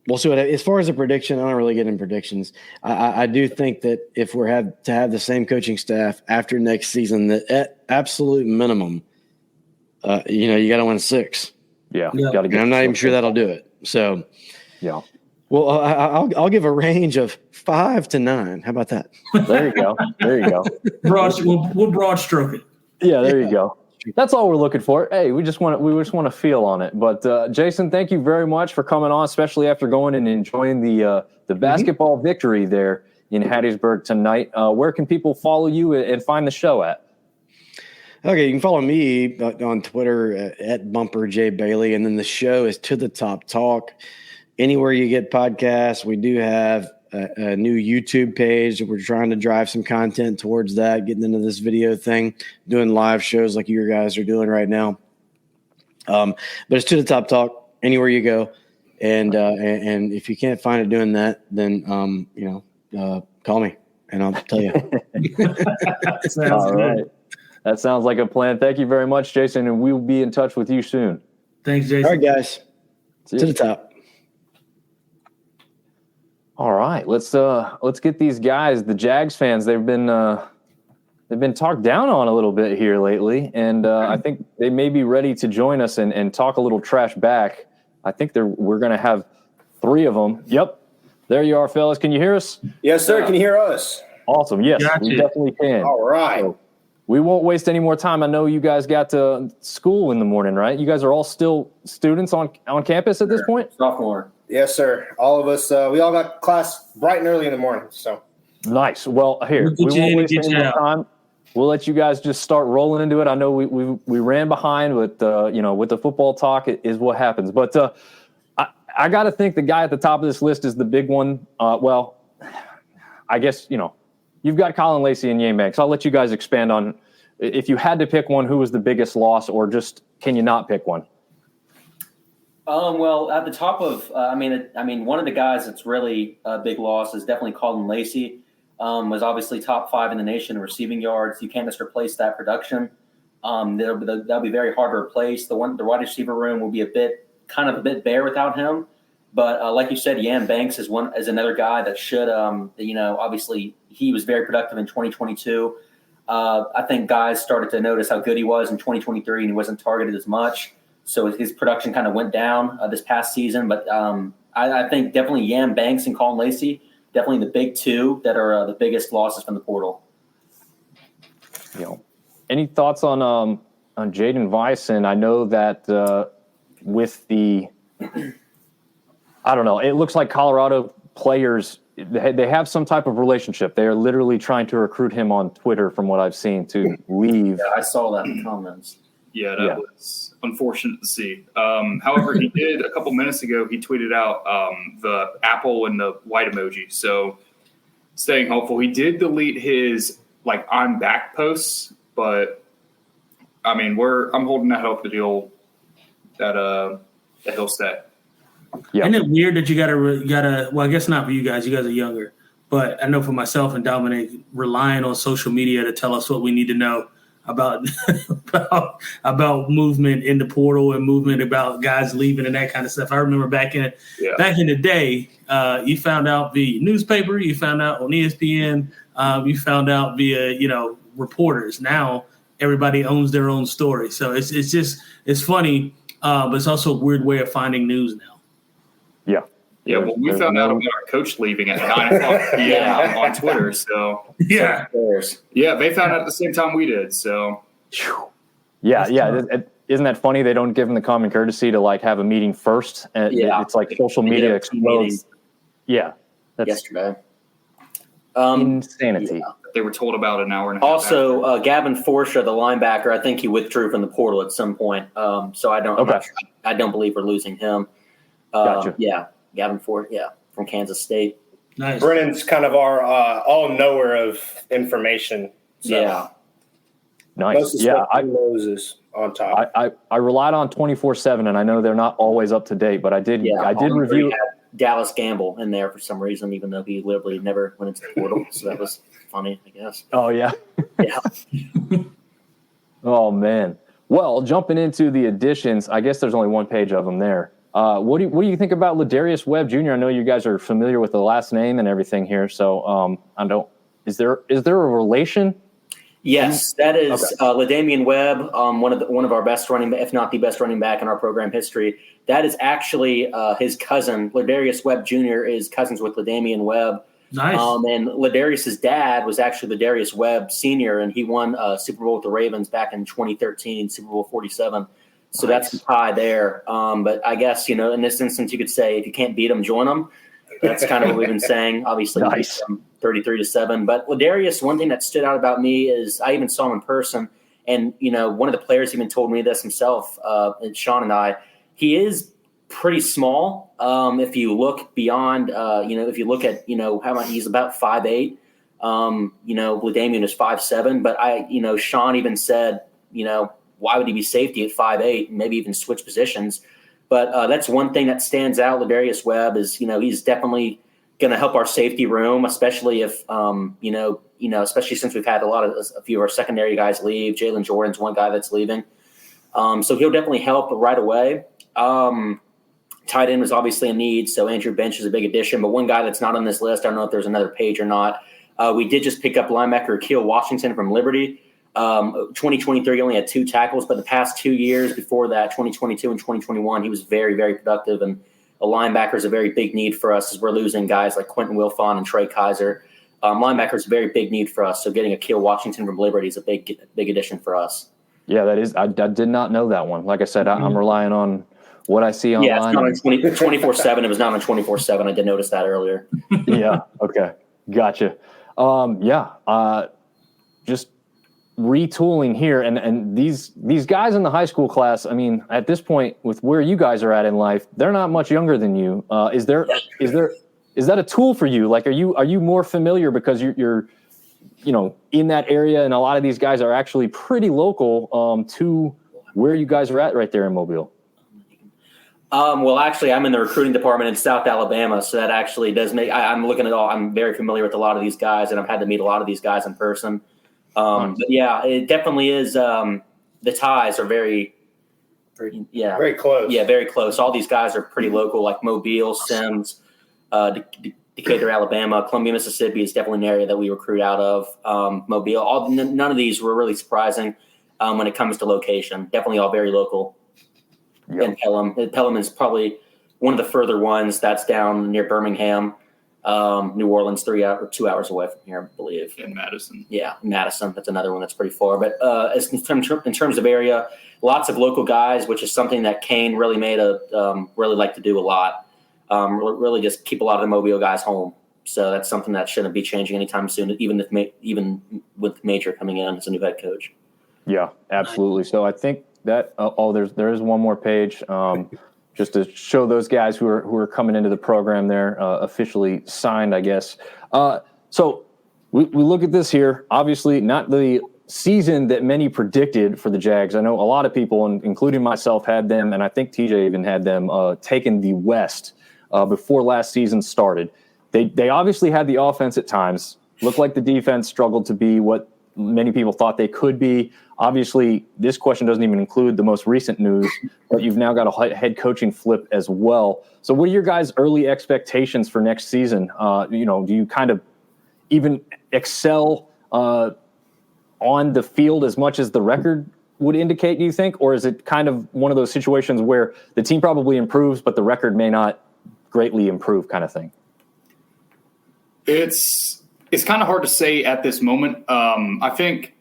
we'll see what. As far as a prediction, I don't really get in predictions. I do think that if we're to have the same coaching staff after next season, that at absolute minimum, you got to win 6. Yeah. And I'm not even sure that'll do it. So, yeah. Well, I'll give a range of 5 to 9. How about that? There you go. We'll broad stroke it. Yeah, there you go. That's all we're looking for. Hey, we just want to feel on it. But Jason, thank you very much for coming on, especially after going and enjoying the basketball victory there in Hattiesburg tonight. Where can people follow you and find the show at? Okay, you can follow me on Twitter at Bumper J Bailey, and then the show is To the Top Talk. Anywhere you get podcasts, we do have a new YouTube page. We're trying to drive some content towards that, getting into this video thing, doing live shows like you guys are doing right now. But it's To the Top Talk anywhere you go, and if you can't find it doing that, then call me and I'll tell you. Sounds good. Right. That sounds like a plan. Thank you very much, Jason, and we'll be in touch with you soon. Thanks, Jason. All right, guys. To the top. All right, let's get these guys, the Jags fans. They've been talked down on a little bit here lately, and I think they may be ready to join us and talk a little trash back. I think we're going to have 3 of them. Yep, there you are, fellas. Can you hear us? Yes, sir. Can you hear us? Awesome. Yes, Gotcha. We definitely can. All right. So, we won't waste any more time. I know you guys got to school in the morning, right? You guys are all still students on campus at this point? Sophomore. Yes, sir. All of us, we all got class bright and early in the morning. So nice. Well, here, we won't waste any more time. We'll let you guys just start rolling into it. I know we ran behind with with the football talk is what happens. But I got to think the guy at the top of this list is the big one. I guess, you've got Colin Lacey and Yane Banks. I'll let you guys expand on if you had to pick one, who was the biggest loss, or just can you not pick one? Well, at the top of, one of the guys that's really a big loss is definitely Colin Lacey. Was obviously top 5 in the nation in receiving yards. You can't just replace that production. That'll be very hard to replace. The wide receiver room will be a bit bare without him. But like you said, Yam Banks is another guy that should, obviously he was very productive in 2022. I think guys started to notice how good he was in 2023, and he wasn't targeted as much. So his production kind of went down this past season. But I think definitely Yam Banks and Colin Lacey, definitely the big 2 that are the biggest losses from the portal. Any thoughts on Jaden Weiss? And I know that with the I don't know. It looks like Colorado players, they have some type of relationship. They are literally trying to recruit him on Twitter, from what I've seen, to leave. Yeah, I saw that in the comments. Yeah, that was unfortunate to see. However, he did a couple minutes ago, he tweeted out the apple and the white emoji. So staying hopeful. He did delete his I'm back posts, but I mean, I'm holding that hope that he'll stay. Yeah. Isn't it weird that you gotta? Well, I guess not for you guys. You guys are younger, but I know for myself and Dominic, relying on social media to tell us what we need to know about movement in the portal and movement about guys leaving and that kind of stuff. I remember back in the day, you found out via newspaper, you found out on ESPN, you found out via reporters. Now everybody owns their own story, so it's funny, but it's also a weird way of finding news now. Yeah, well, we found out about our coach leaving at 9:00 p.m. on Twitter. So yeah, they found out at the same time we did. So isn't that funny? They don't give them the common courtesy to have a meeting first, and it's like social media explodes. Yeah, that's yesterday. Insanity. Yeah. They were told about an hour and a half. Also, Gavin Forsha, the linebacker, I think he withdrew from the portal at some point. So I don't believe we're losing him. Gotcha. Yeah. Gavin Ford, from Kansas State. Nice. Brennan's kind of our all-knower of information. So yeah. Nice. Most of stuff he knows is on top. I relied on 24/7, and I know they're not always up to date, but I did review. Dallas Gamble in there for some reason, even though he literally never went into the portal. So that was funny, I guess. Oh, yeah. Yeah. Oh, man. Well, jumping into the additions, I guess there's only one page of them there. What do you think about Ladarius Webb Jr.? I know you guys are familiar with the last name and everything here, so is there a relation? Yes, that is LaDamian Webb, one of our best running, if not the best running back in our program history. That is actually his cousin. Ladarius Webb Jr. is cousins with LaDamian Webb. Nice. And Ladarius's dad was actually Ladarius Webb Sr., and he won Super Bowl with the Ravens back in 2013, Super Bowl 47. So that's the tie there. But I guess, in this instance, you could say if you can't beat them, join them. That's kind of what we've been saying. Obviously, 33-7. But Ladarius, one thing that stood out about me is I even saw him in person. And, one of the players even told me this himself, and Sean and I, he is pretty small. If you look beyond, if you look at, how much he's about 5'8". LaDamian is 5'7". But Sean even said, why would he be safety at 5'8", maybe even switch positions? But that's one thing that stands out. Ladarius Webb is, he's definitely going to help our safety room, especially if, especially since we've had a few of our secondary guys leave. Jalen Jordan's one guy that's leaving. So he'll definitely help right away. Tight end was obviously a need, so Andrew Bench is a big addition. But one guy that's not on this list, I don't know if there's another page or not. We did just pick up linebacker Akeel Washington from Liberty. 2023 only had 2 tackles, but the past 2 years before that, 2022 and 2021, he was very, very productive. And a linebacker is a very big need for us as we're losing guys like Quentin Wilfon and Trey Kaiser. Linebacker is a very big need for us. So getting Akeel Washington from Liberty is a big addition for us. Yeah, that is. I did not know that one. Like I said, I'm relying on what I see online. Yeah, it's not on 24/7. It was not on 24/7. I did notice that earlier. Yeah. Okay. Gotcha. Just retooling here, and these guys in the high school class, I mean, at this point with where you guys are at in life, they're not much younger than you. Is that a tool for you? Like, are you more familiar because you're in that area, and a lot of these guys are actually pretty local to where you guys are at right there in Mobile? Well, actually, I'm in the recruiting department in South Alabama, so that actually does make. I'm very familiar with a lot of these guys, and I've had to meet a lot of these guys in person. But yeah, it definitely is. The ties are very close. Yeah, very close. All these guys are pretty local, like Mobile, Sims, Decatur, Alabama, Columbia, Mississippi is definitely an area that we recruit out of. Mobile, none of these were really surprising when it comes to location. Definitely all very local. Yep. And Pelham is probably one of the further ones that's down near Birmingham. New Orleans 2 hours away from here, I believe. In Madison. Yeah, Madison. That's another one that's pretty far. But in terms of area, lots of local guys, which is something that Kane really really like to do a lot. Really just keep a lot of the Mobile guys home. So that's something that shouldn't be changing anytime soon, even with Major coming in as a new head coach. Yeah, absolutely. So I think that there is one more page. Just to show those guys who are coming into the program there, officially signed, I guess. So we look at this here. Obviously, not the season that many predicted for the Jags. I know a lot of people, including myself, had them, and I think TJ even had them taking the West before last season started. They obviously had the offense at times. Looked like the defense struggled to be what many people thought they could be. Obviously, this question doesn't even include the most recent news, but you've now got a head coaching flip as well. So what are your guys' early expectations for next season? Do you kind of even excel on the field as much as the record would indicate, do you think? Or is it kind of one of those situations where the team probably improves, but the record may not greatly improve kind of thing? It's kind of hard to say at this moment. I think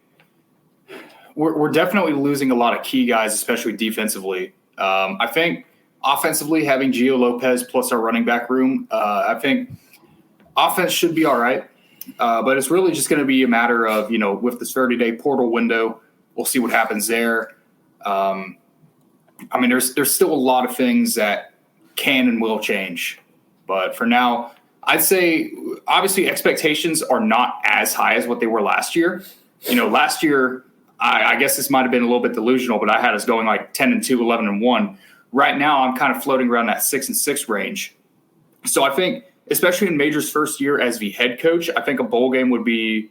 we're definitely losing a lot of key guys, especially defensively. I think offensively, having Gio Lopez plus our running back room, I think offense should be all right. But it's really just going to be a matter of, with this 30-day portal window, we'll see what happens there. There's still a lot of things that can and will change. But for now, I'd say obviously expectations are not as high as what they were last year. Last year, I guess this might have been a little bit delusional, but I had us going like 10-2, 11-1. Right now, I'm kind of floating around that 6-6 range. So I think, especially in Major's first year as the head coach, I think a bowl game would be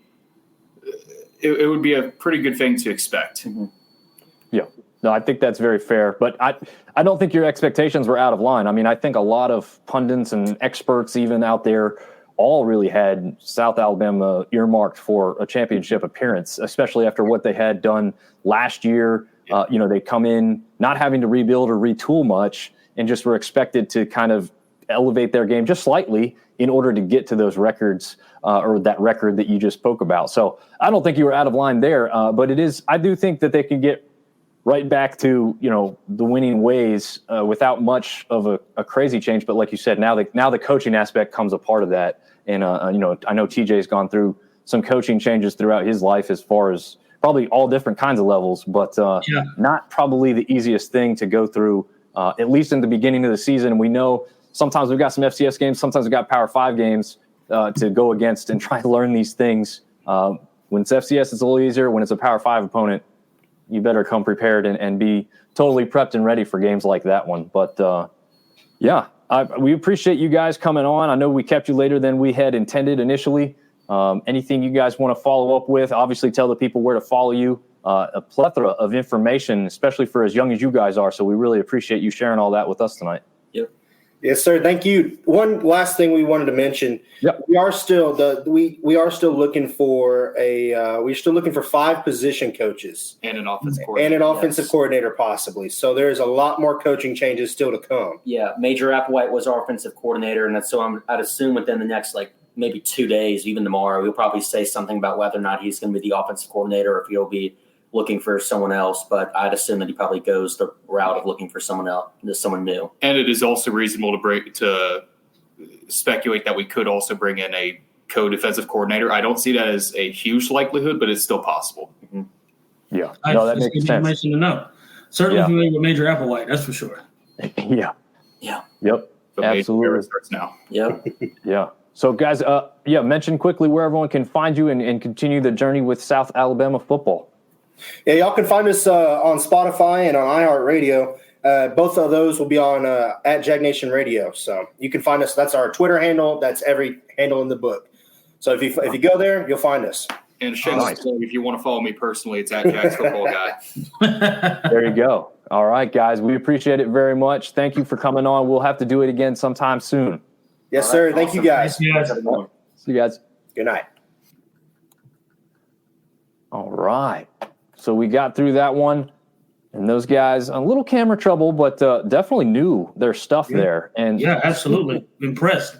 it would be a pretty good thing to expect. Mm-hmm. Yeah. No, I think that's very fair. But I don't think your expectations were out of line. I mean, I think a lot of pundits and experts even out there all really had South Alabama earmarked for a championship appearance, especially after what they had done last year. They come in not having to rebuild or retool much and just were expected to kind of elevate their game just slightly in order to get to those records or that record that you just spoke about. So I don't think you were out of line there, but I do think that they can get right back to, the winning ways without much of a crazy change. But like you said, now the coaching aspect comes a part of that. And, I know TJ's gone through some coaching changes throughout his life as far as probably all different kinds of levels, but not probably the easiest thing to go through, at least in the beginning of the season. And we know sometimes we've got some FCS games, sometimes we've got Power 5 games to go against and try to learn these things. When it's FCS, it's a little easier. When it's a Power 5 opponent, you better come prepared and be totally prepped and ready for games like that one. But, we appreciate you guys coming on. I know we kept you later than we had intended initially. Anything you guys want to follow up with, obviously tell the people where to follow you. A plethora of information, especially for as young as you guys are. So we really appreciate you sharing all that with us tonight. Yep. Yes, sir. Thank you. One last thing we wanted to mention. Yep. We are still looking for we're still looking for 5 position coaches and an offensive coordinator. And an offensive coordinator possibly. So there's a lot more coaching changes still to come. Yeah, Major Applewhite was our offensive coordinator, and I'd assume within the next maybe 2 days, even tomorrow, we'll probably say something about whether or not he's going to be the offensive coordinator or if he'll be looking for someone else, but I'd assume that he probably goes the route of looking for someone new. And it is also reasonable to speculate that we could also bring in a co-defensive coordinator. I don't see that as a huge likelihood, but it's still possible. Mm-hmm. Yeah, no, that makes sense. Information to know. Certainly familiar with Major Applewhite, that's for sure. Yeah. Yep. So absolutely. Starts now. Yep. Yeah. So guys, mention quickly where everyone can find you and continue the journey with South Alabama football. Yeah, y'all can find us on Spotify and on iHeartRadio. Both of those will be on at Jag Nation Radio. So you can find us. That's our Twitter handle. That's every handle in the book. So if you go there, you'll find us. And if you want to follow me personally, it's at Jags Football Guy. There you go. All right, guys. We appreciate it very much. Thank you for coming on. We'll have to do it again sometime soon. Yes, sir. Awesome. Thank you, guys. See you guys. Good night. All right. So we got through that one, and those guys, a little camera trouble, but definitely knew their stuff there. And yeah, absolutely. Impressed.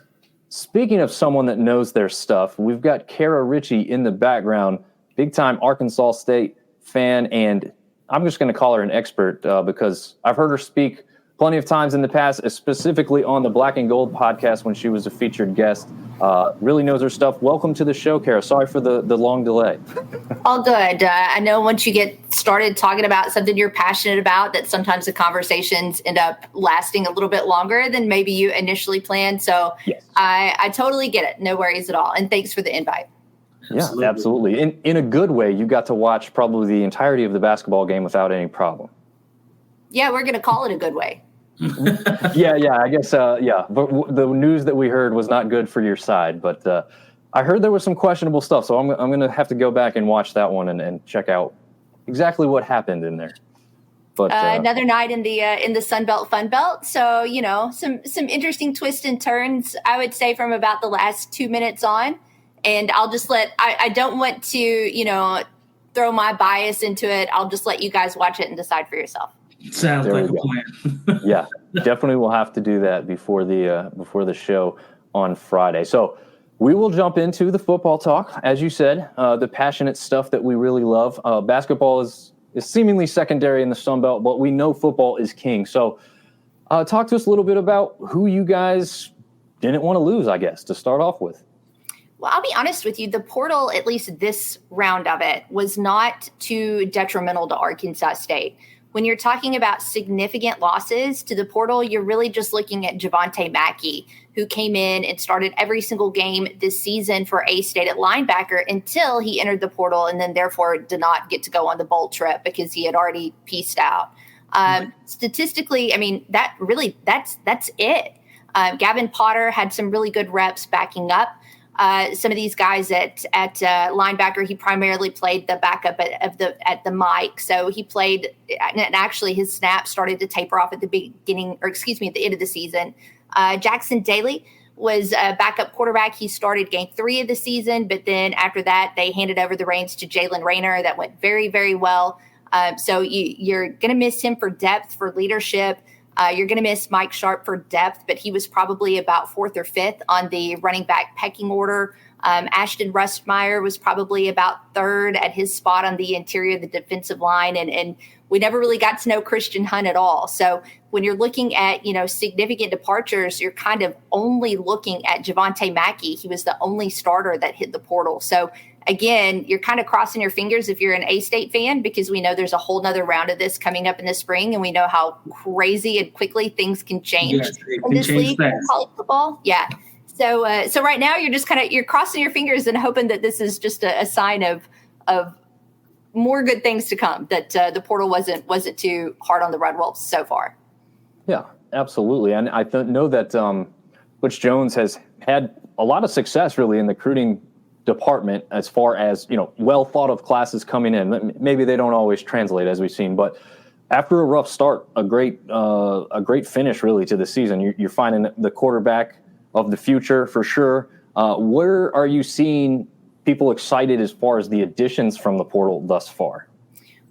speaking of someone that knows their stuff, we've got Kara Richey in the background, big-time Arkansas State fan, and I'm just going to call her an expert because I've heard her speak plenty of times in the past, specifically on the Black and Gold podcast when she was a featured guest. Really knows her stuff. Welcome to the show, Kara. Sorry for the long delay. All good. I know once you get started talking about something you're passionate about, that sometimes the conversations end up lasting a little bit longer than maybe you initially planned. So yes. I totally get it. No worries at all. And thanks for the invite. Yeah, absolutely. In a good way, you got to watch probably the entirety of the basketball game without any problem. Yeah, we're going to call it a good way. Yeah, I guess, yeah. But the news that we heard was not good for your side. But I heard there was some questionable stuff, so I'm going to have to go back and watch that one and check out exactly what happened in there. But another night in the Sun Belt Fun Belt. So, some interesting twists and turns, I would say, from about the last 2 minutes on. And I'll just I don't want to, throw my bias into it. I'll just let you guys watch it and decide for yourself. Sounds like a plan. Yeah, definitely we'll have to do that before the show on Friday. So we will jump into the football talk. As you said, the passionate stuff that we really love. Basketball is seemingly secondary in the Sun Belt, but we know football is king. So talk to us a little bit about who you guys didn't want to lose, I guess, to start off with. Well, I'll be honest with you. The portal, at least this round of it, was not too detrimental to Arkansas State. When you're talking about significant losses to the portal, you're really just looking at Javonte Mackey, who came in and started every single game this season for A-State at linebacker until he entered the portal and then therefore did not get to go on the bowl trip because he had already pieced out. Statistically, I mean, that's it. Gavin Potter had some really good reps backing up. Some of these guys at linebacker, he primarily played the backup at the mic. So he played, and actually his snaps started to taper off at the end of the season. Jackson Daly was a backup quarterback. He started game 3 of the season, but then after that, they handed over the reins to Jalen Rayner. That went very, very well. So you're going to miss him for depth, for leadership. You're going to miss Mike Sharp for depth, but he was probably about 4th or 5th on the running back pecking order. Ashton Rustmeyer was probably about 3rd at his spot on the interior of the defensive line, and we never really got to know Christian Hunt at all. So when you're looking at, significant departures, you're kind of only looking at Javonte Mackey. He was the only starter that hit the portal. So again, you're kind of crossing your fingers if you're an A-State fan, because we know there's a whole nother round of this coming up in the spring, and we know how crazy and quickly things can change in this league in college football. Yeah. So right now you're just you're crossing your fingers and hoping that this is just a sign of more good things to come, that the portal wasn't too hard on the Red Wolves so far. Yeah, absolutely. And I know that Butch Jones has had a lot of success really in the recruiting department as far as, well thought of classes coming in. Maybe they don't always translate as we've seen, but after a rough start, a great finish really to the season. You're finding the quarterback of the future for sure. Where are you seeing people excited as far as the additions from the portal thus far?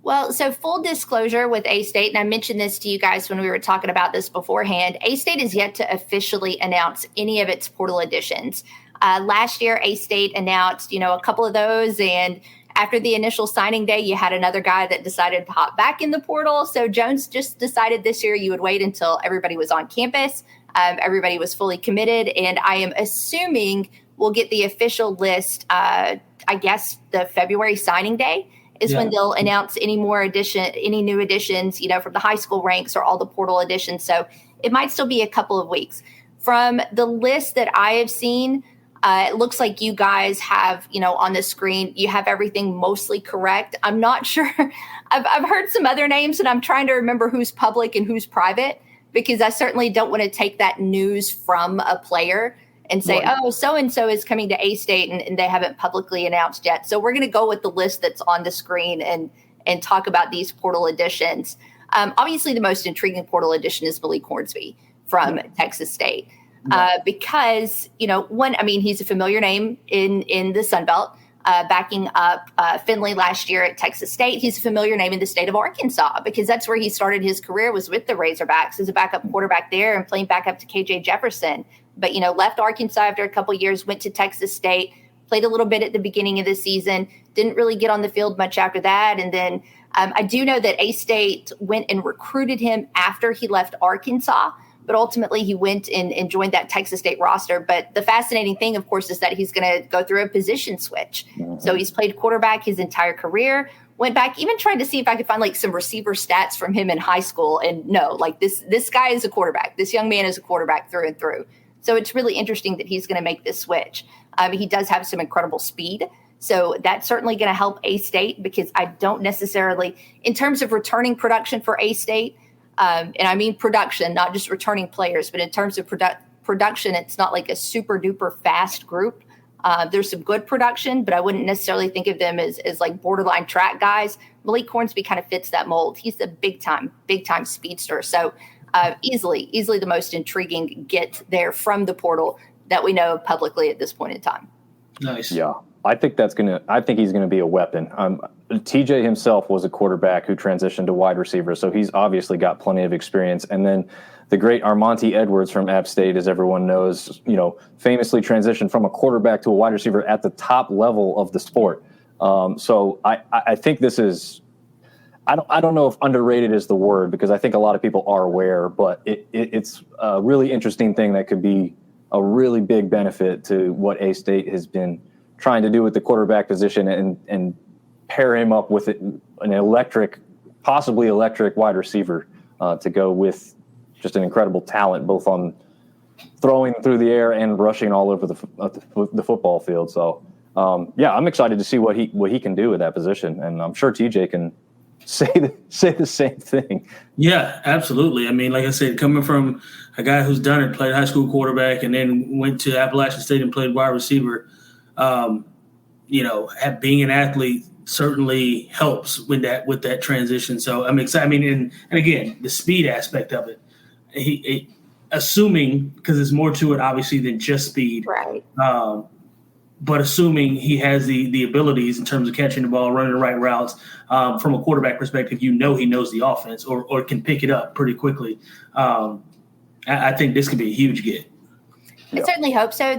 Well, so full disclosure with A-State, and I mentioned this to you guys when we were talking about this beforehand, A-State is yet to officially announce any of its portal additions. Last year, A-State announced, a couple of those, and after the initial signing day, you had another guy that decided to hop back in the portal. So Jones just decided this year you would wait until everybody was on campus, everybody was fully committed, and I am assuming we'll get the official list, I guess, the February signing day is when they'll announce any new additions, from the high school ranks or all the portal additions. So it might still be a couple of weeks. From the list that I have seen, it looks like you guys have, on the screen, you have everything mostly correct. I'm not sure. I've heard some other names, and I'm trying to remember who's public and who's private, because I certainly don't want to take that news from a player and say, oh, so-and-so is coming to A-State and they haven't publicly announced yet. So we're going to go with the list that's on the screen and talk about these portal additions. Obviously, the most intriguing portal addition is Malik Hornsby from Texas State. Because, he's a familiar name in the Sun Belt. backing up Finley last year at Texas State. He's a familiar name in the state of Arkansas because that's where he started his career, was with the Razorbacks as a backup quarterback there and playing backup to KJ Jefferson. But, left Arkansas after a couple of years, went to Texas State, played a little bit at the beginning of the season, didn't really get on the field much after that. And then I do know that A-State went and recruited him after he left Arkansas, but ultimately he went and joined that Texas State roster. But the fascinating thing, of course, is that he's going to go through a position switch. So he's played quarterback his entire career, went back, even tried to see if I could find some receiver stats from him in high school. And no, this guy is a quarterback. This young man is a quarterback through and through. So it's really interesting that he's going to make this switch. He does have some incredible speed. So that's certainly going to help A-State because I don't necessarily, in terms of returning production for A-State, and I mean production, not just returning players, but in terms of production, it's not like a super duper fast group. There's some good production, but I wouldn't necessarily think of them as like borderline track guys. Malik Hornsby kind of fits that mold. He's a big time speedster. So easily the most intriguing get there from the portal that we know publicly at this point in time. Nice. Yeah. I think he's going to be a weapon. TJ himself was a quarterback who transitioned to wide receiver, so he's obviously got plenty of experience. And then the great Armonte Edwards from App State, as everyone knows, famously transitioned from a quarterback to a wide receiver at the top level of the sport. So I think this is, I don't know if underrated is the word because I think a lot of people are aware, but it's a really interesting thing that could be a really big benefit to what A-State has been trying to do with the quarterback position and pair him up with an possibly electric wide receiver to go with just an incredible talent, both on throwing through the air and rushing all over the football field. So, I'm excited to see what he can do with that position, and I'm sure TJ can say the same thing. Yeah, absolutely. I mean, like I said, coming from a guy who's done it, played high school quarterback, and then went to Appalachian State and played wide receiver. Being an athlete certainly helps with that transition. So I'm excited. I mean, and again, the speed aspect of it, assuming, because there's more to it obviously than just speed, right? But assuming he has the abilities in terms of catching the ball, running the right routes, from a quarterback perspective, he knows the offense or can pick it up pretty quickly. I think this could be a huge get. I certainly hope so.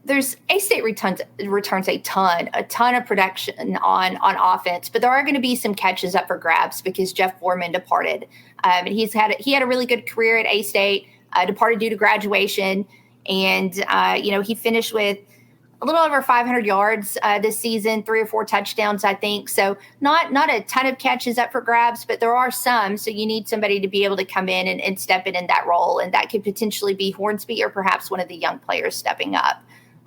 There's A-State returns a ton of production on offense, but there are going to be some catches up for grabs because Jeff Foreman departed. And he had a really good career at A-State, departed due to graduation, and he finished with a little over 500 yards this season, 3 or 4 touchdowns, I think. So not a ton of catches up for grabs, but there are some. So you need somebody to be able to come in and step in that role, and that could potentially be Hornsby or perhaps one of the young players stepping up.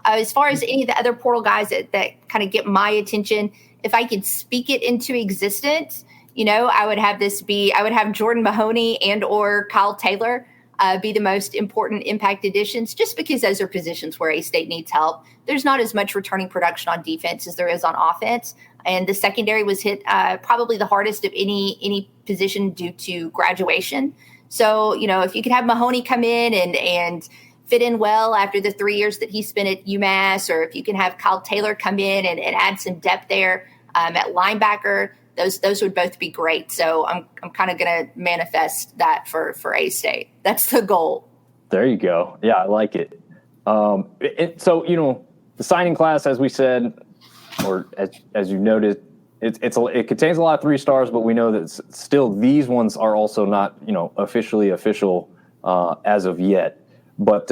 As far as any of the other portal guys that kind of get my attention, if I could speak it into existence, I would have Jordan Mahoney and or Kyle Taylor be the most important impact additions, just because those are positions where A-State needs help. There's not as much returning production on defense as there is on offense. And the secondary was hit probably the hardest of any position due to graduation. So, if you could have Mahoney come in and fit in well after the 3 years that he spent at UMass, or if you can have Kyle Taylor come in and add some depth there at linebacker, those would both be great. So I'm kind of going to manifest that for A-State. That's the goal. There you go. Yeah, I like it. So, the signing class, as we said, or as you noted, it contains a lot of 3 stars, but we know that still these ones are also not, officially official as of yet. But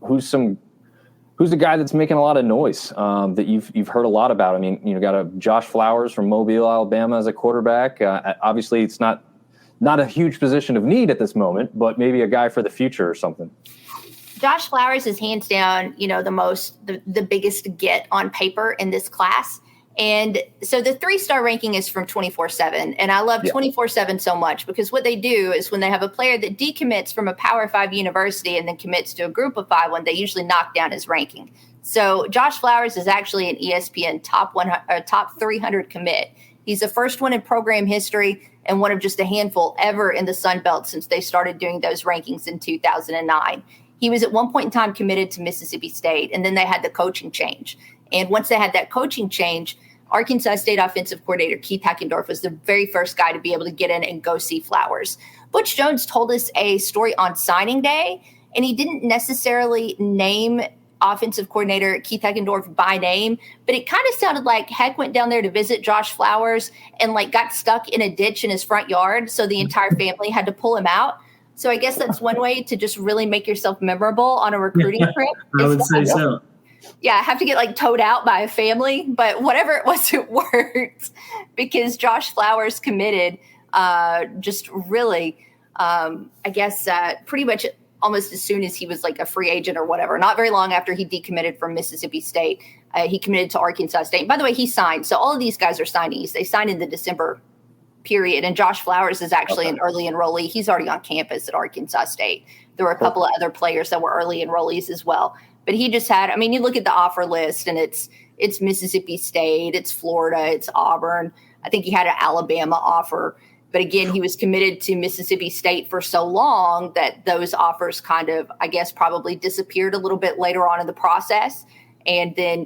who's the guy that's making a lot of noise that you've heard a lot about? I mean, got a Josh Flowers from Mobile, Alabama as a quarterback. Obviously, it's not a huge position of need at this moment, but maybe a guy for the future or something. Josh Flowers is hands down, the biggest get on paper in this class. And so the 3-star ranking is from 24/7. And I love 24/7 so much because what they do is when they have a player that decommits from a Power 5 university and then commits to a group of 5 one, they usually knock down his ranking. So Josh Flowers is actually an ESPN top 300 commit. He's the first one in program history and one of just a handful ever in the Sun Belt since they started doing those rankings in 2009. He was at one point in time committed to Mississippi State, and then they had the coaching change. And once they had that coaching change, Arkansas State offensive coordinator Keith Heckendorf was the very first guy to be able to get in and go see Flowers. Butch Jones told us a story on signing day, and he didn't necessarily name offensive coordinator Keith Heckendorf by name, but it kind of sounded like Heck went down there to visit Josh Flowers and like got stuck in a ditch in his front yard. So the entire family had to pull him out. So I guess that's one way to just really make yourself memorable on a recruiting trip. I would say so. Yeah, I have to get like towed out by a family, but whatever it was, it worked because Josh Flowers committed just really, pretty much almost as soon as he was like a free agent or whatever. Not very long after he decommitted from Mississippi State, he committed to Arkansas State. By the way, he signed. So all of these guys are signees. They signed in the December period. And Josh Flowers is actually an early enrollee. He's already on campus at Arkansas State. There were a couple of other players that were early enrollees as well. But he just had, I mean, you look at the offer list and it's Mississippi State, it's Florida, it's Auburn. I think he had an Alabama offer. But again, he was committed to Mississippi State for so long that those offers kind of, I guess, probably disappeared a little bit later on in the process. And then,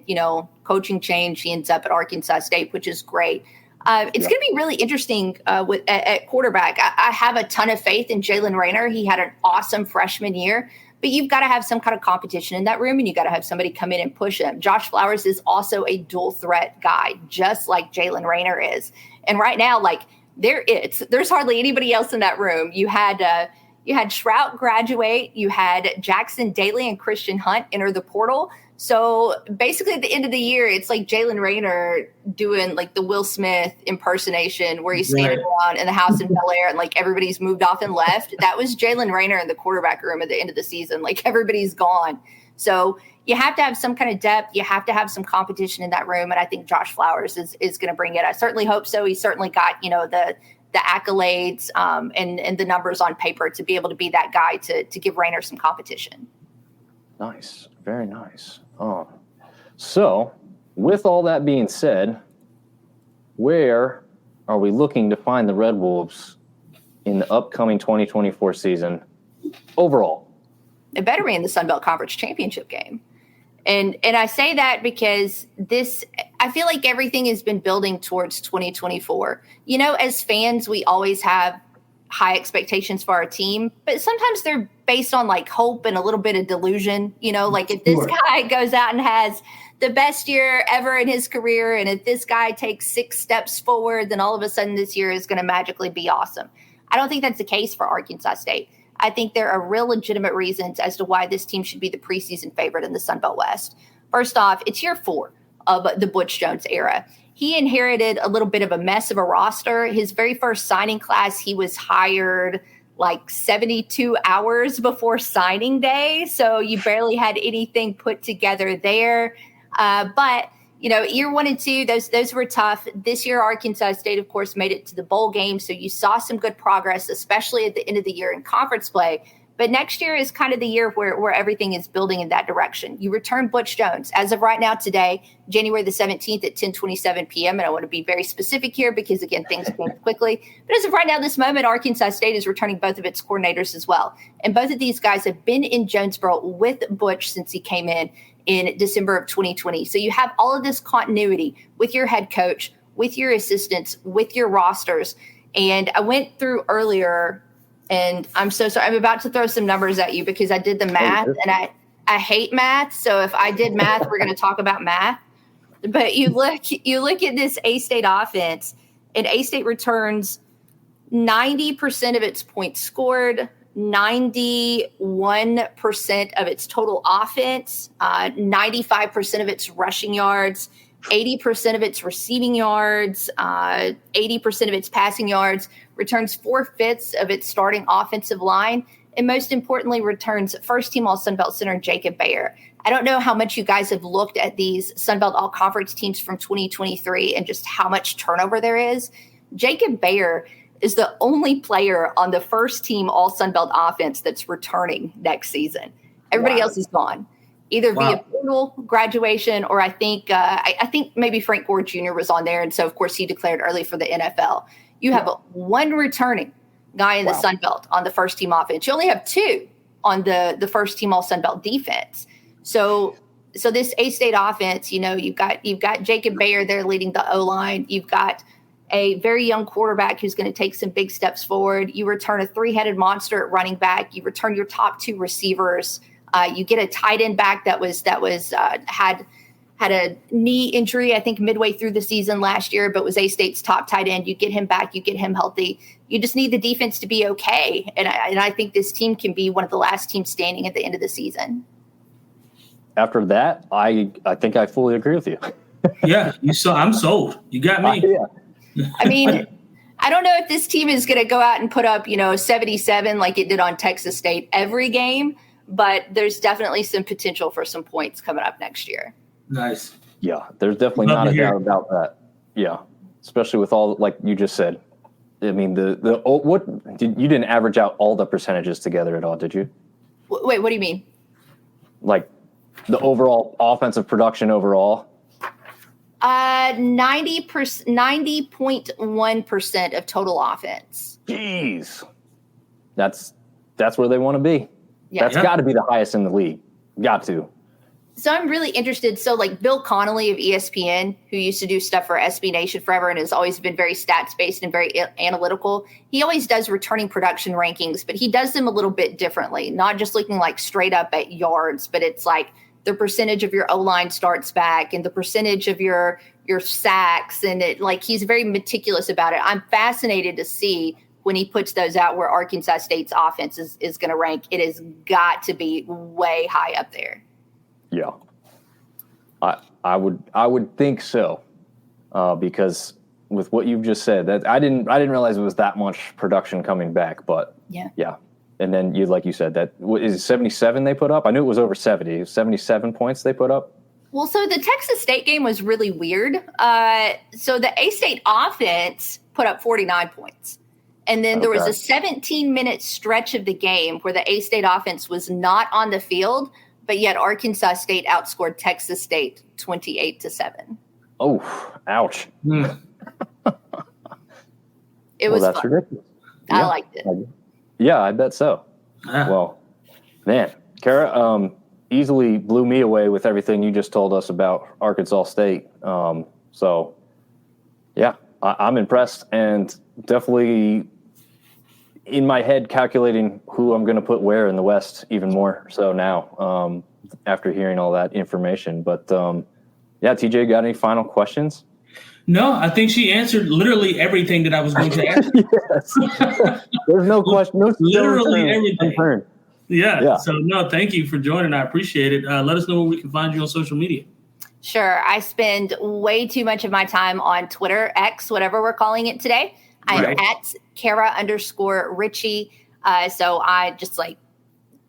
coaching change, he ends up at Arkansas State, which is great. It's going to be really interesting at quarterback. I have a ton of faith in Jalen Raynor. He had an awesome freshman year. But you've got to have some kind of competition in that room, and you got to have somebody come in and push him. Josh Flowers is also a dual threat guy, just like Jalen Raynor is. And right now, there's hardly anybody else in that room. You had Shrout graduate, you had Jackson Daly and Christian Hunt enter the portal. So basically at the end of the year, it's like Jalen Raynor doing like the Will Smith impersonation where he's standing around in the house in Bel Air and like everybody's moved off and left. That was Jalen Raynor in the quarterback room at the end of the season. Like everybody's gone. So you have to have some kind of depth. You have to have some competition in that room. And I think Josh Flowers is going to bring it. I certainly hope so. He's certainly got, the accolades and the numbers on paper to be able to be that guy to give Raynor some competition. Nice. Very nice. So with all that being said, where are we looking to find the Red Wolves in the upcoming 2024 season overall? It better be in the Sun Belt Conference Championship game. And I say that because I feel like everything has been building towards 2024. As fans, we always have high expectations for our team, but sometimes they're based on like hope and a little bit of delusion. Like if this guy goes out and has the best year ever in his career, and if this guy takes 6 steps forward, then all of a sudden this year is going to magically be awesome. I don't think that's the case for Arkansas State. I think there are real legitimate reasons as to why this team should be the preseason favorite in the Sun Belt West. First off, it's year 4 of the Butch Jones era. He inherited a little bit of a mess of a roster. His very first signing class, he was hired like 72 hours before signing day. So you barely had anything put together there. But year 1 and 2, those were tough. This year, Arkansas State, of course, made it to the bowl game. So you saw some good progress, especially at the end of the year in conference play. But next year is kind of the year where everything is building in that direction. You return Butch Jones. As of right now today, January the 17th at 10:27 p.m., and I want to be very specific here because, again, things change quickly. But as of right now, this moment, Arkansas State is returning both of its coordinators as well. And both of these guys have been in Jonesboro with Butch since he came in December of 2020. So you have all of this continuity with your head coach, with your assistants, with your rosters. And I went through earlier, and I'm so sorry. I'm about to throw some numbers at you because I did the math, and I hate math. So if I did math, we're going to talk about math. But you look at this A-State offense, and A-State returns 90% of its points scored, 91% of its total offense, 95% of its rushing yards, 80% of its receiving yards, 80% of its passing yards, returns 4/5 of its starting offensive line, and most importantly, returns first-team All-Sun Belt center Jacob Bayer. I don't know how much you guys have looked at these Sun Belt All-Conference teams from 2023 and just how much turnover there is. Jacob Bayer is the only player on the first-team All-Sun Belt offense that's returning next season. Everybody else is gone, either via portal graduation, or I think maybe Frank Gore Jr. was on there, and so, of course, he declared early for the NFL. You have one returning guy in the Sun Belt on the first-team offense. You only have 2 on the first-team All-Sun Belt defense. So So this A-State offense, you've got Jacob Bayer there leading the O-line. You've got a very young quarterback who's going to take some big steps forward. You return a three-headed monster at running back. You return your top two receivers. You get a tight end back that had a knee injury, I think, midway through the season last year, but was A-State's top tight end. You get him back. You get him healthy. You just need the defense to be okay. And I think this team can be one of the last teams standing at the end of the season. After that, I think I fully agree with you. Yeah, I'm sold. You got me. Yeah. I mean, I don't know if this team is going to go out and put up, 77 like it did on Texas State every game, but there's definitely some potential for some points coming up next year. Nice. Yeah, there's definitely not a doubt about that. Yeah, especially with all, like you just said. I mean, you didn't average out all the percentages together at all, did you? Wait, what do you mean? Like the overall offensive production overall? 90.1% of total offense. Jeez. That's where they want to be. Yeah. That's got to be the highest in the league. Got to. So I'm really interested. So like Bill Connolly of ESPN, who used to do stuff for SB Nation forever and has always been very stats-based and very analytical, he always does returning production rankings, but he does them a little bit differently, not just looking like straight up at yards, but it's like the percentage of your O-line starts back and the percentage of your sacks. And he's very meticulous about it. I'm fascinated to see when he puts those out where Arkansas State's offense is going to rank. It has got to be way high up there. Yeah, I would think so, because with what you've just said, that I didn't realize it was that much production coming back, but yeah. And then like you said, that is 77 they put up. I knew it was over 70. 77 points they put up. Well, so the Texas State game was really weird. So the A-State offense put up 49 points. And then there was a 17-minute stretch of the game where the A-State offense was not on the field, but yet Arkansas State outscored Texas State 28-7. Oh, ouch. It was that's fun. ridiculous. I liked it. Yeah, I bet so. Well, man, Kara easily blew me away with everything you just told us about Arkansas State. So, yeah, I'm impressed and definitely in my head calculating who I'm going to put where in the West even more so now after hearing all that information. But, TJ, got any final questions? No, I think she answered literally everything that I was going to ask. Yes. There's no question. No, literally everything. Yeah. So, no, thank you for joining. I appreciate it. Let us know where we can find you on social media. Sure. I spend way too much of my time on Twitter, X, whatever we're calling it today. I'm at Kara_Richey. So I just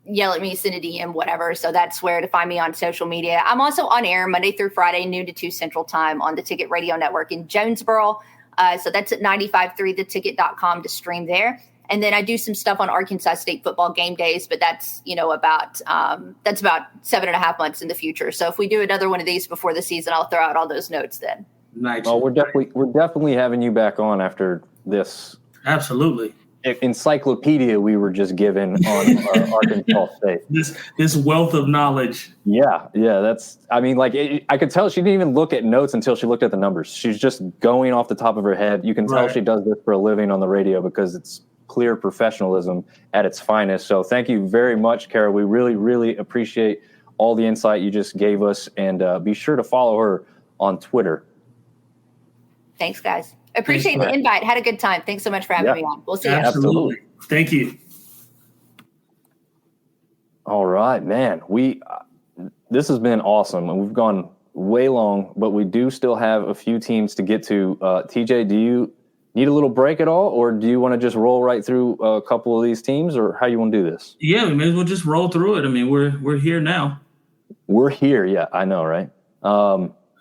yell at me, send a DM, whatever. So that's where to find me on social media. I'm also on air Monday through Friday, noon to 2 Central Time on the Ticket Radio Network in Jonesboro. So that's at 95.3theticket.com to stream there. And then I do some stuff on Arkansas State football game days, but that's, about 7.5 months in the future. So if we do another one of these before the season, I'll throw out all those notes then. Nice. Well, we're definitely having you back on after this. Absolutely. Encyclopedia we were just given on Arkansas State. This wealth of knowledge. Yeah. I could tell she didn't even look at notes until she looked at the numbers. She's just going off the top of her head. You can tell she does this for a living on the radio because it's clear professionalism at its finest. So thank you very much, Kara. We really, really appreciate all the insight you just gave us, and be sure to follow her on Twitter. Thanks, guys. Appreciate the invite. Had a good time. Thanks so much for having me on. We'll see you. Absolutely. Thank you. All right, man. This has been awesome, and we've gone way long, but we do still have a few teams to get to. TJ, do you need a little break at all, or do you want to just roll right through a couple of these teams, or how you want to do this? Yeah, we may as well just roll through it. I mean, we're here now. We're here. Yeah, I know, right?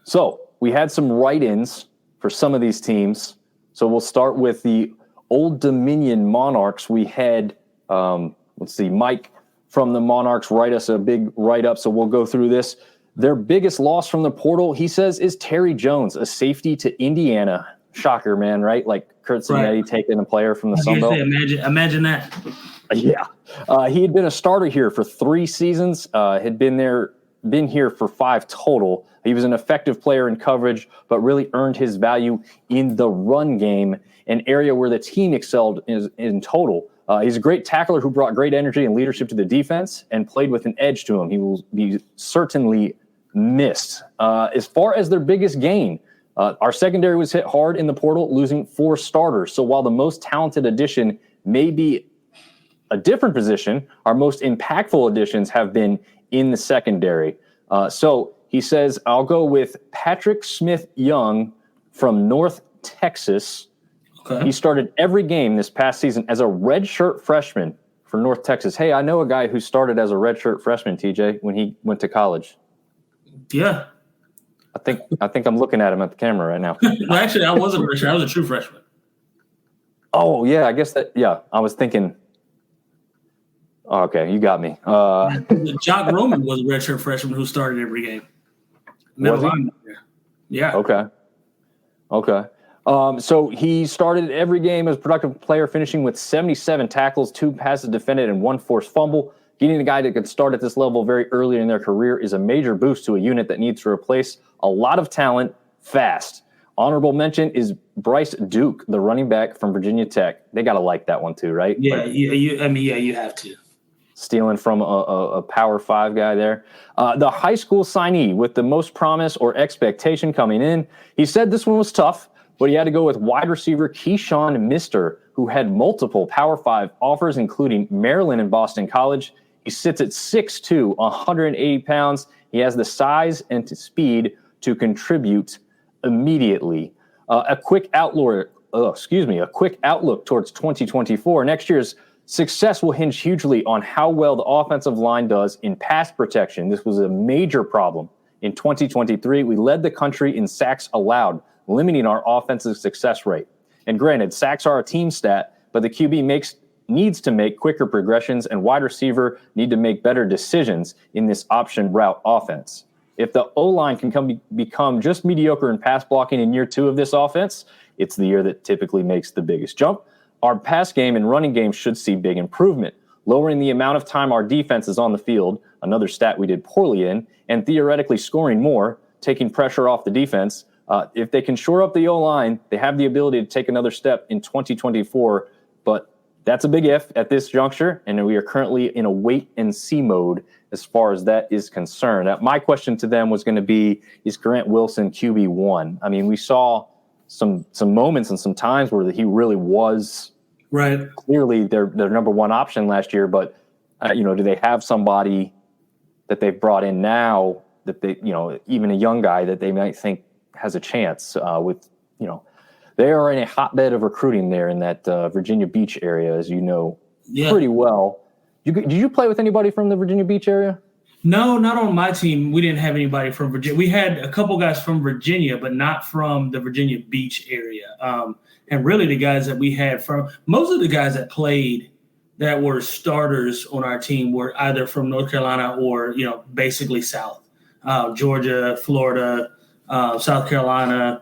So we had some write-ins for some of these teams. So we'll start with the Old Dominion Monarchs. We had, Mike from the Monarchs write us a big write-up, so we'll go through this. Their biggest loss from the portal, he says, is Terry Jones, a safety to Indiana. Shocker, man, right? Like Kurt Signetti taking a player from the Sun Belt. Imagine that. Yeah. He had been a starter here for 3 seasons, had been there been here for 5 total. He was an effective player in coverage, but really earned his value in the run game, an area where the team excelled in total. He's a great tackler who brought great energy and leadership to the defense and played with an edge to him. He will be certainly missed. As far as their biggest gain, our secondary was hit hard in the portal, losing 4 starters. So while the most talented addition may be a different position, our most impactful additions have been in the secondary. So he says, I'll go with Patrick Smith-Young from North Texas. Okay. He started every game this past season as a redshirt freshman for North Texas. Hey, I know a guy who started as a redshirt freshman, TJ, when he went to college. Yeah. I think I'm looking at him at the camera right now. Well, actually, I wasn't a redshirt. I was a true freshman. Oh, yeah, I guess that, yeah. I was thinking, oh, okay, you got me. Jock Roman was a redshirt freshman who started every game. Yeah. Okay. So he started every game as a productive player, finishing with 77 tackles, 2 passes defended, and 1 forced fumble. Getting a guy that could start at this level very early in their career is a major boost to a unit that needs to replace a lot of talent fast. Honorable mention is Bryce Duke, the running back from Virginia Tech. They got to like that one too, right? Yeah, you have to. Stealing from a Power 5 guy there. The high school signee with the most promise or expectation coming in. He said this one was tough, but he had to go with wide receiver Keyshawn Mister, who had multiple Power 5 offers, including Maryland and Boston College. He sits at 6'2", 180 pounds. He has the size and speed to contribute immediately. A quick outlook towards 2024. Next year's success will hinge hugely on how well the offensive line does in pass protection. This was a major problem. In 2023, we led the country in sacks allowed, limiting our offensive success rate. And granted, sacks are a team stat, but the QB needs to make quicker progressions, and wide receiver need to make better decisions in this option route offense. If the O-line can become just mediocre in pass blocking in year 2 of this offense, it's the year that typically makes the biggest jump. Our pass game and running game should see big improvement, lowering the amount of time our defense is on the field, another stat we did poorly in, and theoretically scoring more, taking pressure off the defense. If they can shore up the O-line, they have the ability to take another step in 2024, but that's a big if at this juncture, and we are currently in a wait-and-see mode as far as that is concerned. Now, my question to them was going to be, is Grant Wilson QB1? I mean, we saw some moments and some times where he really was clearly their number 1 option last year, but, do they have somebody that they've brought in now that they, even a young guy that they might think has a chance with, they are in a hotbed of recruiting there in that Virginia Beach area, as you know pretty well. Did you play with anybody from the Virginia Beach area? No, not on my team. We didn't have anybody from Virginia. We had a couple guys from Virginia, but not from the Virginia Beach area. And really the guys that we had most of the guys that played that were starters on our team were either from North Carolina or, basically South. Georgia, Florida, South Carolina,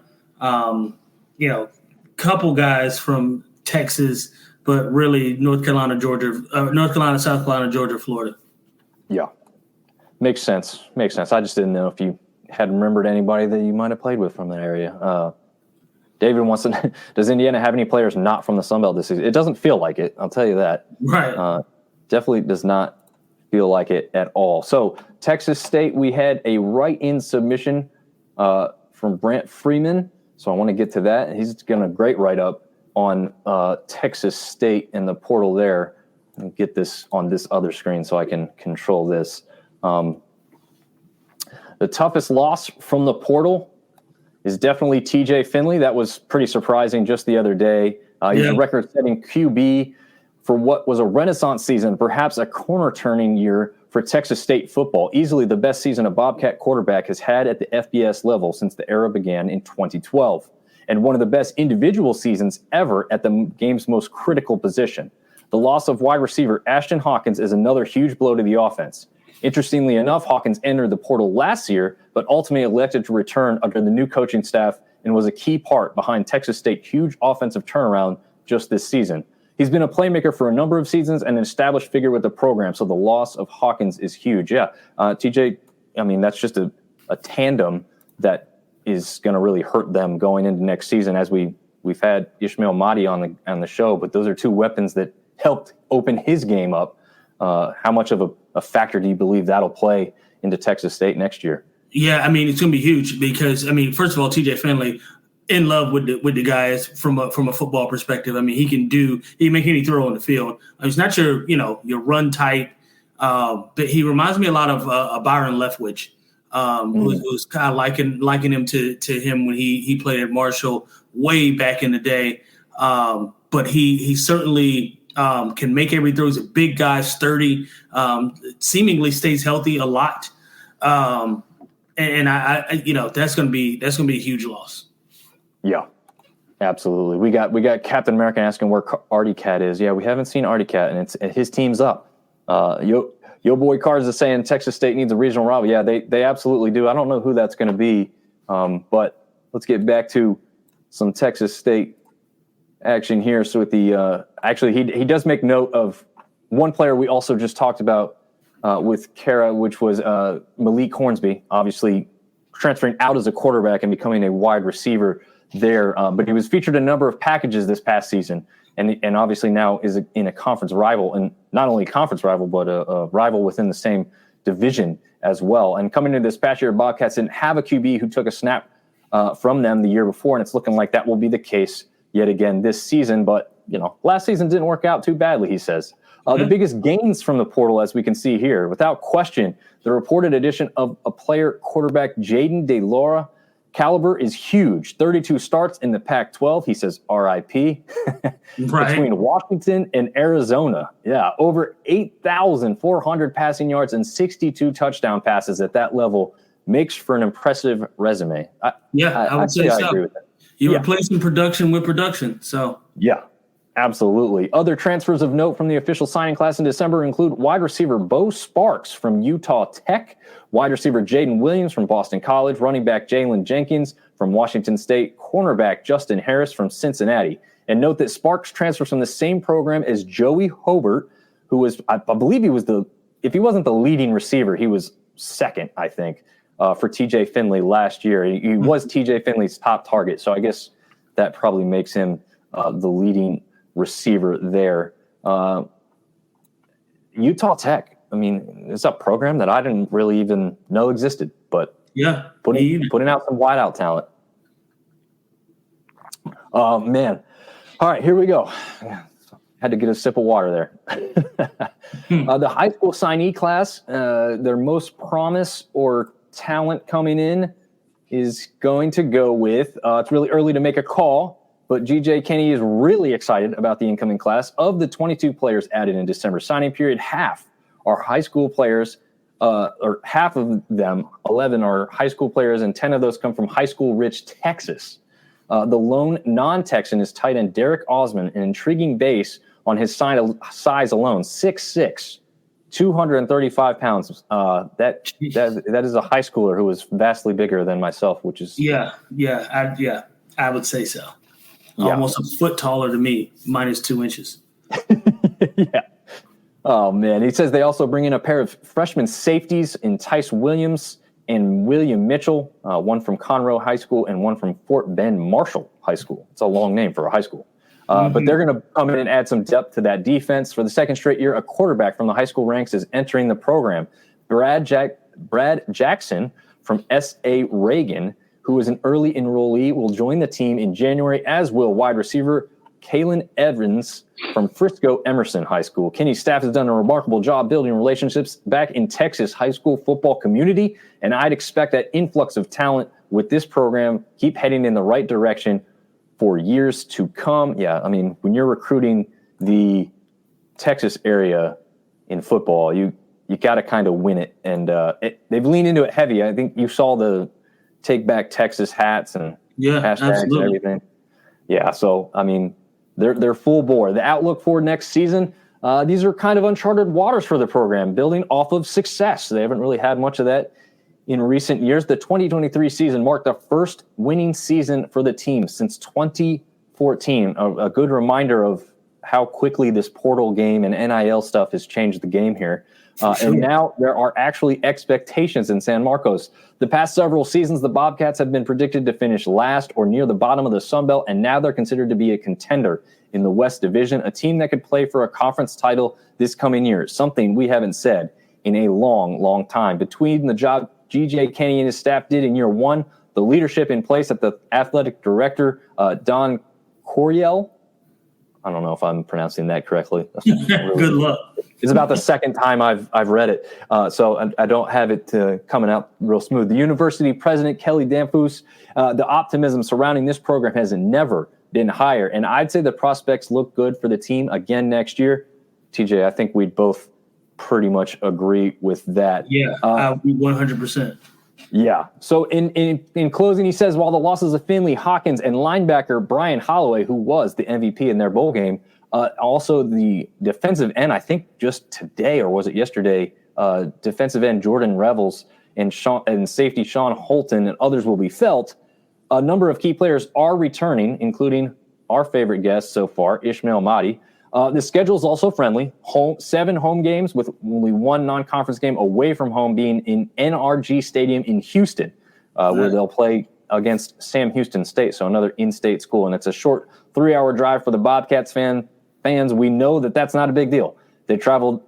couple guys from Texas, but really North Carolina, South Carolina, Georgia, Florida. Yeah. Makes sense. I just didn't know if you had remembered anybody that you might have played with from that area. David wants to, does Indiana have any players not from the Sun Belt this season? It doesn't feel like it. I'll tell you that. Right. Definitely does not feel like it at all. So Texas State, we had a write-in submission from Brant Freeman. So I want to get to that. He's got a great write-up on Texas State and the portal there. I'll get this on this other screen so I can control this. The toughest loss from the portal is definitely TJ Finley. That was pretty surprising just the other day. He's a record-setting QB for what was a renaissance season, perhaps a corner-turning year for Texas State football. Easily the best season a Bobcat quarterback has had at the FBS level since the era began in 2012. And one of the best individual seasons ever at the game's most critical position. The loss of wide receiver Ashton Hawkins is another huge blow to the offense. Interestingly enough, Hawkins entered the portal last year, but ultimately elected to return under the new coaching staff and was a key part behind Texas State's huge offensive turnaround just this season. He's been a playmaker for a number of seasons and an established figure with the program, so the loss of Hawkins is huge. TJ, I mean, that's just a tandem that is going to really hurt them going into next season. As we've had Ishmael Mahdi on the show, but those are two weapons that helped open his game up. How much of a factor do you believe that'll play into Texas State next year? Yeah, I mean, it's going to be huge because, I mean, first of all, TJ Finley in love with the guys from a football perspective. I mean, he can make any throw on the field. He's not your run type, but he reminds me a lot of Byron Leftwich, who's kind of liking him to him when he played at Marshall way back in the day. But he certainly can make every throw. He's a big guy, sturdy, seemingly stays healthy a lot. And I that's going to be a huge loss. Yeah, absolutely. We got Captain America asking where Artie Cat is. Yeah, we haven't seen Artie Cat, and his team's up. Yo boy Cards is saying Texas State needs a regional rival. Yeah, they absolutely do. I don't know who that's going to be, but let's get back to some Texas State action here. So with the actually he does make note of one player we also just talked about with Kara, which was Malik Hornsby, obviously transferring out as a quarterback and becoming a wide receiver there. But he was featured in a number of packages this past season, and obviously now is in a conference rival, and not only a conference rival, but a rival within the same division as well. And coming into this past year, Bobcats didn't have a QB who took a snap from them the year before, and it's looking like that will be the case yet again this season. But, last season didn't work out too badly, he says. The biggest gains from the portal, as we can see here, without question, the reported addition of a player quarterback, Jaden DeLaura. Caliber is huge. 32 starts in the Pac-12. He says RIP. Between Washington and Arizona. Yeah, over 8,400 passing yards and 62 touchdown passes at that level makes for an impressive resume. I would say so. I agree with that. You're replacing production with production. So yeah. Absolutely. Other transfers of note from the official signing class in December include wide receiver Bo Sparks from Utah Tech, wide receiver Jaden Williams from Boston College, running back Jalen Jenkins from Washington State, cornerback Justin Harris from Cincinnati. And note that Sparks transfers from the same program as Joey Hobart, who was, I believe he was if he wasn't the leading receiver, he was second, I think, for TJ Finley last year. He was TJ Finley's top target, so I guess that probably makes him the leading receiver there. Utah Tech, I mean, it's a program that I didn't really even know existed, but putting out some wideout talent. Oh, man. All right, here we go. Had to get a sip of water there. The high school signee class, their most promise or talent coming in is going to go with, it's really early to make a call, but GJ Kenny is really excited about the incoming class. Of the 22 players added in December signing period, half are high school players, or half of them, 11, are high school players, and 10 of those come from high school-rich Texas. The lone non-Texan is tight end Derek Osman, an intriguing base on his size alone, 6'6", 235 pounds. That is a high schooler who is vastly bigger than myself, which is I would say so. Almost a foot taller than me, minus 2 inches. Yeah. Oh, man. He says they also bring in a pair of freshman safeties in Tice Williams and William Mitchell, one from Conroe High School and one from Fort Bend Marshall High School. It's a long name for a high school. But they're going to come in and add some depth to that defense. For the second straight year, a quarterback from the high school ranks is entering the program. Brad Jackson from S.A. Ragin, who is an early enrollee, will join the team in January, as will wide receiver Kalen Evans from Frisco Emerson High School. Kenny's staff has done a remarkable job building relationships back in Texas high school football community, and I'd expect that influx of talent with this program keep heading in the right direction for years to come. Yeah, I mean, when you're recruiting the Texas area in football, you got to kind of win it, and they've leaned into it heavy. I think you saw the Take Back Texas hats and hashtags and everything. Yeah, so, I mean, they're full bore. The outlook for next season, these are kind of uncharted waters for the program, building off of success. They haven't really had much of that in recent years. The 2023 season marked the first winning season for the team since 2014. A good reminder of how quickly this portal game and NIL stuff has changed the game here. Sure. And now there are actually expectations in San Marcos. The past several seasons, the Bobcats have been predicted to finish last or near the bottom of the Sun Belt, and now they're considered to be a contender in the West Division, a team that could play for a conference title this coming year, something we haven't said in a long, long time. Between the job G.J. Kenny and his staff did in year one, the leadership in place at the athletic director, Don Coryell. I don't know if I'm pronouncing that correctly. Good luck. It's about the second time I've read it, so I don't have it coming out real smooth. The university president, Kelly Danfus, the optimism surrounding this program has never been higher, and I'd say the prospects look good for the team again next year. TJ, I think we'd both pretty much agree with that. Yeah, 100%. Yeah. So in closing, he says, while the losses of Finley, Hawkins, and linebacker Brian Holloway, who was the MVP in their bowl game, also the defensive end, I think just today, or was it yesterday, defensive end Jordan Revels and safety Sean Holton and others will be felt. A number of key players are returning, including our favorite guest so far, Ishmael Mahdi. The schedule is also friendly. 7 home games with only 1 non-conference game away from home, being in NRG Stadium in Houston, where they'll play against Sam Houston State, so another in-state school. And it's a short 3-hour drive for the Bobcats fans. We know that that's not a big deal. They traveled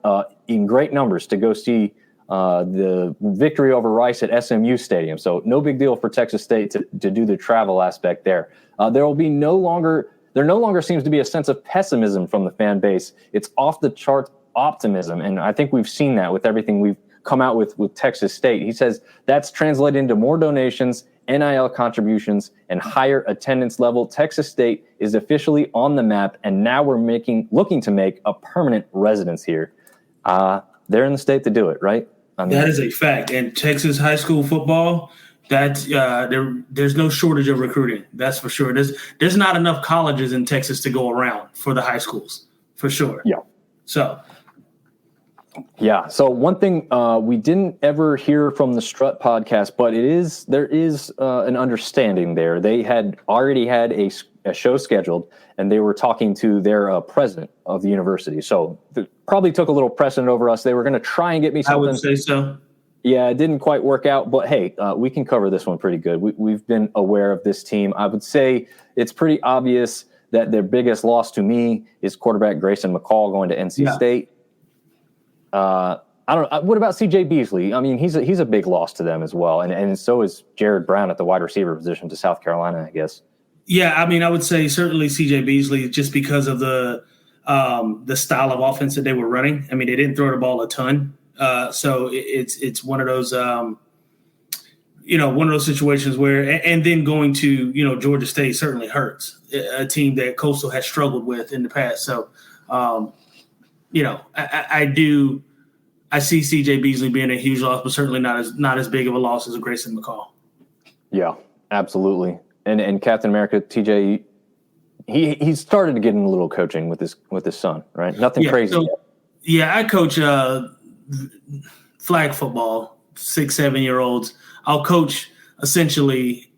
in great numbers to go see the victory over Rice at SMU Stadium. So no big deal for Texas State to do the travel aspect there. There no longer seems to be a sense of pessimism from the fan base. It's off the chart optimism. And I think we've seen that with everything we've come out with Texas State. He says that's translated into more donations, NIL contributions, and higher attendance level. Texas State is officially on the map, and now we're looking to make a permanent residence here. They're in the state to do it, right? That is a fact. And Texas high school football, that's there's no shortage of recruiting. That's for sure. There's not enough colleges in Texas to go around for the high schools, for sure. Yeah. So one thing we didn't ever hear from the Strut podcast, but there is an understanding there. They had already had a show scheduled, and they were talking to their president of the university. So they probably took a little precedent over us. They were going to try and get me something. I would say so. Yeah, it didn't quite work out, but hey, we can cover this one pretty good. We've been aware of this team. I would say it's pretty obvious that their biggest loss to me is quarterback Grayson McCall going to NC State. I don't know. What about CJ Beasley? I mean, he's a big loss to them as well, and so is Jared Brown at the wide receiver position to South Carolina, I guess. Yeah, I mean, I would say certainly CJ Beasley just because of the style of offense that they were running. I mean, they didn't throw the ball a ton. So it's one of those, one of those situations where, and then going to, Georgia State certainly hurts, a team that Coastal has struggled with in the past. So, I see CJ Beasley being a huge loss, but certainly not as big of a loss as a Grayson McCall. Yeah, absolutely. And Captain America, TJ, he started to get in a little coaching with his son, right? Nothing crazy yet. Yeah, I coach flag football, 6-7-year-olds. I'll coach essentially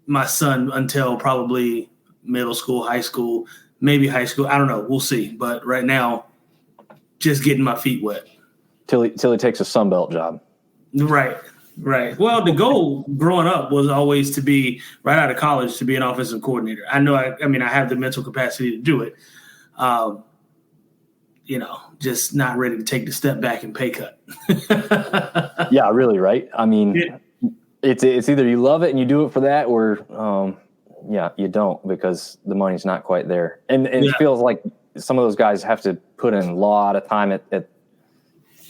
my son until probably middle school, high school, maybe high school. I don't know. We'll see. But right now, just getting my feet wet. Till he takes a Sunbelt job. Right. Well, the goal growing up was always to be, right out of college, to be an offensive coordinator. I know, I have the mental capacity to do it. Just not ready to take the step back and pay cut. Yeah, really, right? I mean, it's either you love it and you do it for that, or you don't, because the money's not quite there. And it feels like some of those guys have to put in a lot of time at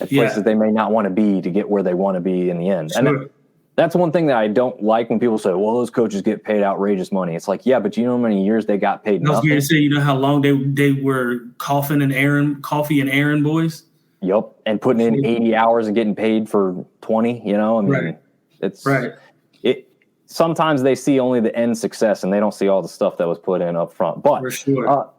places they may not want to be to get where they want to be in the end. Sure. And that's one thing that I don't like when people say, well, those coaches get paid outrageous money. It's like, yeah, but you know how many years they got paid nothing? I was going to say, how long they were coffee and Aaron boys? Yep. And putting in 80 hours and getting paid for 20, it's right. Sometimes they see only the end success and they don't see all the stuff that was put in up front. But for sure.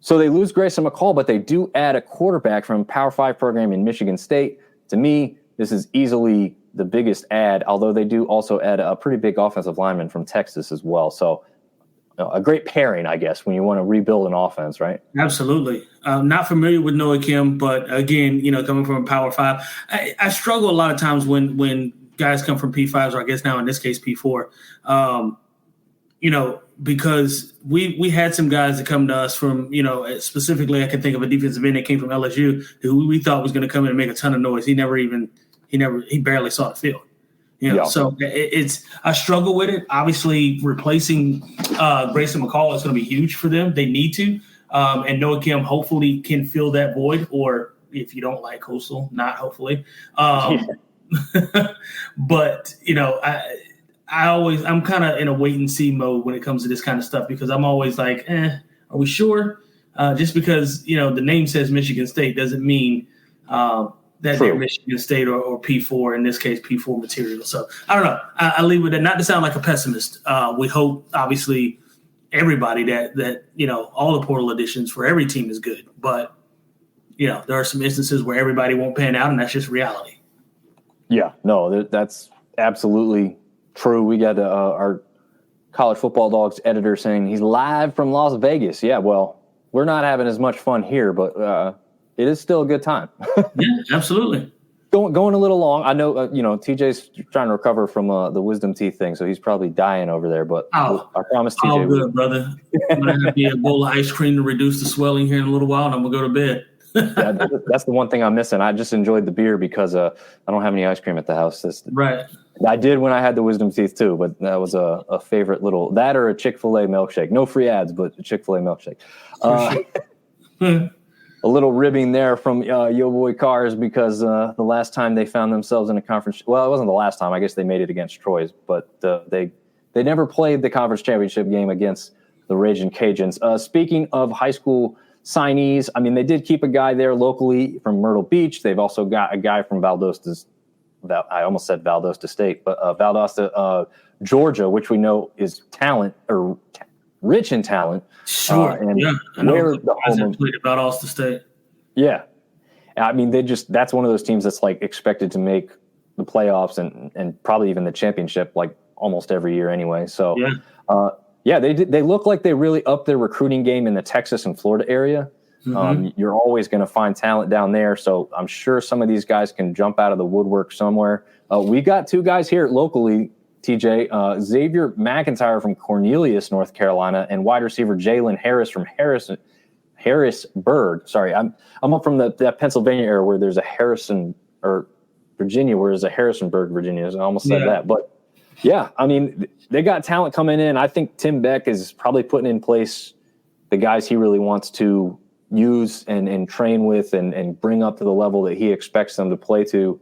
So they lose Grayson McCall, but they do add a quarterback from a Power 5 program in Michigan State. To me, this is easily the biggest add, although they do also add a pretty big offensive lineman from Texas as well. So a great pairing, I guess, when you want to rebuild an offense, right? Absolutely. Not familiar with Noah Kim, but again, coming from a Power 5, I struggle a lot of times when guys come from P5s, or I guess now in this case P4. Because we had some guys that come to us from, specifically I can think of a defensive end that came from LSU who we thought was going to come in and make a ton of noise. He barely saw the field. So I struggle with it. Obviously, replacing Grayson McCall is going to be huge for them. They need to. And Noah Kim hopefully can fill that void, or if you don't like Coastal, not hopefully. But, I'm kind of in a wait and see mode when it comes to this kind of stuff, because I'm always like, are we sure? Just because, the name says Michigan State doesn't mean that they're Michigan State or P4, in this case, P4 material. So I don't know. I leave with that. Not to sound like a pessimist. We hope, obviously, everybody that all the portal additions for every team is good. But, there are some instances where everybody won't pan out, and that's just reality. Yeah, no, that's absolutely true. We got our College Football Dogs editor saying he's live from Las Vegas. Yeah, well, we're not having as much fun here, but it is still a good time. Yeah, absolutely. Going a little long. I know, TJ's trying to recover from the wisdom teeth thing, so he's probably dying over there. But I promise TJ. All good, brother. I'm going to have me a bowl of ice cream to reduce the swelling here in a little while, and I'm going to go to bed. Yeah, that's the one thing I'm missing. I just enjoyed the beer because I don't have any ice cream at the house. Right. I did when I had the wisdom teeth too, but that was a favorite little, that or a Chick-fil-A milkshake. No free ads, but a Chick-fil-A milkshake. A little ribbing there from Yo Boy Cars, because the last time they found themselves in a conference, well, it wasn't the last time. I guess they made it against Troy's, but they never played the conference championship game against the Ragin' Cajuns. Speaking of high school signees, I mean, they did keep a guy there locally from Myrtle Beach. They've also got a guy from Valdosta State, but Valdosta, Georgia, which we know is talent or rich in talent. Sure. I know the guys that played at Valdosta State. Yeah. I mean, that's one of those teams that's like expected to make the playoffs and probably even the championship like almost every year anyway. So, they look like they really upped their recruiting game in the Texas and Florida area. Mm-hmm. You're always going to find talent down there. So I'm sure some of these guys can jump out of the woodwork somewhere. We got two guys here locally, TJ, Xavier McIntyre from Cornelius, North Carolina, and wide receiver Jalen Harris from Harrisburg. Sorry, I'm up from that Pennsylvania area where there's a Harrison, or Virginia, where there's a Harrisonburg, Virginia. So I almost said that. But yeah, I mean, they got talent coming in. I think Tim Beck is probably putting in place the guys he really wants to use and train with and bring up to the level that he expects them to play to.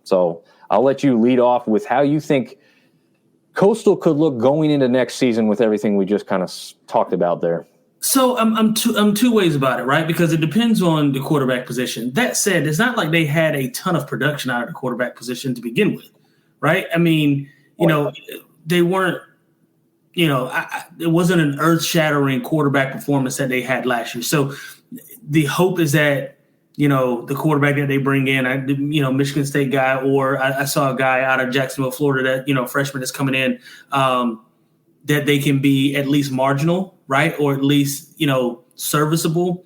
So I'll let you lead off with how you think Coastal could look going into next season with everything we just kind of talked about there. So I'm two ways about it, right? Because it depends on the quarterback position. That said, it's not like they had a ton of production out of the quarterback position to begin with, right? I mean, they weren't, it wasn't an earth-shattering quarterback performance that they had last year. So the hope is that, the quarterback that they bring in, Michigan State guy, or I saw a guy out of Jacksonville, Florida that, freshman that's coming in, that they can be at least marginal, right? Or at least, serviceable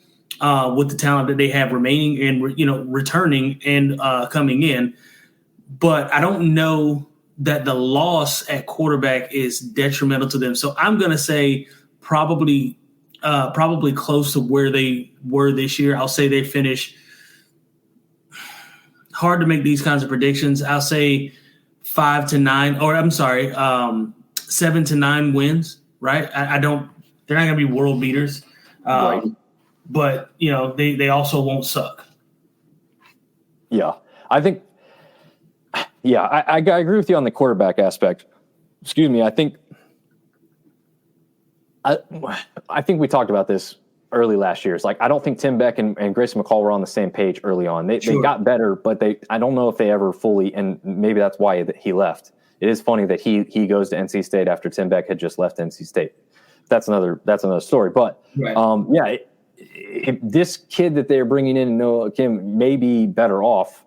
with the talent that they have remaining and, returning and coming in. But I don't know that the loss at quarterback is detrimental to them. So I'm going to say probably close to where they were this year. I'll say they finish. Hard to make these kinds of predictions. I'll say 7 to 9 wins, right? They're not going to be world beaters. Right. But, they also won't suck. Yeah. I think, I agree with you on the quarterback aspect. Excuse me. I think we talked about this early last year. It's like, I don't think Tim Beck and Grayson McCall were on the same page early on. They got better, but I don't know if they ever fully, and maybe that's why he left. It is funny that he goes to NC State after Tim Beck had just left NC State. That's another story. But this kid that they're bringing in, Noah Kim, may be better off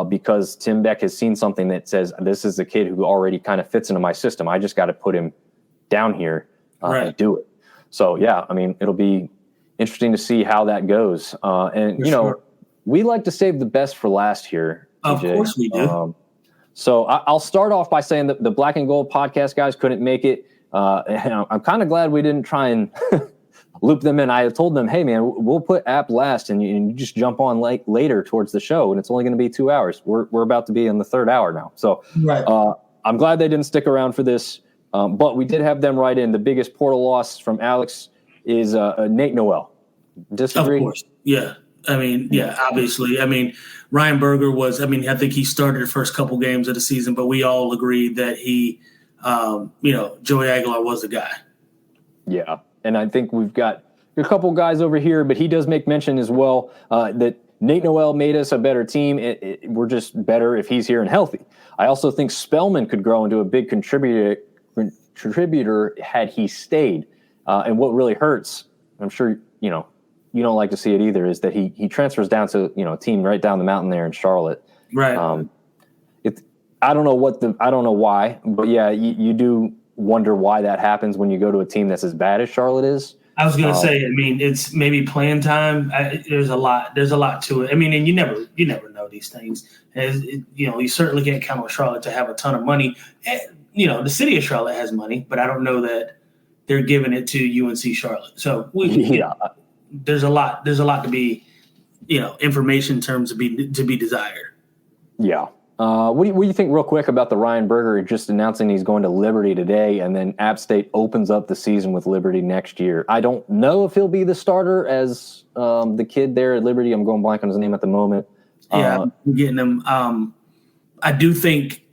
because Tim Beck has seen something that says, this is a kid who already kind of fits into my system. I just got to put him down here. and do it. So, yeah, I mean, it'll be interesting to see how that goes. We like to save the best for last here. Of course we do. So I'll start off by saying that the Black and Gold podcast guys couldn't make it. And I'm kind of glad we didn't try and loop them in. I told them, hey, man, we'll put App last and you just jump on later towards the show. And it's only going to be 2 hours. We're about to be in the third hour now. So I'm glad they didn't stick around for this. But we did have them write in. The biggest portal loss from Alex is Nate Noel. Disagree? Of course. Yeah. I mean, yeah, obviously. I mean, Ryan Berger I think he started the first couple games of the season, but we all agreed that he, Joey Aguilar was the guy. Yeah. And I think we've got a couple guys over here, but he does make mention as well that Nate Noel made us a better team. We're just better if he's here and healthy. I also think Spellman could grow into a big contributor had he stayed. And what really hurts, I'm sure, you don't like to see it either, is that he transfers down to, a team right down the mountain there in Charlotte. Right. I don't know why, but yeah, you do wonder why that happens when you go to a team that's as bad as Charlotte is. I was going to say, I mean, it's maybe playing time. There's a lot to it. I mean, and you never know these things. You certainly can't count on Charlotte to have a ton of money. The city of Charlotte has money, but I don't know that they're giving it to UNC Charlotte. So there's a lot to be, information terms to be desired. Yeah. What do you think real quick about the Ryan Berger just announcing he's going to Liberty today, and then App State opens up the season with Liberty next year? I don't know if he'll be the starter as the kid there at Liberty. I'm going blank on his name at the moment. Yeah, I'm getting him. I do think,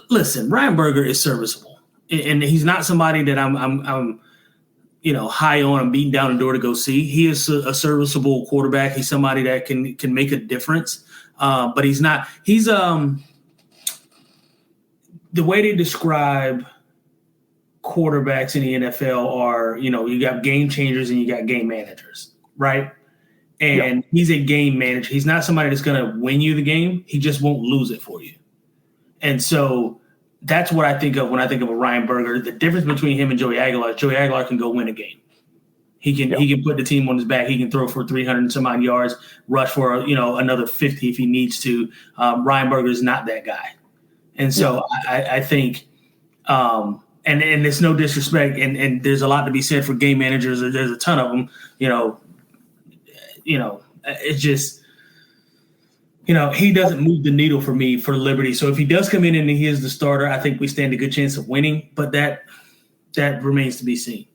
listen, Ryan Berger is serviceable, and he's not somebody that I'm high on and beating down the door to go see. He is a serviceable quarterback. He's somebody that can make a difference. But he's not. He's the way they describe quarterbacks in the NFL are, you got game changers and you got game managers, right? And he's a game manager. He's not somebody that's going to win you the game. He just won't lose it for you. And so that's what I think of when I think of a Ryan Berger. The difference between him and Joey Aguilar can go win a game. He can put the team on his back. He can throw for 300 and some odd yards, rush for another 50 if he needs to. Ryan Berger is not that guy, and so I think, and it's no disrespect, and there's a lot to be said for game managers. There's a ton of them. It's just. He doesn't move the needle for me for Liberty. So if he does come in and he is the starter, I think we stand a good chance of winning. But that remains to be seen.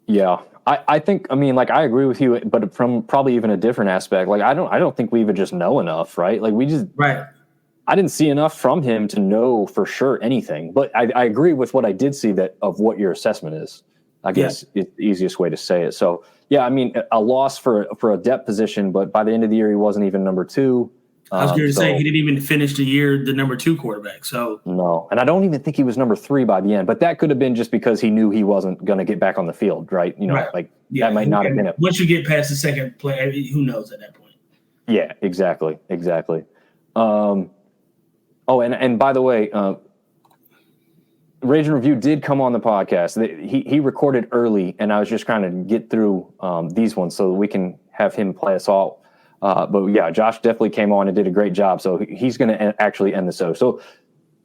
Yeah, I think. I mean, I agree with you, but from probably even a different aspect. I don't think we even just know enough, right? I didn't see enough from him to know for sure anything. But I agree with what I did see of what your assessment is. I guess it's the easiest way to say it. So yeah, I mean, a loss for a depth position, but by the end of the year, he wasn't even number 2. I was going to say he didn't even finish the year the number 2 quarterback. So no, and I don't even think he was number 3 by the end. But that could have been just because he knew he wasn't going to get back on the field, right? That might not have been it. Once you get past the second play, who knows at that point? Yeah, exactly. And by the way, Ragin Review did come on the podcast. He recorded early, and I was just trying to get through these ones so that we can have him play us all. But yeah, Josh definitely came on and did a great job. So he's going to actually end the show. So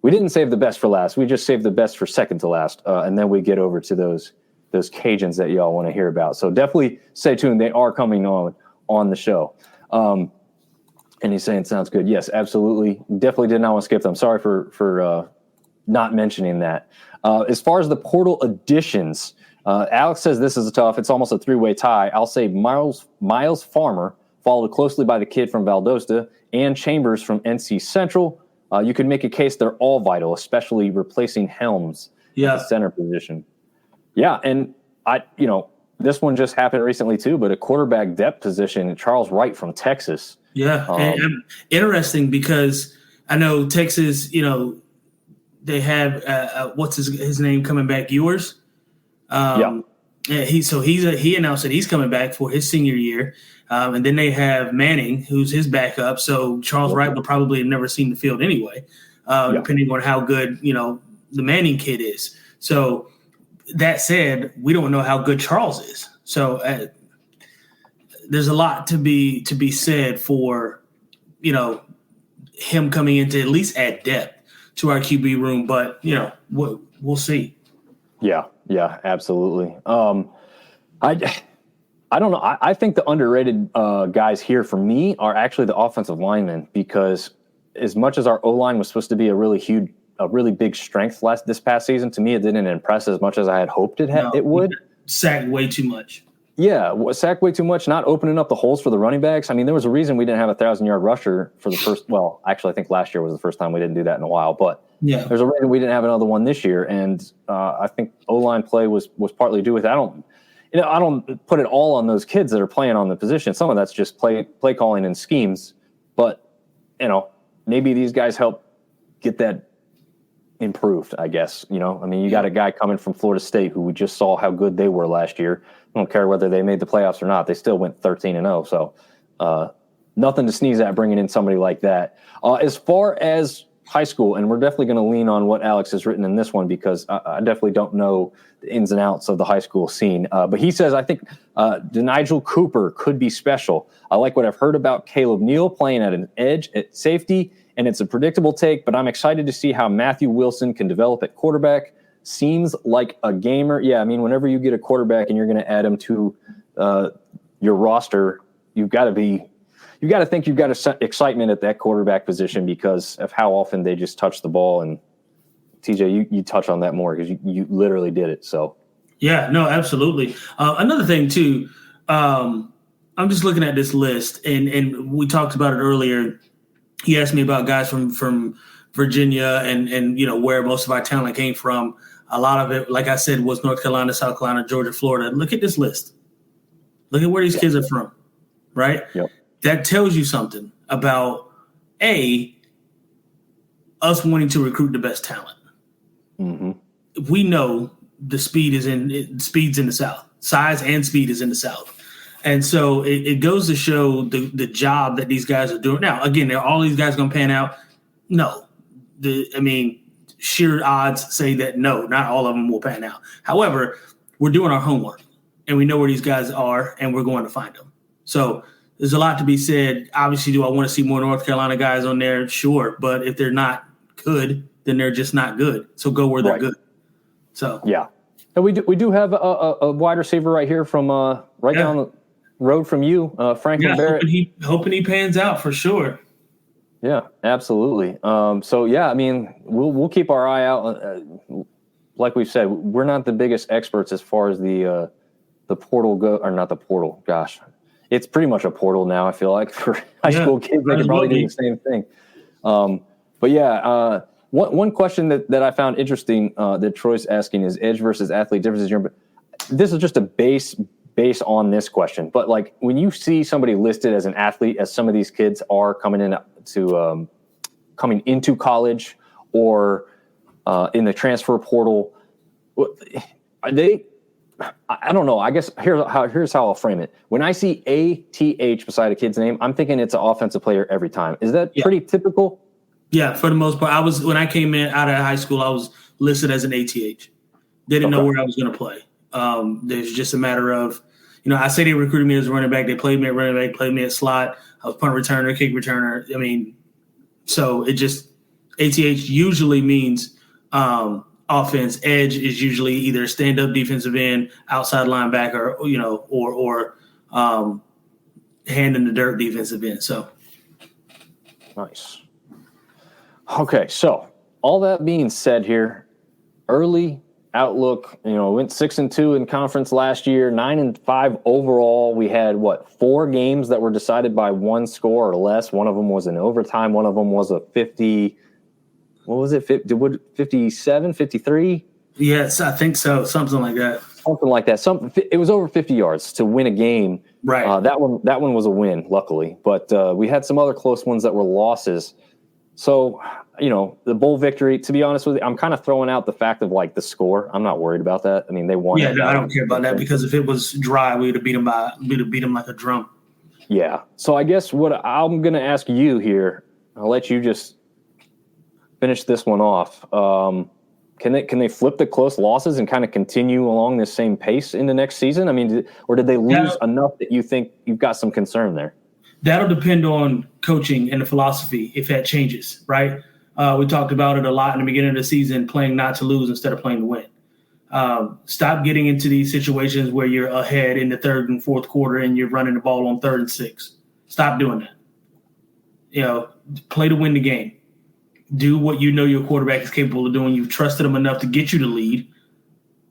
we didn't save the best for last. We just saved the best for second to last. And then we get over to those Cajuns that y'all want to hear about. So definitely stay tuned. They are coming on the show. And he's saying, sounds good. Yes, absolutely. Definitely did not want to skip them. Sorry for not mentioning that. As far as the portal additions, Alex says this is tough. It's almost a 3-way tie. I'll say Miles Farmer, followed closely by the kid from Valdosta and Chambers from NC Central. You could make a case they're all vital, especially replacing Helms at the center position. Yeah, and this one just happened recently too, but a quarterback depth position, Charles Wright from Texas. Yeah, and interesting because I know Texas, they have what's his name coming back, Ewers. He announced that he's coming back for his senior year. And then they have Manning, who's his backup. So Charles Wright would probably have never seen the field anyway, depending on how good, the Manning kid is. So that said, we don't know how good Charles is. So there's a lot to be said for, him coming in to at least add depth to our QB room. But, we'll see. Yeah, absolutely. I don't know. I think the underrated guys here for me are actually the offensive linemen, because as much as our O-line was supposed to be a really big strength this past season, to me it didn't impress as much as I had hoped it would. Sacked way too much. Yeah, sacked way too much, not opening up the holes for the running backs. I mean, there was a reason we didn't have a 1,000-yard rusher for the first – well, actually I think last year was the first time we didn't do that in a while. But there's a reason we didn't have another one this year. And I think O-line play was partly due with that. I don't put it all on those kids that are playing on the position. Some of that's just play calling and schemes. But, maybe these guys help get that improved, I guess. You got a guy coming from Florida State who we just saw how good they were last year. I don't care whether they made the playoffs or not. They still went 13-0. So nothing to sneeze at bringing in somebody like that. As far as high school, and we're definitely going to lean on what Alex has written in this one, because I definitely don't know the ins and outs of the high school scene. But he says, I think DeNigel Cooper could be special. I like what I've heard about Caleb Neal playing at an edge at safety, and it's a predictable take, but I'm excited to see how Matthew Wilson can develop at quarterback. Seems like a gamer. Yeah, I mean, whenever you get a quarterback and you're going to add him to your roster, you've got to think you've got excitement at that quarterback position because of how often they just touch the ball. And TJ, you touch on that more because you literally did it. So yeah, no, absolutely. Another thing too, I'm just looking at this list, and we talked about it earlier. He asked me about guys from Virginia and where most of our talent came from. A lot of it, like I said, was North Carolina, South Carolina, Georgia, Florida. Look at this list. Look at where these kids are from, right? Yep. That tells you something about us wanting to recruit the best talent. Mm-hmm. We know the speed's in the South. Size and speed is in the South. And so it goes to show the job that these guys are doing. Now, again, are all these guys going to pan out? No. Sheer odds say that no, not all of them will pan out. However, we're doing our homework, and we know where these guys are, and we're going to find them. So there's a lot to be said. Obviously, do I want to see more North Carolina guys on there? Sure. But if they're not good, then they're just not good. So go where they're good. So yeah. And we do have a wide receiver right here from down the road from you, Franklin Barrett. Hoping he pans out for sure. Yeah, absolutely. We'll keep our eye out. Like we've said, we're not the biggest experts as far as the portal or not the portal. Gosh, it's pretty much a portal now. I feel like for high school kids, they can probably do the same thing. One question that I found interesting that Troy's asking is edge versus athlete differences. But this is just a base on this question. But like when you see somebody listed as an athlete, as some of these kids are coming into college or in the transfer portal, are they? I don't know. I guess here's how I'll frame it. When I see ATH beside a kid's name, I'm thinking it's an offensive player every time. Is that pretty typical? Yeah, for the most part. When I came in out of high school, I was listed as an ATH. They didn't know where I was going to play. There's just a matter of, I say they recruited me as a running back. They played me at running back, played me at slot. I was punt returner, kick returner. So it just ATH usually means offense. Edge is usually either stand-up defensive end, outside linebacker, or hand in the dirt defensive end. So nice. Okay, so all that being said here, early outlook, went 6-2 in conference last year, 9-5 overall. We had 4 games that were decided by one score or less. One of them was in overtime. One of them was a 50. What was it? 57, 53? Yes, I think so. Something like that. It was over 50 yards to win a game. Right. That one was a win, luckily. But we had some other close ones that were losses. So, the bowl victory, to be honest with you, I'm kind of throwing out the fact of the score. I'm not worried about that. I mean, they won. Yeah, no, I don't care about that because if it was dry, we would have beat them like a drum. Yeah. So I guess what I'm going to ask you here, I'll let you just finish this one off. can they flip the close losses and kind of continue along this same pace in the next season? I mean, or did they lose enough that you think you've got some concern there? That'll depend on coaching and the philosophy if that changes, right? We talked about it a lot in the beginning of the season, playing not to lose instead of playing to win. Stop getting into these situations where you're ahead in the third and fourth quarter and you're running the ball on 3rd and 6. Stop doing that. Play to win the game. Do what you know your quarterback is capable of doing. You've trusted him enough to get you the lead.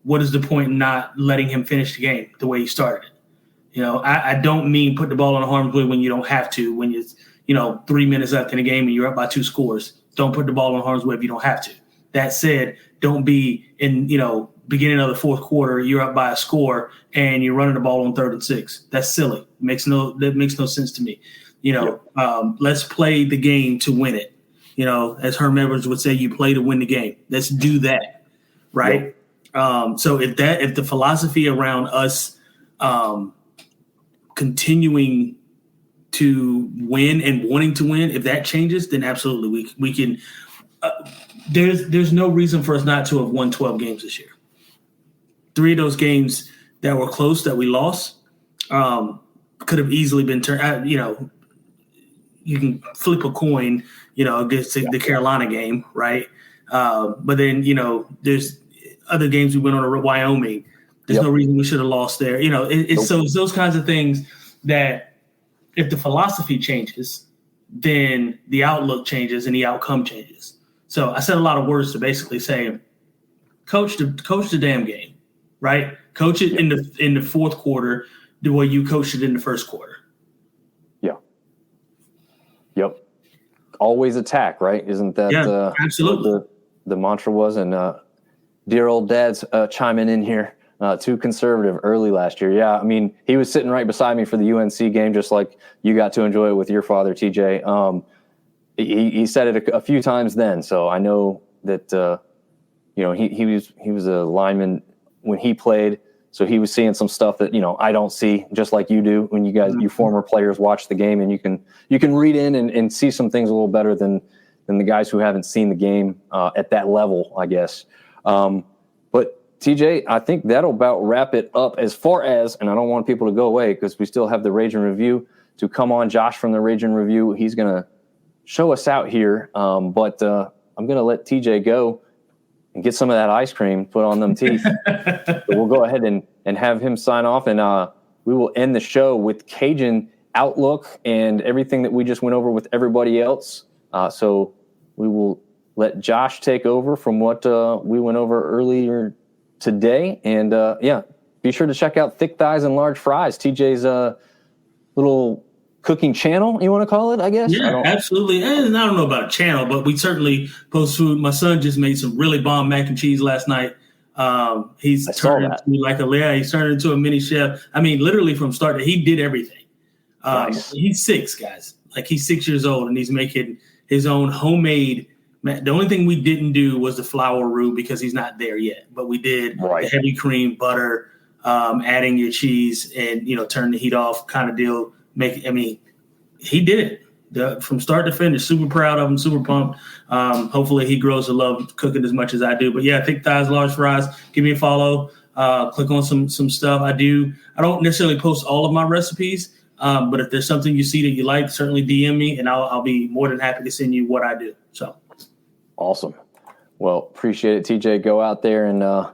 What is the point in not letting him finish the game the way he started it? I don't mean put the ball on harm's way when you don't have to, when it's, 3 minutes left in the game and you're up by 2 scores. Don't put the ball on harm's way if you don't have to. That said, don't be in, beginning of the fourth quarter, you're up by a score and you're running the ball on 3rd and 6. That's silly. That makes no sense to me. Let's play the game to win it. As Herm Edwards would say, you play to win the game. Let's do that. Right. So if the philosophy around us continuing to win and wanting to win, if that changes, then absolutely we can. There's no reason for us not to have won 12 games this year. 3 of those games that were close that we lost could have easily been turned. You can flip a coin, against the Carolina game, right? But then there's other games we went on to Wyoming. There's no reason we should have lost there. It's those kinds of things that if the philosophy changes, then the outlook changes and the outcome changes. So I said a lot of words to basically say, coach the damn game, right? Coach it in the fourth quarter the way you coached it in the first quarter. Yeah. Yep. Always attack, right? Isn't that absolutely what the mantra was? And dear old dad's chiming in here. Too conservative early last year. Yeah, I mean, he was sitting right beside me for the UNC game, just like you got to enjoy it with your father, TJ. He said it a few times then, so I know that he was a lineman when he played, so he was seeing some stuff that I don't see, just like you do when you guys, you former players, watch the game, and you can read in and see some things a little better than the guys who haven't seen the game at that level, I guess. But TJ, I think that'll about wrap it up as far as, and I don't want people to go away because we still have the Ragin Review to come on. Josh from the Ragin Review, he's going to show us out here. But I'm going to let TJ go and get some of that ice cream put on them teeth. So we'll go ahead and have him sign off, and we will end the show with Cajun outlook and everything that we just went over with everybody else. So we will let Josh take over from what we went over earlier today. And be sure to check out Thick Thighs and Large Fries, TJ's little cooking channel, you want to call it, I guess? Yeah, absolutely. And I don't know about a channel, but we certainly post food. My son just made some really bomb mac and cheese last night. He's turned into a mini chef. I mean, literally from start to, he did everything. Nice. He's 6, guys. Like, he's 6 years old, and he's making his own homemade. The only thing we didn't do was the flour roux because he's not there yet. But we did the heavy cream, butter, adding your cheese, and turn the heat off kind of deal. He did it from start to finish. Super proud of him. Super pumped. Hopefully he grows to love cooking as much as I do. But yeah, Thick Thighs, Large Fries. Give me a follow. Click on some stuff. I don't necessarily post all of my recipes, but if there's something you see that you like, certainly DM me, and I'll be more than happy to send you what I do. So. Awesome. Well, appreciate it, TJ. Go out there and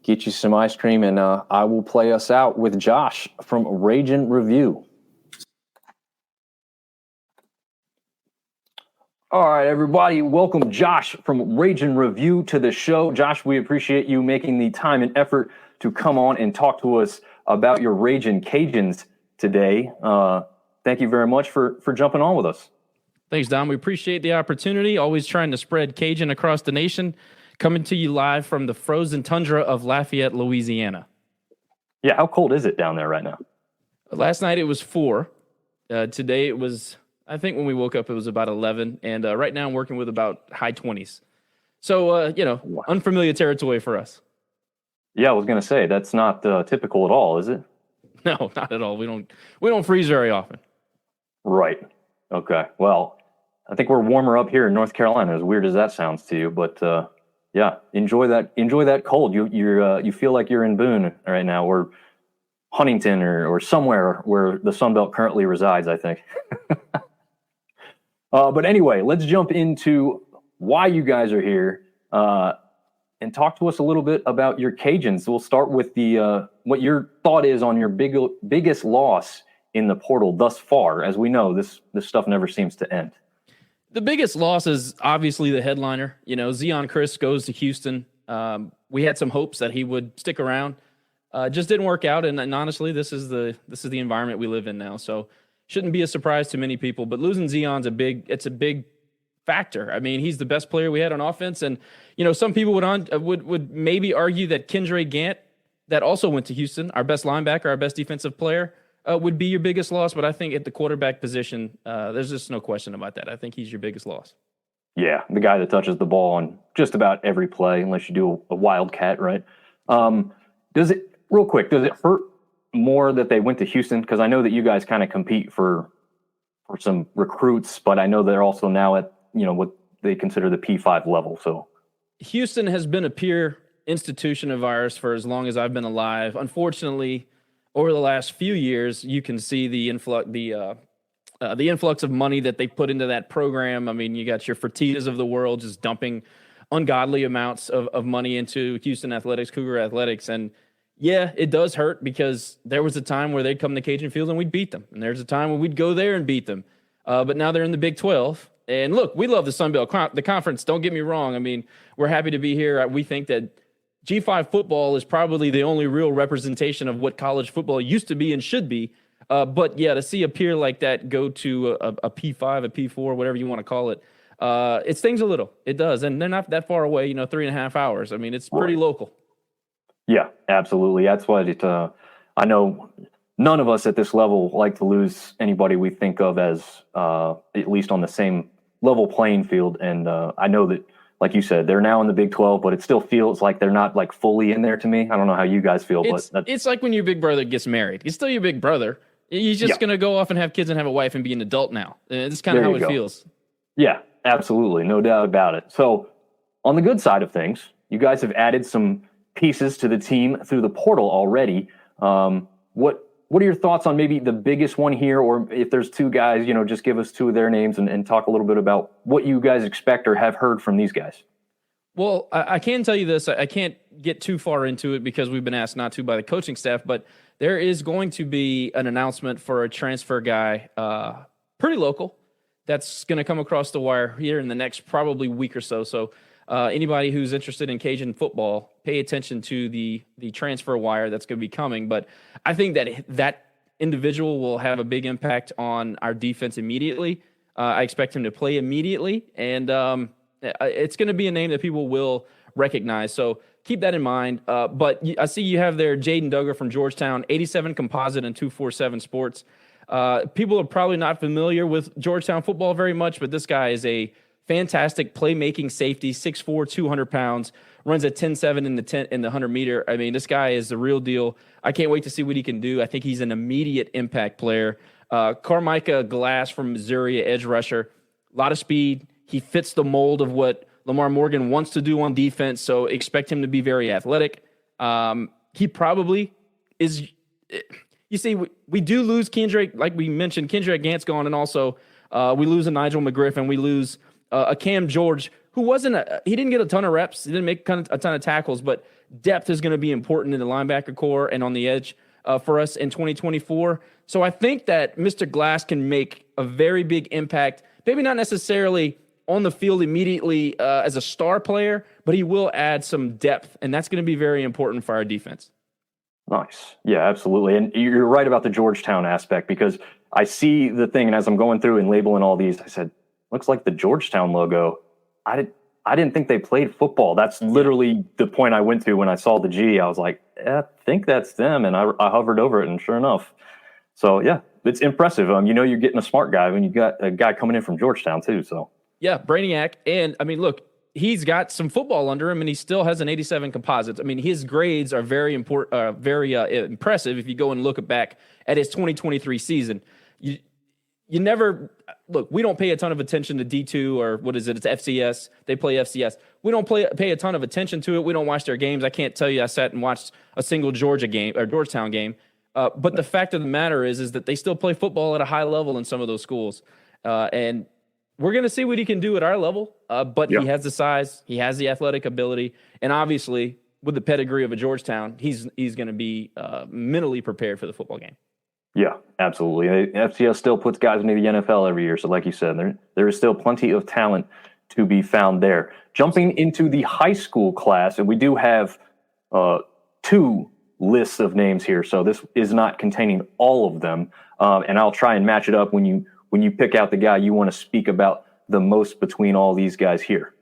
get you some ice cream, and I will play us out with Josh from Ragin Review. All right, everybody. Welcome Josh from Ragin Review to the show. Josh, we appreciate you making the time and effort to come on and talk to us about your Ragin Cajuns today. Thank you very much for jumping on with us. Thanks, Dom. We appreciate the opportunity. Always trying to spread Cajun across the nation. Coming to you live from the frozen tundra of Lafayette, Louisiana. Yeah, how cold is it down there right now? Last night it was 4. Today it was, I think when we woke up it was about 11. And right now I'm working with about high 20s. So, unfamiliar territory for us. Yeah, I was going to say, that's not typical at all, is it? No, not at all. We don't freeze very often. Right. Okay. Well, I think we're warmer up here in North Carolina, as weird as that sounds to you, but yeah, enjoy that cold. You feel like you're in Boone right now, or Huntington, or somewhere where the Sun Belt currently resides, I think. But anyway, let's jump into why you guys are here, and talk to us a little bit about your Cajuns. We'll start with the what your thought is on your biggest loss in the portal thus far. As we know, this stuff never seems to end. The biggest loss is obviously the headliner. Zion Chris goes to Houston. We had some hopes that he would stick around. Just didn't work out, and honestly, this is the environment we live in now. So shouldn't be a surprise to many people. But losing Zion's a big factor. I mean, he's the best player we had on offense, and some people would maybe argue that Kendra Gant, that also went to Houston, our best linebacker, our best defensive player, would be your biggest loss. But I think at the quarterback position, there's just no question about that. I think he's your biggest loss. Yeah, the guy that touches the ball on just about every play, unless you do a wildcat, right? Does it hurt more that they went to Houston? Because I know that you guys kind of compete for some recruits, but I know they're also now at what they consider the P5 level. So Houston has been a peer institution of ours for as long as I've been alive. Unfortunately, over the last few years, you can see the influx of money that they put into that program. I mean, you got your Fertittas of the world just dumping ungodly amounts of money into Houston athletics, Cougar athletics. And yeah, it does hurt, because there was a time where they'd come to Cajun Field and we'd beat them. And there's a time when we'd go there and beat them. But now they're in the Big 12. And look, we love the Sun Belt, the conference. Don't get me wrong. I mean, we're happy to be here. We think that G5 football is probably the only real representation of what college football used to be and should be. But yeah, to see a peer like that go to a P5, a P4, whatever you want to call it, it stings a little. It does. And they're not that far away, 3.5 hours. I mean, it's pretty local. Yeah, absolutely. That's what I know none of us at this level like to lose anybody we think of as at least on the same level playing field. And I know that, like you said, they're now in the Big 12, but it still feels like they're not like fully in there to me. I don't know how you guys feel, but it's like when your big brother gets married. He's still your big brother. He's just going to go off and have kids and have a wife and be an adult now. It's kind of how it feels. Yeah, absolutely. No doubt about it. So on the good side of things, you guys have added some pieces to the team through the portal already. What are your thoughts on maybe the biggest one here, or if there's two guys, just give us two of their names and talk a little bit about what you guys expect or have heard from these guys? Well, I can tell you this. I can't get too far into it because we've been asked not to by the coaching staff, but there is going to be an announcement for a transfer guy, pretty local, that's going to come across the wire here in the next probably week or so. So anybody who's interested in Cajun football, pay attention to the transfer wire that's going to be coming. But I think that individual will have a big impact on our defense immediately. I expect him to play immediately, and it's going to be a name that people will recognize. So keep that in mind. But I see you have there Jaden Duggar from Georgetown, 87 composite and 247 sports. People are probably not familiar with Georgetown football very much, but this guy is a fantastic playmaking safety, 6'4", 200 pounds, runs a 10.7 in the 100-meter. I mean, this guy is the real deal. I can't wait to see what he can do. I think he's an immediate impact player. Carmicah Glass from Missouri, edge rusher, a lot of speed. He fits the mold of what Lamar Morgan wants to do on defense, so expect him to be very athletic. He probably is – you see, we do lose Kendra, like we mentioned, Kendra Gant's gone, and also we lose a Nigel McGriff, and we lose a Cam George, who he didn't get a ton of reps. He didn't make a ton of tackles, but depth is going to be important in the linebacker core and on the edge for us in 2024. So I think that Mr. Glass can make a very big impact, maybe not necessarily on the field immediately as a star player, but he will add some depth, and that's going to be very important for our defense. Nice. Yeah, absolutely. And you're right about the Georgetown aspect, because I see the thing, and as I'm going through and labeling all these, I said, looks like the Georgetown logo. I didn't think they played football. That's literally the point I went to when I saw the G. I was like, I think that's them. And I hovered over it, and sure enough. So, yeah, it's impressive. You're getting a smart guy when you got a guy coming in from Georgetown, too. So, yeah, Brainiac. And, I mean, look, he's got some football under him, and he still has an 87 composite. I mean, his grades are very important, very impressive if you go and look back at his 2023 season. you never look. We don't pay a ton of attention to D2 or what is it? It's FCS. They play FCS. We don't pay a ton of attention to it. We don't watch their games. I can't tell you I sat and watched a single Georgia game or Georgetown game. But the fact of the matter is that they still play football at a high level in some of those schools. And we're going to see what he can do at our level. But he has the size, he has the athletic ability, and obviously with the pedigree of a Georgetown, he's going to be mentally prepared for the football game. Yeah, absolutely. FCS still puts guys into the NFL every year. So like you said, there is still plenty of talent to be found there. Jumping into the high school class, and we do have 2 lists of names here. So this is not containing all of them. And I'll try and match it up when you pick out the guy you want to speak about the most between all these guys here.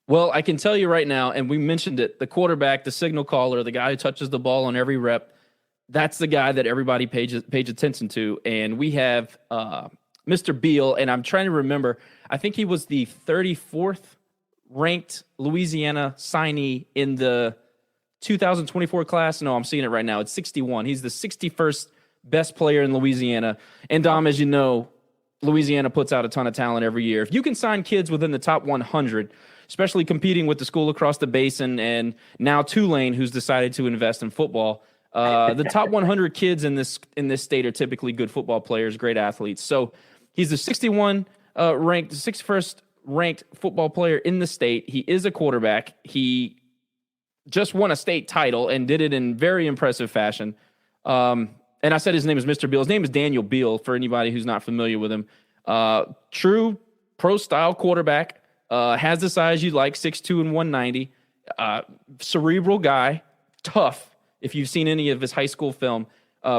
Well, I can tell you right now, and we mentioned it, the quarterback, the signal caller, the guy who touches the ball on every rep, that's the guy that everybody pays attention to. And we have Mr. Beal, and I'm trying to remember, I think he was the 34th ranked Louisiana signee in the 2024 class. No, I'm seeing it right now. It's 61. He's the 61st best player in Louisiana. And Dom, as you know, Louisiana puts out a ton of talent every year. If you can sign kids within the top 100, especially competing with the school across the basin and now Tulane, who's decided to invest in football, the top 100 kids in this state are typically good football players, great athletes. So he's the 61st ranked football player in the state. He is a quarterback. He just won a state title and did it in very impressive fashion. And I said his name is Mr. Beal. His name is Daniel Beal, for anybody who's not familiar with him. True pro-style quarterback. Has the size you'd like, 6'2" and 190. Cerebral guy, tough. If you've seen any of his high school film,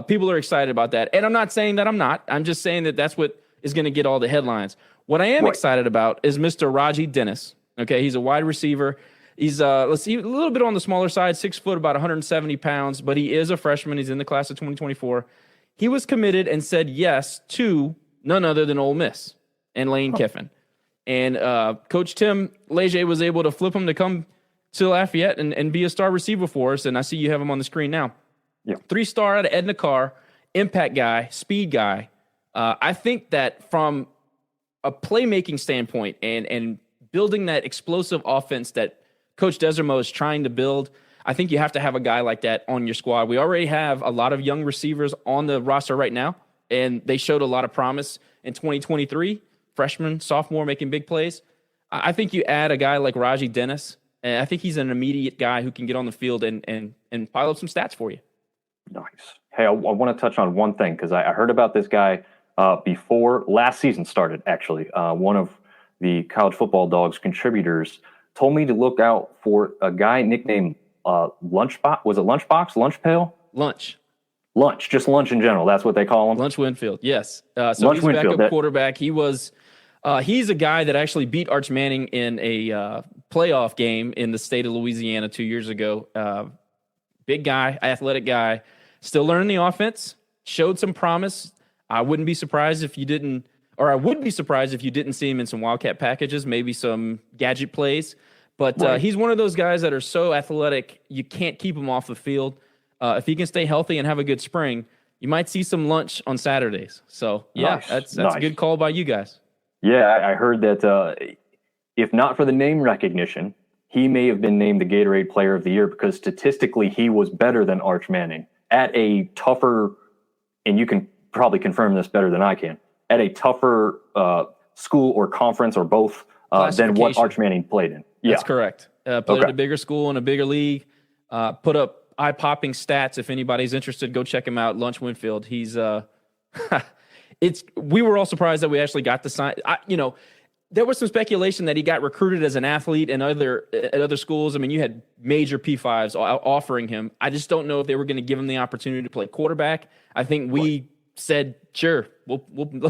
people are excited about that. And I'm not saying that I'm not. I'm just saying that that's what is going to get all the headlines. What I am excited about is Mr. Ragin Dennis. Okay, he's a wide receiver. He's let's see, a little bit on the smaller side, 6 foot, about 170 pounds, but he is a freshman. He's in the class of 2024. He was committed and said yes to none other than Ole Miss and Lane Kiffin. And Coach Tim Leger was able to flip him to come to Lafayette and be a star receiver for us. And I see you have him on the screen now. Yeah. 3-star out of Edna Carr, impact guy, speed guy. I think that from a playmaking standpoint and building that explosive offense that Coach Desermo is trying to build, I think you have to have a guy like that on your squad. We already have a lot of young receivers on the roster right now, and they showed a lot of promise in 2023, freshman, sophomore, making big plays. I think you add a guy like Ragin Dennis, and I think he's an immediate guy who can get on the field and pile up some stats for you. Nice. Hey, I want to touch on one thing because I heard about this guy before last season started, actually. One of the College Football Dogs contributors told me to look out for a guy nicknamed Lunchbox. Was it Lunchbox? Lunch Pail? Lunch, just lunch in general. That's what they call him? Lunch Winfield, yes. So Lunch he's a Winfield, backup quarterback. He was he's a guy that actually beat Arch Manning in a playoff game in the state of Louisiana 2 years ago. Big guy, athletic guy, still learning the offense, showed some promise. I wouldn't be surprised if you didn't, or I would be surprised if you didn't see him in some Wildcat packages, maybe some gadget plays. But he's one of those guys that are so athletic, you can't keep him off the field. If he can stay healthy and have a good spring, you might see some lunch on Saturdays. So, yeah, that's a good call by you guys. Yeah, I heard that if not for the name recognition, he may have been named the Gatorade Player of the Year because statistically he was better than Arch Manning at a tougher, and you can probably confirm this better than I can, at a tougher school or conference or both than what Arch Manning played in. Yeah. That's correct. Played at a bigger school in a bigger league, put up eye-popping stats. If anybody's interested, go check him out. Lunch Winfield. He's we were all surprised that we actually got the sign. There was some speculation that he got recruited as an athlete at other schools. I mean, you had major P5s offering him. I just don't know if they were going to give him the opportunity to play quarterback. I think we said, sure, we'll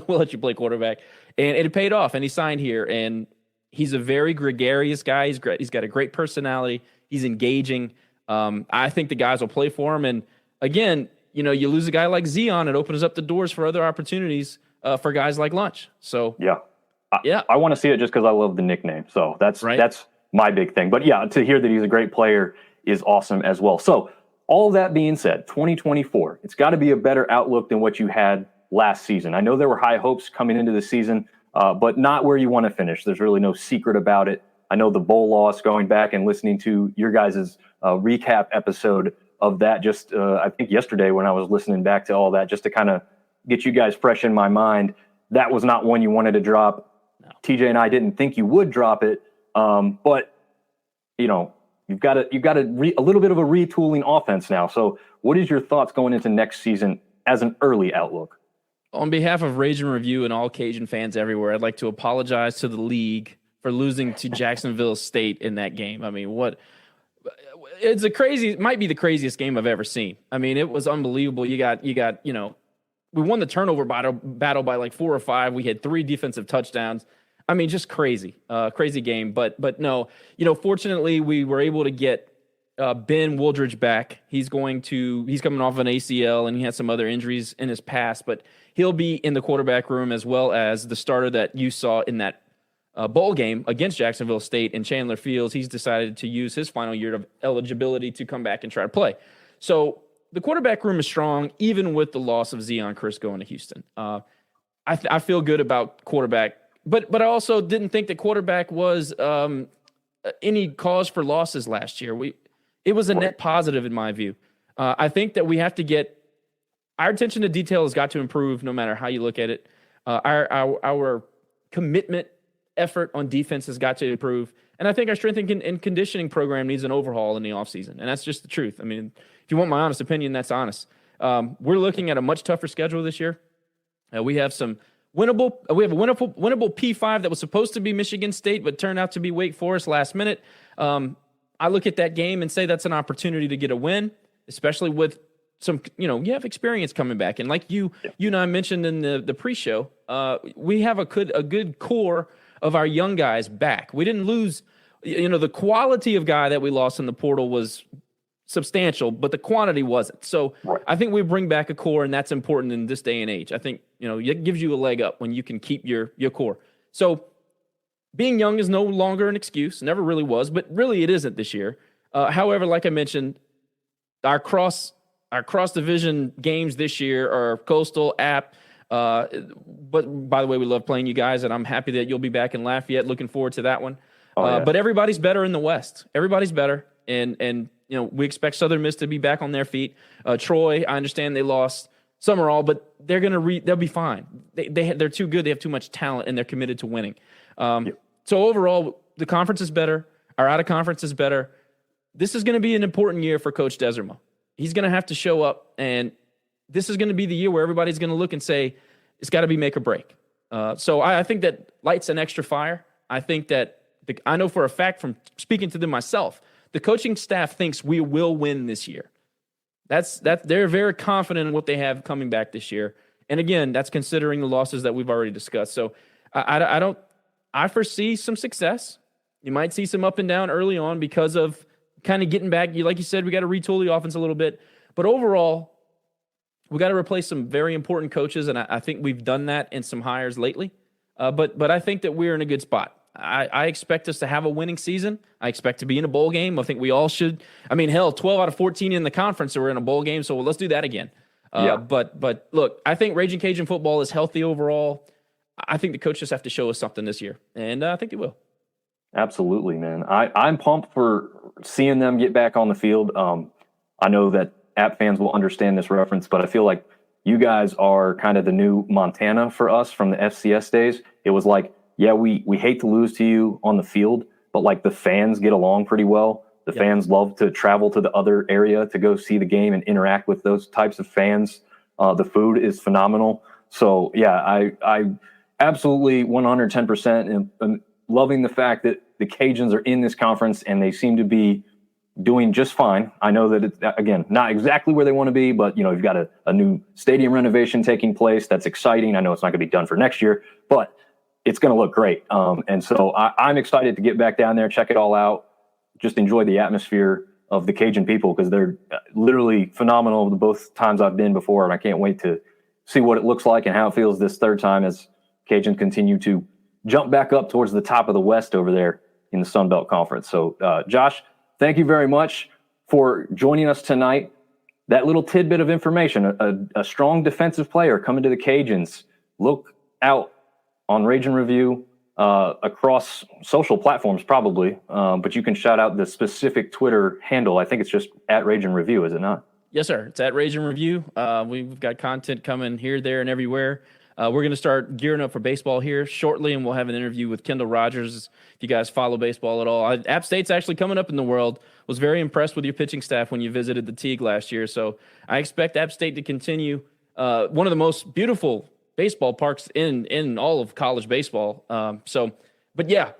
let you play quarterback, and it paid off. And he signed here, and he's a very gregarious guy. He's great. He's got a great personality. He's engaging. I think the guys will play for him. And again, you lose a guy like Zion, it opens up the doors for other opportunities for guys like Lunch. So I want to see it just because I love the nickname. So that's my big thing. But yeah, to hear that he's a great player is awesome as well. So all that being said, 2024, it's got to be a better outlook than what you had last season? I know there were high hopes coming into the season, but not where you want to finish. There's really no secret about it. I know the bowl loss, going back and listening to your guys' recap episode of that just, I think yesterday when I was listening back to all that, just to kind of get you guys fresh in my mind, that was not one you wanted to drop. No. TJ and I didn't think you would drop it, but you know, you've got a little bit of a retooling offense now. So what is your thoughts going into next season as an early outlook? On behalf of Ragin Review and all Cajun fans everywhere, I'd like to apologize to the league for losing to Jacksonville State in that game. I mean, it might be the craziest game I've ever seen. I mean, it was unbelievable. You got, you know, we won the turnover battle by like 4 or 5. We had 3 defensive touchdowns. I mean, just crazy game. But no, you know, fortunately we were able to get Ben Wooldridge back. He's coming off an ACL and he had some other injuries in his past, but he'll be in the quarterback room as well as the starter that you saw in that bowl game against Jacksonville State and Chandler Fields. He's decided to use his final year of eligibility to come back and try to play. So the quarterback room is strong, even with the loss of Zeon Chris going to Houston. I feel good about quarterback, but I also didn't think that quarterback was any cause for losses last year. It was a net positive in my view. I think that we have to get our attention to detail has got to improve no matter how you look at it. Our commitment effort on defense has got to improve. And I think our strength and conditioning program needs an overhaul in the offseason. And that's just the truth. I mean, if you want my honest opinion, that's honest. We're looking at a much tougher schedule this year. We have a winnable P5 that was supposed to be Michigan State, but turned out to be Wake Forest last minute. I look at that game and say that's an opportunity to get a win, especially with some, you know, you have experience coming back. And like you and I mentioned in the pre-show, we have a good core of our young guys back. We didn't lose, you know, the quality of guy that we lost in the portal was substantial, but the quantity wasn't. So I think we bring back a core, and that's important in this day and age. I think, you know, it gives you a leg up when you can keep your core. So being young is no longer an excuse, never really was, but really it isn't this year. However, like I mentioned, our cross division games this year are Coastal, App. But by the way, we love playing you guys, and I'm happy that you'll be back in Lafayette. Looking forward to that one. But everybody's better in the West. Everybody's better, and you know, we expect Southern Miss to be back on their feet. Troy, I understand they lost Summerall, but they'll be fine. They're too good. They have too much talent, and they're committed to winning. So overall, the conference is better. Our out of conference is better. This is going to be an important year for Coach Deserma. He's going to have to show up, and this is going to be the year where everybody's going to look and say, it's got to be make or break. So I think that lights an extra fire. I think that I know for a fact from speaking to them myself, the coaching staff thinks we will win this year. They're very confident in what they have coming back this year. And again, that's considering the losses that we've already discussed. So I foresee some success. You might see some up and down early on because of kind of getting back. Like you said, we got to retool the offense a little bit. But overall, we got to replace some very important coaches, and I think we've done that in some hires lately. But I think that we're in a good spot. I expect us to have a winning season. I expect to be in a bowl game. I think we all should. I mean, hell, 12 out of 14 in the conference are in a bowl game, so let's do that again. But look, I think Ragin' Cajun football is healthy overall. I think the coaches have to show us something this year, and I think they will. Absolutely, man. I'm pumped for seeing them get back on the field. I know that App fans will understand this reference, but I feel like you guys are kind of the new Montana for us from the FCS days. It was like, yeah, we hate to lose to you on the field, but like the fans get along pretty well. The fans love to travel to the other area to go see the game and interact with those types of fans. The food is phenomenal. So yeah, I absolutely 110% am loving the fact that the Cajuns are in this conference and they seem to be doing just fine. I know that it's, again, not exactly where they want to be, but you know, you've got a new stadium renovation taking place. That's exciting. I know it's not going to be done for next year, but it's going to look great. And so I'm excited to get back down there, check it all out, just enjoy the atmosphere of the Cajun people because they're literally phenomenal the both times I've been before. And I can't wait to see what it looks like and how it feels this third time as Cajuns continue to jump back up towards the top of the West over there in the Sun Belt Conference. So Josh, thank you very much for joining us tonight. that little tidbit of information, a strong defensive player coming to the Cajuns, look out on Ragin Review across social platforms probably, but you can shout out the specific Twitter handle. I think it's just at Ragin Review, is it not? Yes, sir. It's at Ragin Review. We've got content coming here, there, and everywhere. We're going to start gearing up for baseball here shortly, and we'll have an interview with Kendall Rogers. If you guys follow baseball at all, App State's actually coming up in the world. Was very impressed with your pitching staff when you visited the Teague last year. So I expect App State to continue one of the most beautiful baseball parks in all of college baseball. But yeah,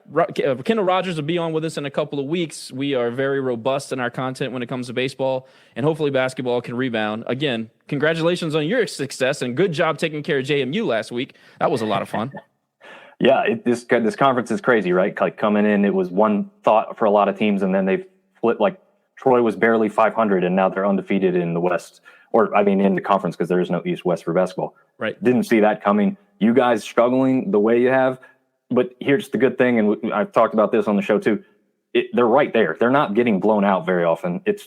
Kendall Rogers will be on with us in a couple of weeks. We are very robust in our content when it comes to baseball, and hopefully basketball can rebound. Again, congratulations on your success, and good job taking care of JMU last week. That was a lot of fun. Yeah, this conference is crazy, right? Like coming in, it was one thought for a lot of teams, and then they flipped. Like Troy was barely 500, and now they're undefeated in the West, in the conference because there is no East-West for basketball. Right. Didn't see that coming. You guys struggling the way you have. But here's the good thing, and I've talked about this on the show too. They're right there. They're not getting blown out very often. It's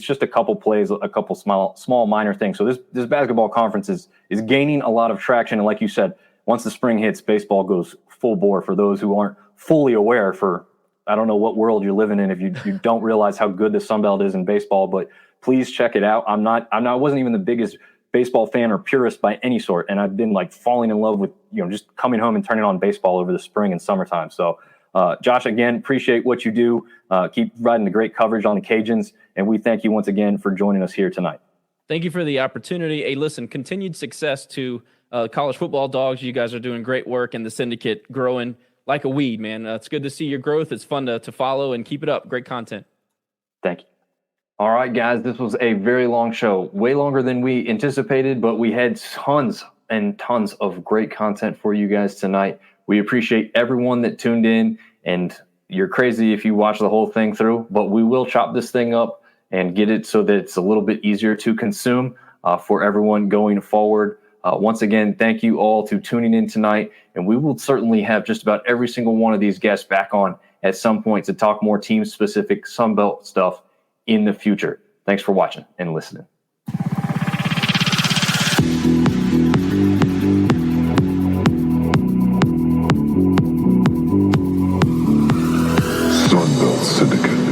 just a couple plays, a couple small minor things. So this basketball conference is gaining a lot of traction. And like you said, once the spring hits, baseball goes full bore. For those who aren't fully aware, I don't know what world you're living in if you don't realize how good the Sun Belt is in baseball. But please check it out. I wasn't even the biggest baseball fan or purist by any sort, and I've been like falling in love with just coming home and turning on baseball over the spring and summertime. So Josh, again, appreciate what you do. Keep providing the great coverage on the Cajuns, and we thank you once again for joining us here tonight. Thank you for the opportunity. Hey, listen, continued success to college football dogs. You guys are doing great work, and the syndicate growing like a weed, man. It's good to see your growth. It's fun to follow, and keep it up. Great content. Thank you. All right, guys, this was a very long show, way longer than we anticipated, but we had tons and tons of great content for you guys tonight. We appreciate everyone that tuned in, and you're crazy if you watch the whole thing through, but we will chop this thing up and get it so that it's a little bit easier to consume for everyone going forward. Once again, thank you all to tuning in tonight, and we will certainly have just about every single one of these guests back on at some point to talk more team-specific Sunbelt stuff in the future. Thanks for watching and listening. Sunbelt Syndicate.